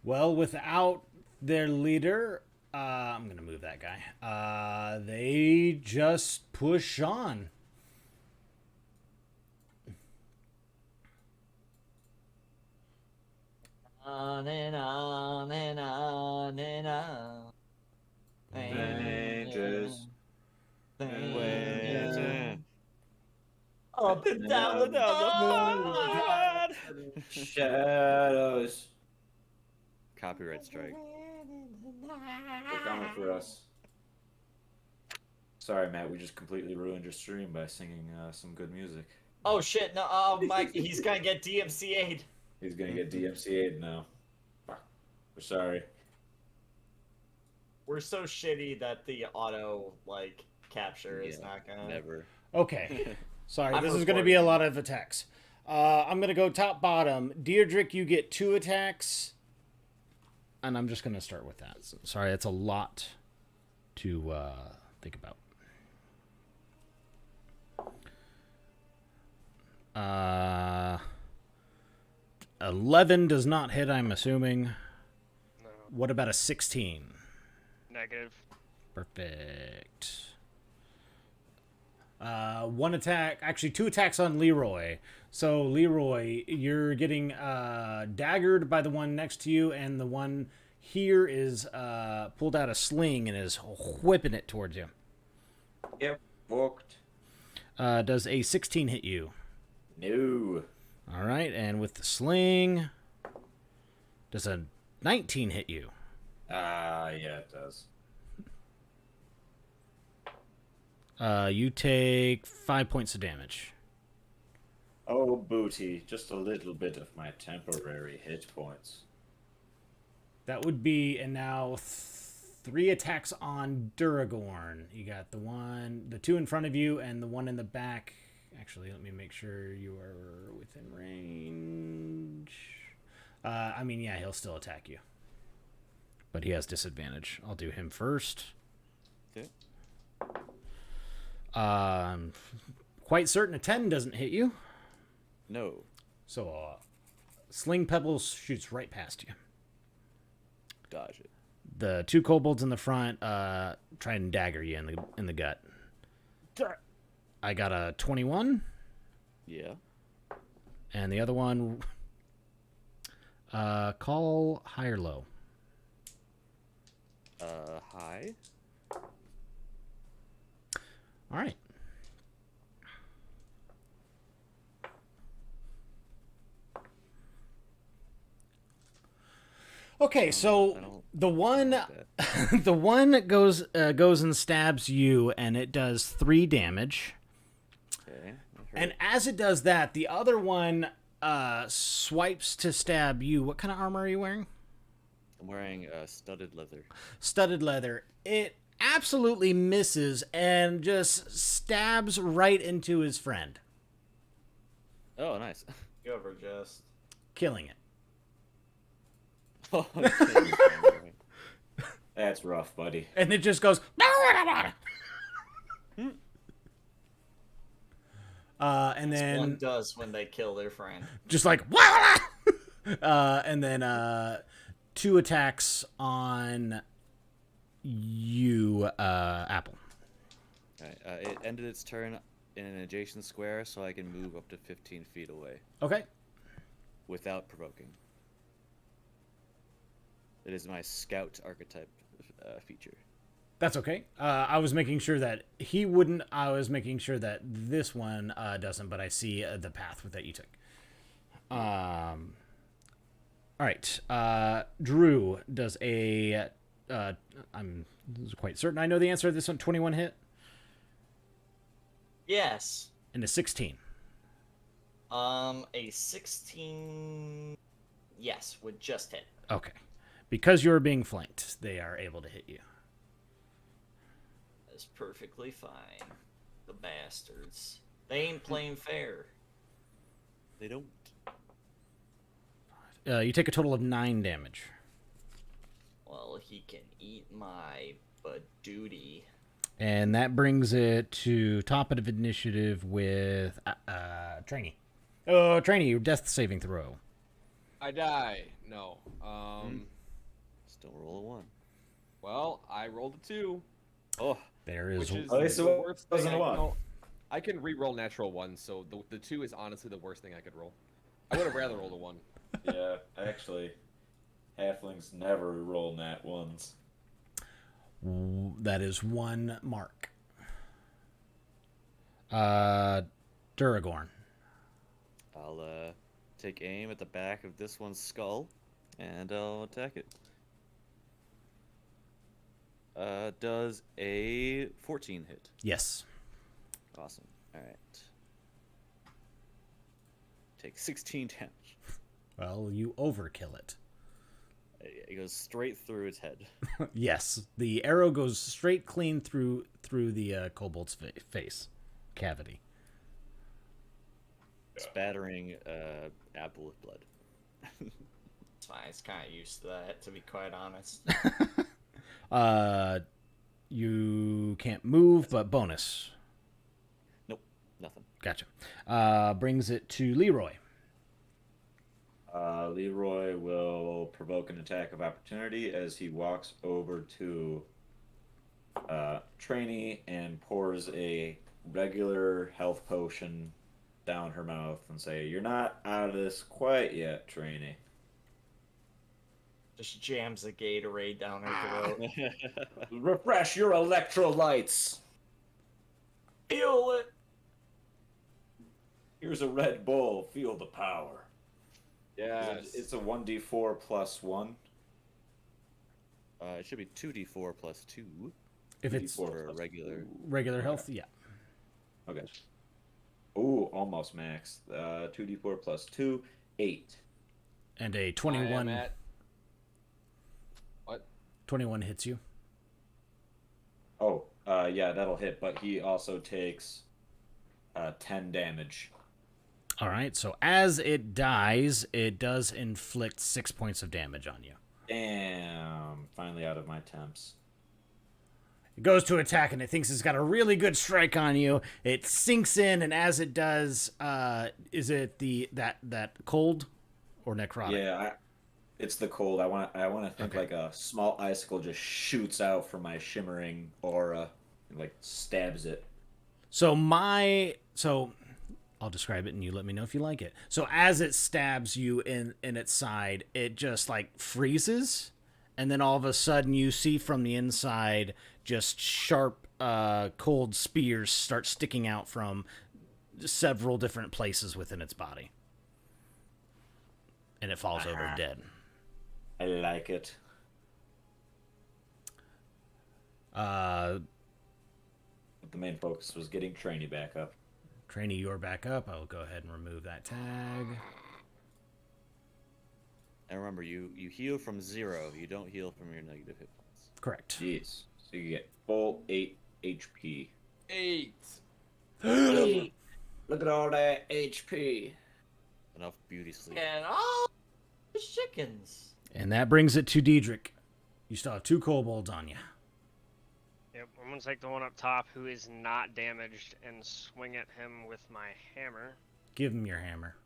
Well, without their leader, I'm going to move that guy. They just push on. On and on and on and on. Dangers. Dangers. Up and down the shadows. Copyright strike. They're coming for us. Sorry, Matt. We just completely ruined your stream by singing some good music. Oh shit! No, oh Mike, he's gonna get DMCA'd. He's gonna get DMCA'd now. Fuck. We're sorry. We're so shitty that the auto capture is not gonna. Never. Okay. Sorry, I'm this is going to be a lot of attacks. I'm going to go top bottom. Deirdrick, you get 2 attacks. And I'm just going to start with that. So, sorry, that's a lot to think about. 11 does not hit, I'm assuming. No. What about a 16? Negative. Perfect. 1 attack, actually 2 attacks on Leroy. So Leroy, you're getting daggered by the one next to you, and the one here is pulled out a sling and is whipping it towards you. Yep, walked. Does a 16 hit you? No. All right, and with the sling, does a 19 hit you? Yeah, it does. You take 5 points of damage. Oh, booty. Just a little bit of my temporary hit points. That would be, and now 3 attacks on Duragorn. You got the 2 in front of you, and the one in the back. Actually, let me make sure you are within range. I mean, yeah, he'll still attack you. But he has disadvantage. I'll do him first. Okay. Quite certain a 10 doesn't hit you. No. So, Sling Pebbles shoots right past you. Dodge it. The 2 kobolds in the front try and dagger you in the gut. I got a 21. Yeah. And the other one, call high or low. High. All right. Okay, so I don't the one, like the one goes and stabs you, and it does 3 damage. Okay. And as it does that, the other one swipes to stab you. What kind of armor are you wearing? I'm wearing studded leather. Studded leather. It absolutely misses and just stabs right into his friend, Oh, nice. You ever just. killing it. Oh, okay. That's rough, buddy. And it just goes. And As one then does when they kill their friend. just like and then 2 attacks on you, Apple. Alright, it ended its turn in an adjacent square, so I can move up to 15 feet away Okay. without provoking. It is my scout archetype feature. That's okay. I was making sure that he wouldn't. I was making sure that this one doesn't, but I see the path that you took. All right. Drew does a. I'm quite certain I know the answer to this one. 21 hit Yes. and a 16. A 16. Yes, would just hit. Okay. Because you're being flanked, they are able to hit you. That's perfectly fine. The bastards. They ain't playing fair. They don't. You take a total of 9 damage. Well, he can eat my duty. And that brings it to top of initiative with Trainee. Oh, Trainee, your death saving throw. I die. No. Still roll a 1. Well, I rolled a 2. Oh, There is. Which is At least the it worst wasn't thing a one. I can re-roll natural 1, so the 2 is honestly the worst thing I could roll. I would have rather rolled a 1. Yeah, actually, halflings never roll nat ones. That is 1 mark. Duragorn. I'll take aim at the back of this one's skull, and I'll attack it. Does a 14 hit? Yes. Awesome. All right. Take 16 damage. Well, you overkill it. It goes straight through its head. Yes, the arrow goes straight clean through the kobold's face cavity. Spattering Apple with blood. It's fine. It's kind of used to that, to be quite honest. You can't move, but bonus. Nope, nothing. Gotcha. Brings it to Leroy. Leroy will provoke an attack of opportunity as he walks over to Trainee and pours a regular health potion down her mouth and say, "You're not out of this quite yet, Trainee." Just jams the Gatorade down her throat. Refresh your electrolytes. Feel it. Here's a Red Bull. Feel the power. Yes. It's a 1d4 plus 1. It should be 2d4 plus 2 If it's for a regular. regular health, yeah. Okay. Ooh, almost max. 2d4 plus 2, 8. And a I 21, am at... What? 21 hits you. Oh, yeah, that'll hit, but he also takes 10 damage. All right, so as it dies, it does inflict 6 points of damage on you. Damn, finally out of my temps. It goes to attack, and it thinks it's got a really good strike on you. It sinks in, and as it does, is it that cold or necrotic? Yeah, it's the cold. I want to think Okay. like a small icicle just shoots out from my shimmering aura and like stabs it. So I'll describe it and you let me know if you like it. So as it stabs you in its side, it just like freezes, and then all of a sudden you see from the inside just sharp cold spears start sticking out from several different places within its body. And it falls over dead. I like it. Uh, But the main focus was getting Trainee back up. Trainee, you're back up. I'll go ahead and remove that tag. And remember, you heal from 0. You don't heal from your negative hit points. Correct. Jeez. So you get full 8 HP. 8. Look at all that HP. Enough beauty sleep. And all the chickens. And that brings it to Diedrich. You still have 2 kobolds on you. Yep, I'm gonna take the one up top who is not damaged and swing at him with my hammer. Give him your hammer.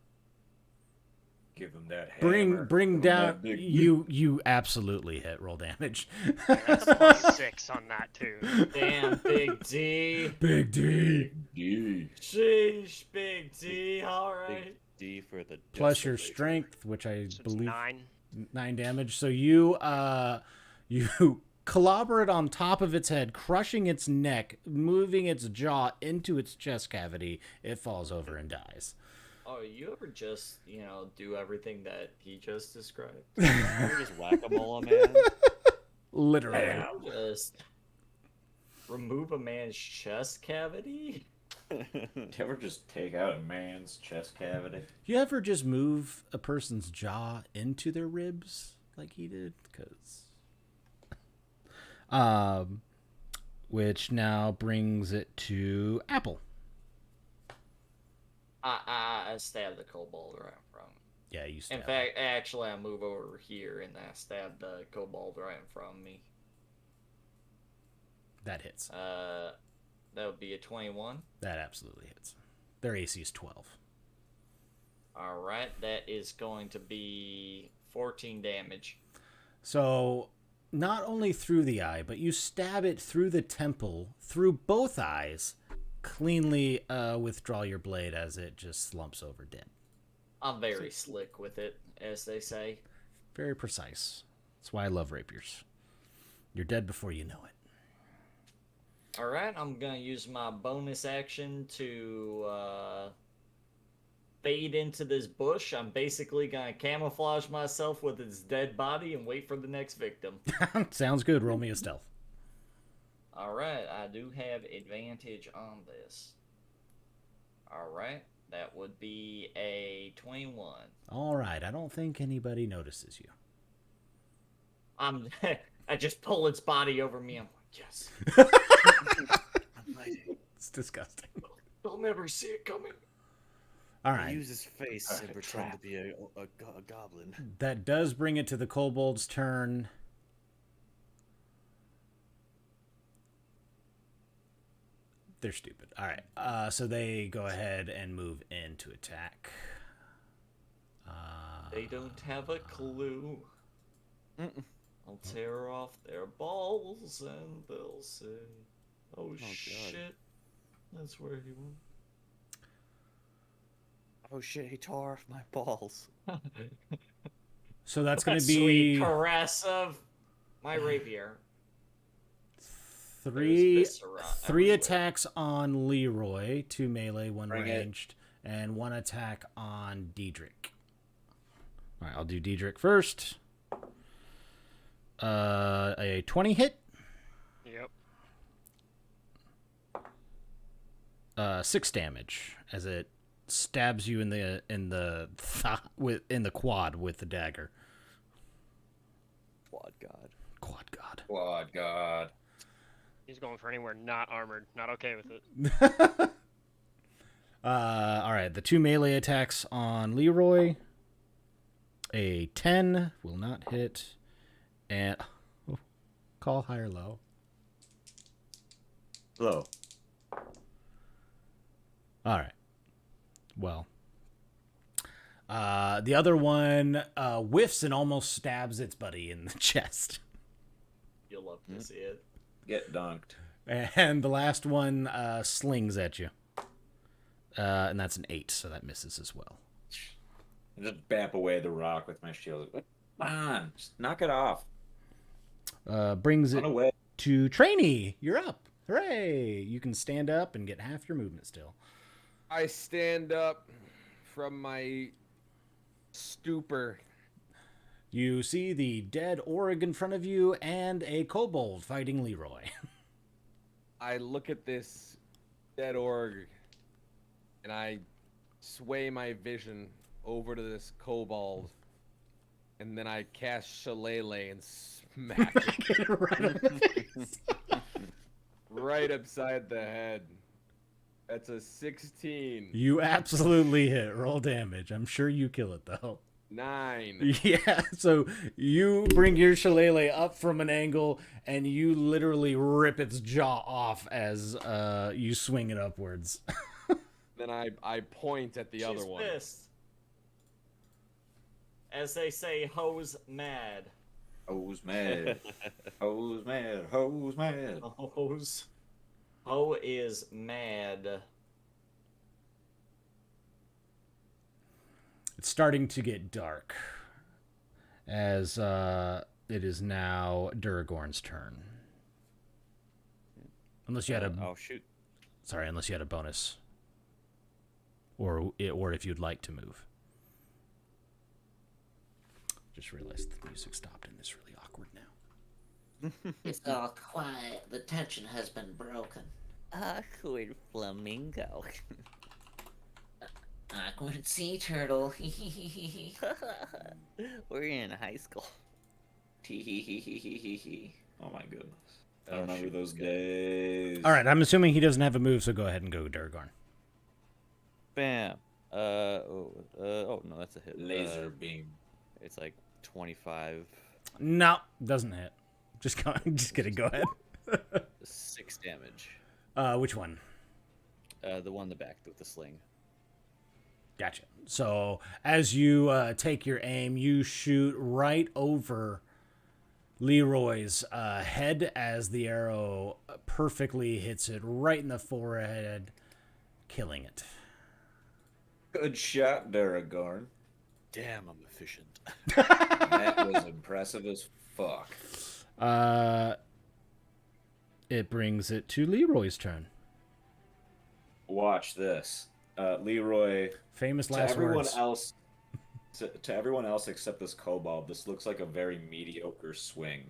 Give him that hammer. Bring Give him down. that big- You absolutely hit roll damage. That's plus 6 on that too. Damn, Big D. Big D. Yeah. Sheesh, Big D. All right. Big D for the Plus your desperation. strength, which I So it's believe 9. 9 damage. So you you clobber it on top of its head, crushing its neck, moving its jaw into its chest cavity. It falls over and dies. Oh, you ever just, do everything that he just described? You ever just whack-a-mole a man? Literally. Just remove a man's chest cavity? Do you ever just take out a man's chest cavity? You ever just move a person's jaw into their ribs like he did? Which now brings it to Apple. I stab the kobold right in front. Yeah, you In stab. fact, actually, I move over here and I stab the kobold right in front of me. That hits. That would be a 21. That absolutely hits. Their AC is 12. All right, that is going to be 14 damage. So, not only through the eye, but you stab it through the temple, through both eyes, cleanly withdraw your blade as it just slumps over dead. I'm very slick with it, as they say. Very precise. That's why I love rapiers. You're dead before you know it. All right, I'm going to use my bonus action to fade into this bush. I'm basically going to camouflage myself with its dead body and wait for the next victim. Sounds good. Roll me a stealth. All right, I do have advantage on this. All right, that would be a 21. All right. I don't think anybody notices you. I just pull its body over me. I'm like, yes. It's disgusting. They'll never see it coming. All right. Use his face and pretend to be a goblin. That does bring it to the kobold's turn. They're stupid. All right. So they go ahead and move in to attack. They don't have a clue. I'll tear off their balls and they'll say, oh God. shit. That's where he went. Oh shit, he tore off my balls. So that's going A to sweet be caress of my rapier. three There's viscera everywhere. attacks on Leroy, 2 melee, 1 Bring it. ranged, and 1 attack on Diedrich. All right, I'll do Diedrich first. A 20 hit, Yep. 6 damage as it stabs you in the quad with the dagger. Quad god. Quad god. Quad God. He's going for anywhere not armored. Not okay with it. All right, the 2 melee attacks on Leroy. A 10 will not hit, and call high or low. Low. All right. Well, the other one whiffs and almost stabs its buddy in the chest. You'll love to see it. Get dunked. And the last one slings at you. And that's an 8, so that misses as well. I just bap away the rock with my shield. Come on, just knock it off. Brings Run it away. to Trainee. You're up. Hooray! You can stand up and get half your movement still. I stand up from my stupor. You see the dead org in front of you and a kobold fighting Leroy. I look at this dead org and I sway my vision over to this kobold, and then I cast Shillelagh and smack it right upside the head. That's a 16. You absolutely hit. Roll damage. I'm sure you kill it, though. 9. Yeah, so you bring your shillelagh up from an angle, and you literally rip its jaw off as you swing it upwards. Then I point at the She's other one. pissed. As they say, hoes mad. Hoes mad. Hoes mad. Hoes mad. Hoes. Ho is mad. It's starting to get dark as it is now Duragorn's turn. Unless you had a Oh shoot. sorry, unless you had a bonus, or if you'd like to move. Just realized the music stopped and it's really awkward now. It's all quiet. The tension has been broken. Awkward flamingo. Awkward sea turtle. We're in high school. Oh my goodness. I Oh, remember shoot, those good. days. All right, I'm assuming he doesn't have a move, so go ahead and go Duragorn. Bam. Oh no, that's a hit. Laser beam. It's like 25. No, doesn't hit. Just kidding. Go ahead. 6 damage. Which one? The one in the back with the sling. Gotcha. So as you take your aim, you shoot right over Leroy's head as the arrow perfectly hits it right in the forehead, killing it. Good shot, Duragorn. Damn, I'm efficient. That was impressive as fuck. It brings it to Leroy's turn. Watch this. Leroy, Famous to last everyone words. else, to everyone else except this kobold, this looks like a very mediocre swing.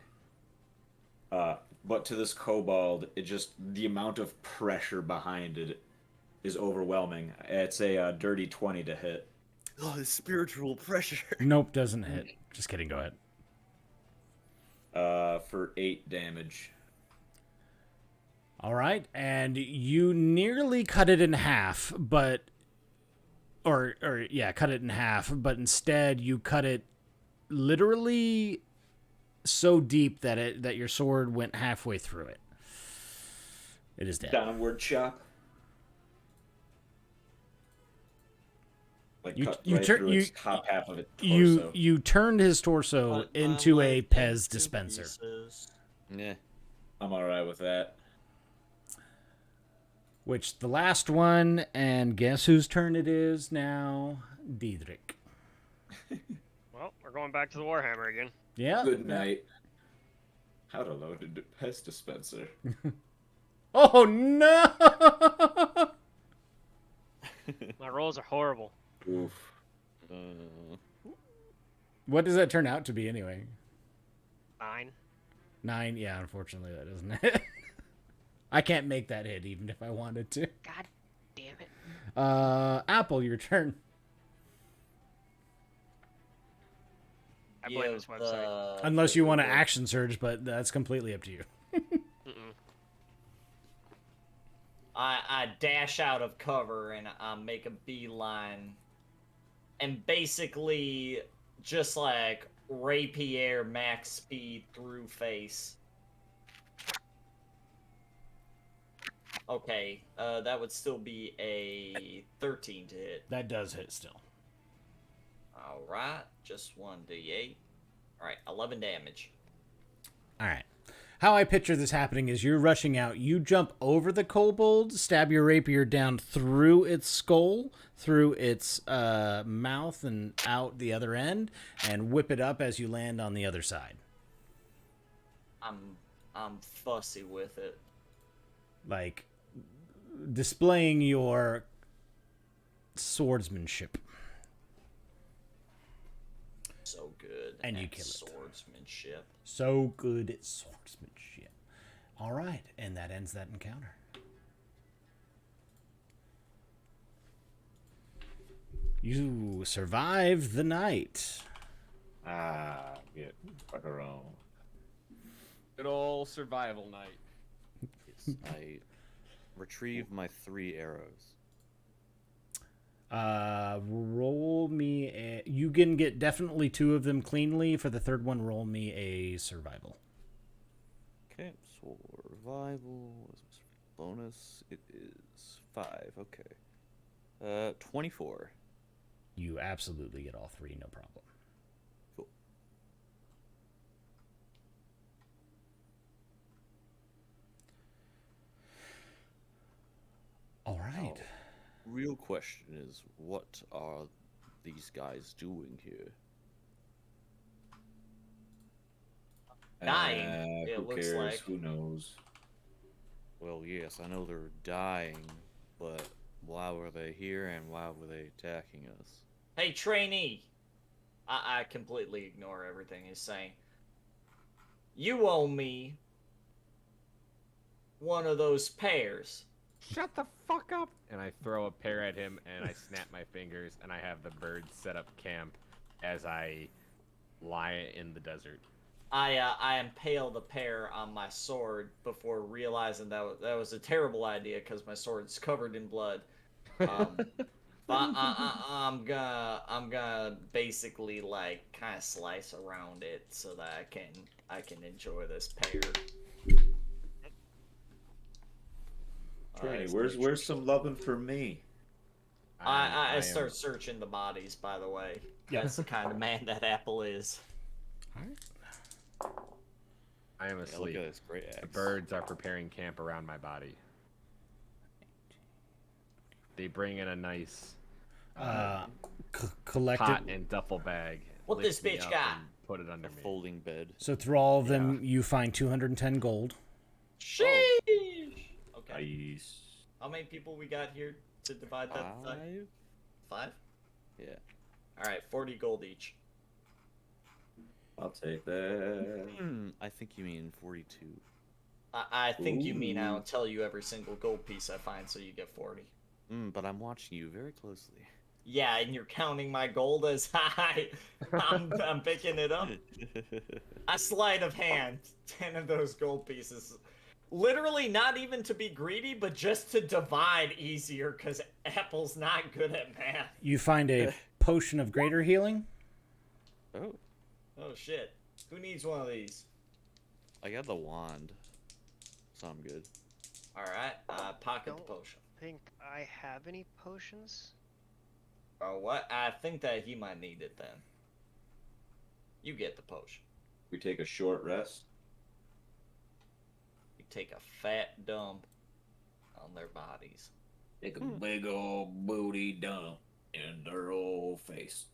But to this kobold, the amount of pressure behind it is overwhelming. It's a dirty 20 to hit. Oh, the spiritual pressure. Nope, doesn't hit. Just kidding. Go ahead. For 8 damage. All right, and you nearly cut it in half, but cut it in half, but instead you cut it literally so deep that your sword went halfway through it. It is dead. Downward chop. Like You- cut you right tur- through you- its top half of its You torso. you turned his torso Cut my into a leg Pez into dispenser. pieces. Yeah. I'm alright with that. Which the last one, and guess whose turn it is now? Diedrich. Well, we're going back to the Warhammer again. Yeah. Good night. How to load a Pez dispenser. Oh no! My rolls are horrible. Oof. What does that turn out to be anyway? 9. 9? Yeah, unfortunately that doesn't hit. I can't make that hit even if I wanted to. God damn it. Apple, your turn. I blame this website. Unless you want to action surge, but that's completely up to you. Mm-mm. I dash out of cover and I make a beeline, and basically just like rapier max speed through face. Okay, that would still be a 13 to hit. That does hit still. Alright, just 1d8. Alright, 11 damage. All right. How I picture this happening is you're rushing out. You jump over the kobold, stab your rapier down through its skull, through its mouth, and out the other end, and whip it up as you land on the other side. I'm fussy with it. Like, displaying your swordsmanship. So good. And you at kill it. swordsmanship. So good at swordsmanship. All right, and that ends that encounter. You survive the night. Get fucker on. Good old survival night. Yes, I retrieve my 3 arrows. Roll me a... You can get definitely 2 of them cleanly. For the third one, roll me a survival. Okay, survival. What is my bonus? It is 5. Okay. 24. You absolutely get all 3, no problem. Cool. All right. Now, real question is, what are these guys doing here? Dying, it Who looks cares? like. Who knows? Well, yes, I know they're dying, but why were they here and why were they attacking us? Hey, trainee! I completely ignore everything he's saying. You owe me one of those pears. Shut the fuck up! And I throw a pear at him, and I snap my fingers, and I have the birds set up camp as I lie in the desert. I impale the pear on my sword before realizing that was a terrible idea because my sword's covered in blood. I'm gonna basically like kind of slice around it so that I can enjoy this pear. Trini, where's some loving for me? I start searching the bodies. By the way, that's the kind of man that Apple is. All right. I am Yeah, look asleep. at this great axe. The birds are preparing camp around my body. They bring in a nice Collective. pot and duffel bag. What lift this me bitch up got? and put it under A me. folding bed. So through all of them, you find 210 gold. Sheesh. Okay. Nice. How many people we got here to divide that? 5? 5? Yeah. All right, 40 gold each. I'll take that. I think you mean 42. I think you mean I Ooh. don't tell you every single gold piece I find, so you get 40. But I'm watching you very closely. Yeah, and you're counting my gold as I'm picking it up. A sleight of hand, 10 of those gold pieces. Literally not even to be greedy, but just to divide easier, because Apple's not good at math. You find a potion of greater healing. Oh, Oh shit. Who needs one of these? I got the wand, so I'm good. Alright, pocket the Don't- potion. Think I have any potions? Oh, what? I think that he might need it then. You get the potion. We take a short rest. You take a fat dump on their bodies. Take a big old booty dump in their old face.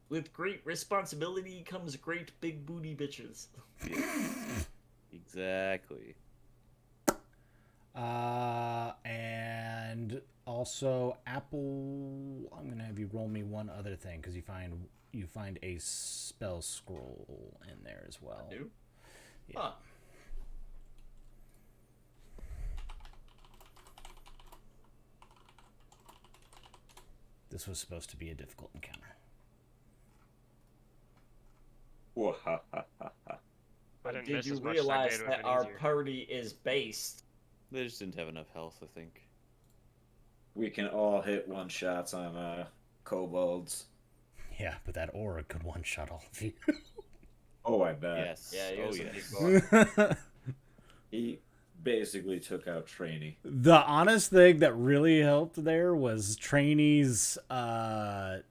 With great responsibility comes great big booty bitches. Exactly. And also Apple. I'm gonna have you roll me one other thing because you find a spell scroll in there as well. I do? Yeah. Huh. This was supposed to be a difficult encounter. I didn't Did miss you as much as I realize did. It would've that been our easier. party is based? They just didn't have enough health, I think. We can all hit one shots on kobolds. Yeah, but that aura could one shot all of you. Oh, I bet. Yes. Yeah, he Oh, was a yes. big boy. He basically took out Trainee. The honest thing that really helped there was Trainee's. If I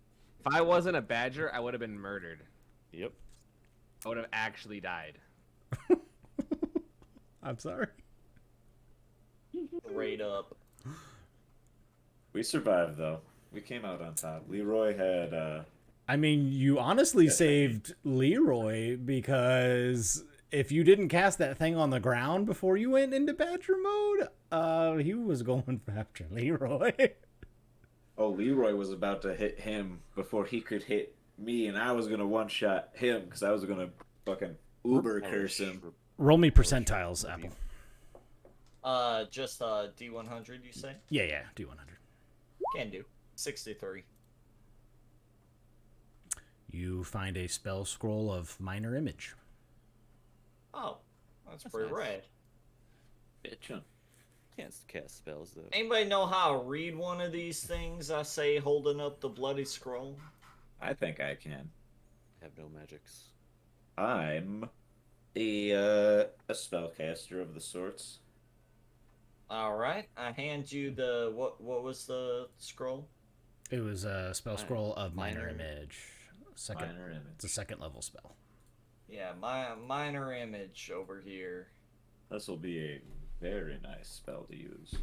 wasn't a badger, I would have been murdered. Yep. I would have actually died. I'm sorry. Straight up. We survived though. We came out on top. Leroy had I mean, you honestly Yeah, saved Leroy because if you didn't cast that thing on the ground before you went into Badger mode, he was going after Leroy. Leroy was about to hit him before he could hit me, and I was gonna one shot him because I was gonna fucking uber curse him. Roll me percentiles, Apple. Just D100, you say? Yeah, D100. Can do. 63. You find a spell scroll of minor image. Oh, that's pretty nice. rad. Bitchin'. Can't cast spells though. Anybody know how to read one of these things? I say holding up the bloody scroll. I think I can. Have no magics. I'm a spellcaster of the sorts. All right, I hand you the what was the scroll? It was a spell scroll of minor minor- image. Second. Minor image. It's a second level spell. Yeah, my minor image over here. This will be a very nice spell to use.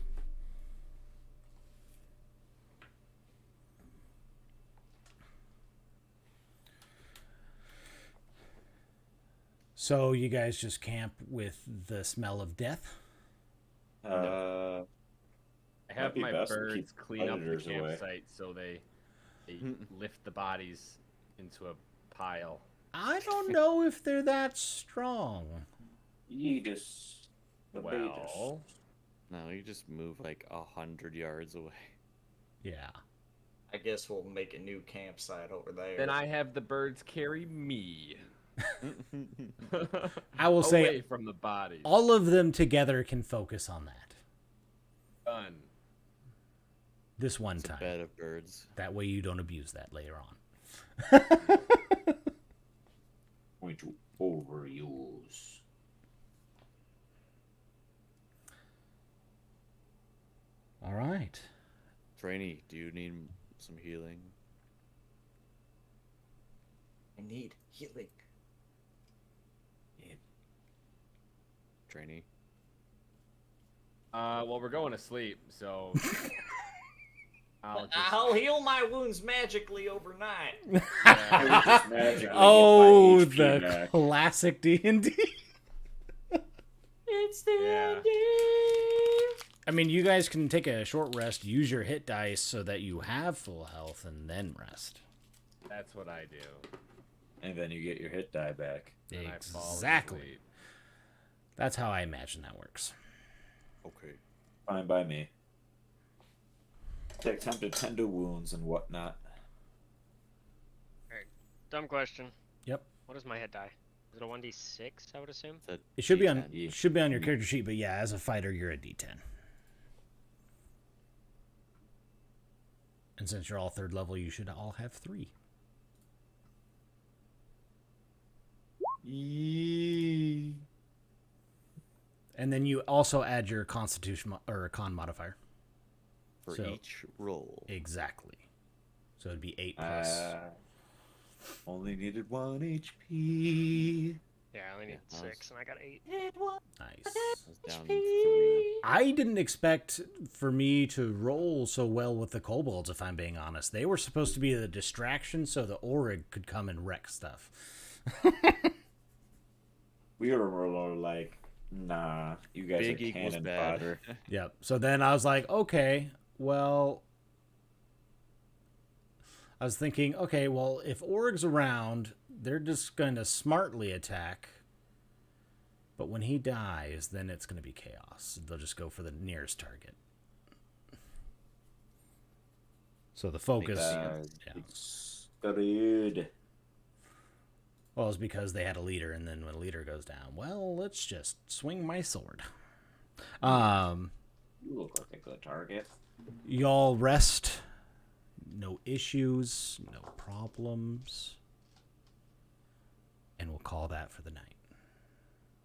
So you guys just camp with the smell of death? Uh, I have be my best to birds keep clean up the predators away. campsite so they lift the bodies into a pile. I don't know if they're that strong. Yeetus. Well, No, you just move like 100 yards away. Yeah. I guess we'll make a new campsite over there. then I have the birds carry me. I will away say from the bodies. all of them together can focus on that. Done. This one It's a time. bed of birds. That way you don't abuse that later on. Going to overuse. All right. Trainee, do you need some healing? I need healing. Trainee? Well, we're going to sleep, so I'll just... I'll heal my wounds magically overnight. Oh, Get my HP the back. classic D&D. It's the Yeah. I mean, you guys can take a short rest, use your hit dice so that you have full health, and then rest. That's what I do. And then you get your hit die back. And I fall Exactly. asleep. That's how I imagine that works. Okay. Fine by me. Take time to tend to wounds and whatnot. Dumb question. Yep. What is my hit die? Is it a 1d6, I would assume? It's a It should be on D10. should be on your character sheet, but yeah, as a fighter, you're a D10. And since you're all third level, you should all have 3. And then you also add your constitution or con modifier. For So- each roll. Exactly. So it'd be 8 plus. Only needed 1 HP. Yeah, I only need Yeah, 6, and I got 8. Nice. I was down 3. I didn't expect for me to roll so well with the kobolds, if I'm being honest. They were supposed to be the distraction so the Orig could come and wreck stuff. We were more like, nah, you guys Big are equals cannon bad. fodder. Yep. So then I was like, okay, well, I was thinking, okay, well, if Orig's around, they're just going to smartly attack. But when he dies, then it's going to be chaos. They'll just go for the nearest target. So the focus, yeah. Screwed. Well, it's because they had a leader, and then when a leader goes down, well, let's just swing my sword. You look like a good target. Y'all rest. No issues, no problems. And we'll call that for the night.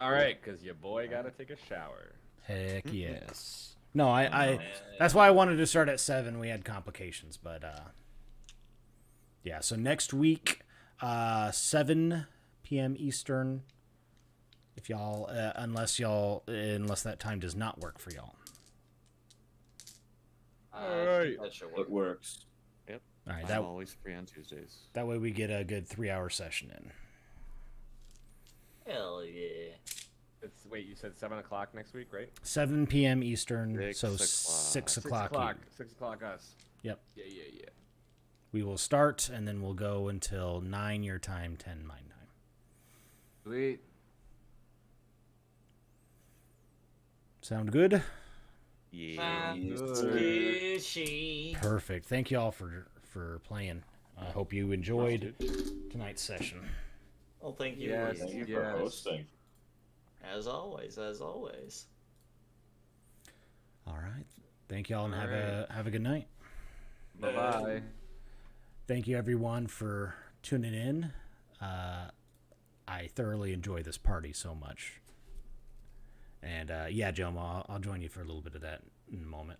All right, because your boy got to take a shower. Heck yes. No, I that's why I wanted to start at 7. We had complications, but yeah, so next week 7 p.m. Eastern, if y'all unless that time does not work for y'all. Alright. That should work. It works. All right, I'm always free on Tuesdays. that way we get a good 3-hour session in. Hell yeah. It's wait, you said 7 o'clock next week, right? 7 p.m. Eastern, 6 so o'clock. 6 6 o'clock. o'clock. 6 o'clock us. Yep. Yeah. We will start, and then we'll go until 9 your time, 10 my time. Sweet. Sound good? Yeah. Squishy. Perfect. Thank you all for playing. I hope you enjoyed tonight's session. Well, thank you. Yes, Lee. Thank you for hosting. As always, as always. All right. Thank you all, and All have a good night. Bye bye. Thank you everyone for tuning in. I thoroughly enjoy this party so much. And yeah, Jomo, I'll join you for a little bit of that in a moment.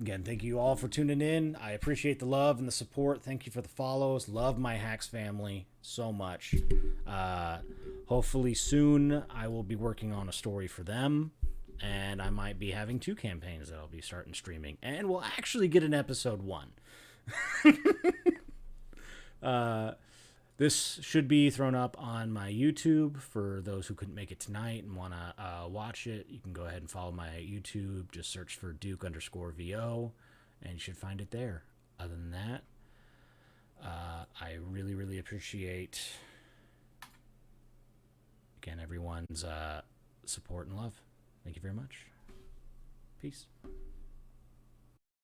Again, thank you all for tuning in. I appreciate the love and the support. Thank you for the follows. Love my Hacks family so much. Hopefully soon I will be working on a story for them. And I might be having 2 campaigns that I'll be starting streaming. And we'll actually get an episode 1. This should be thrown up on my YouTube for those who couldn't make it tonight and want to watch it. You can go ahead and follow my YouTube. Just search for Duke_VO, and you should find it there. Other than that, I really, really appreciate, again, everyone's support and love. Thank you very much. Peace.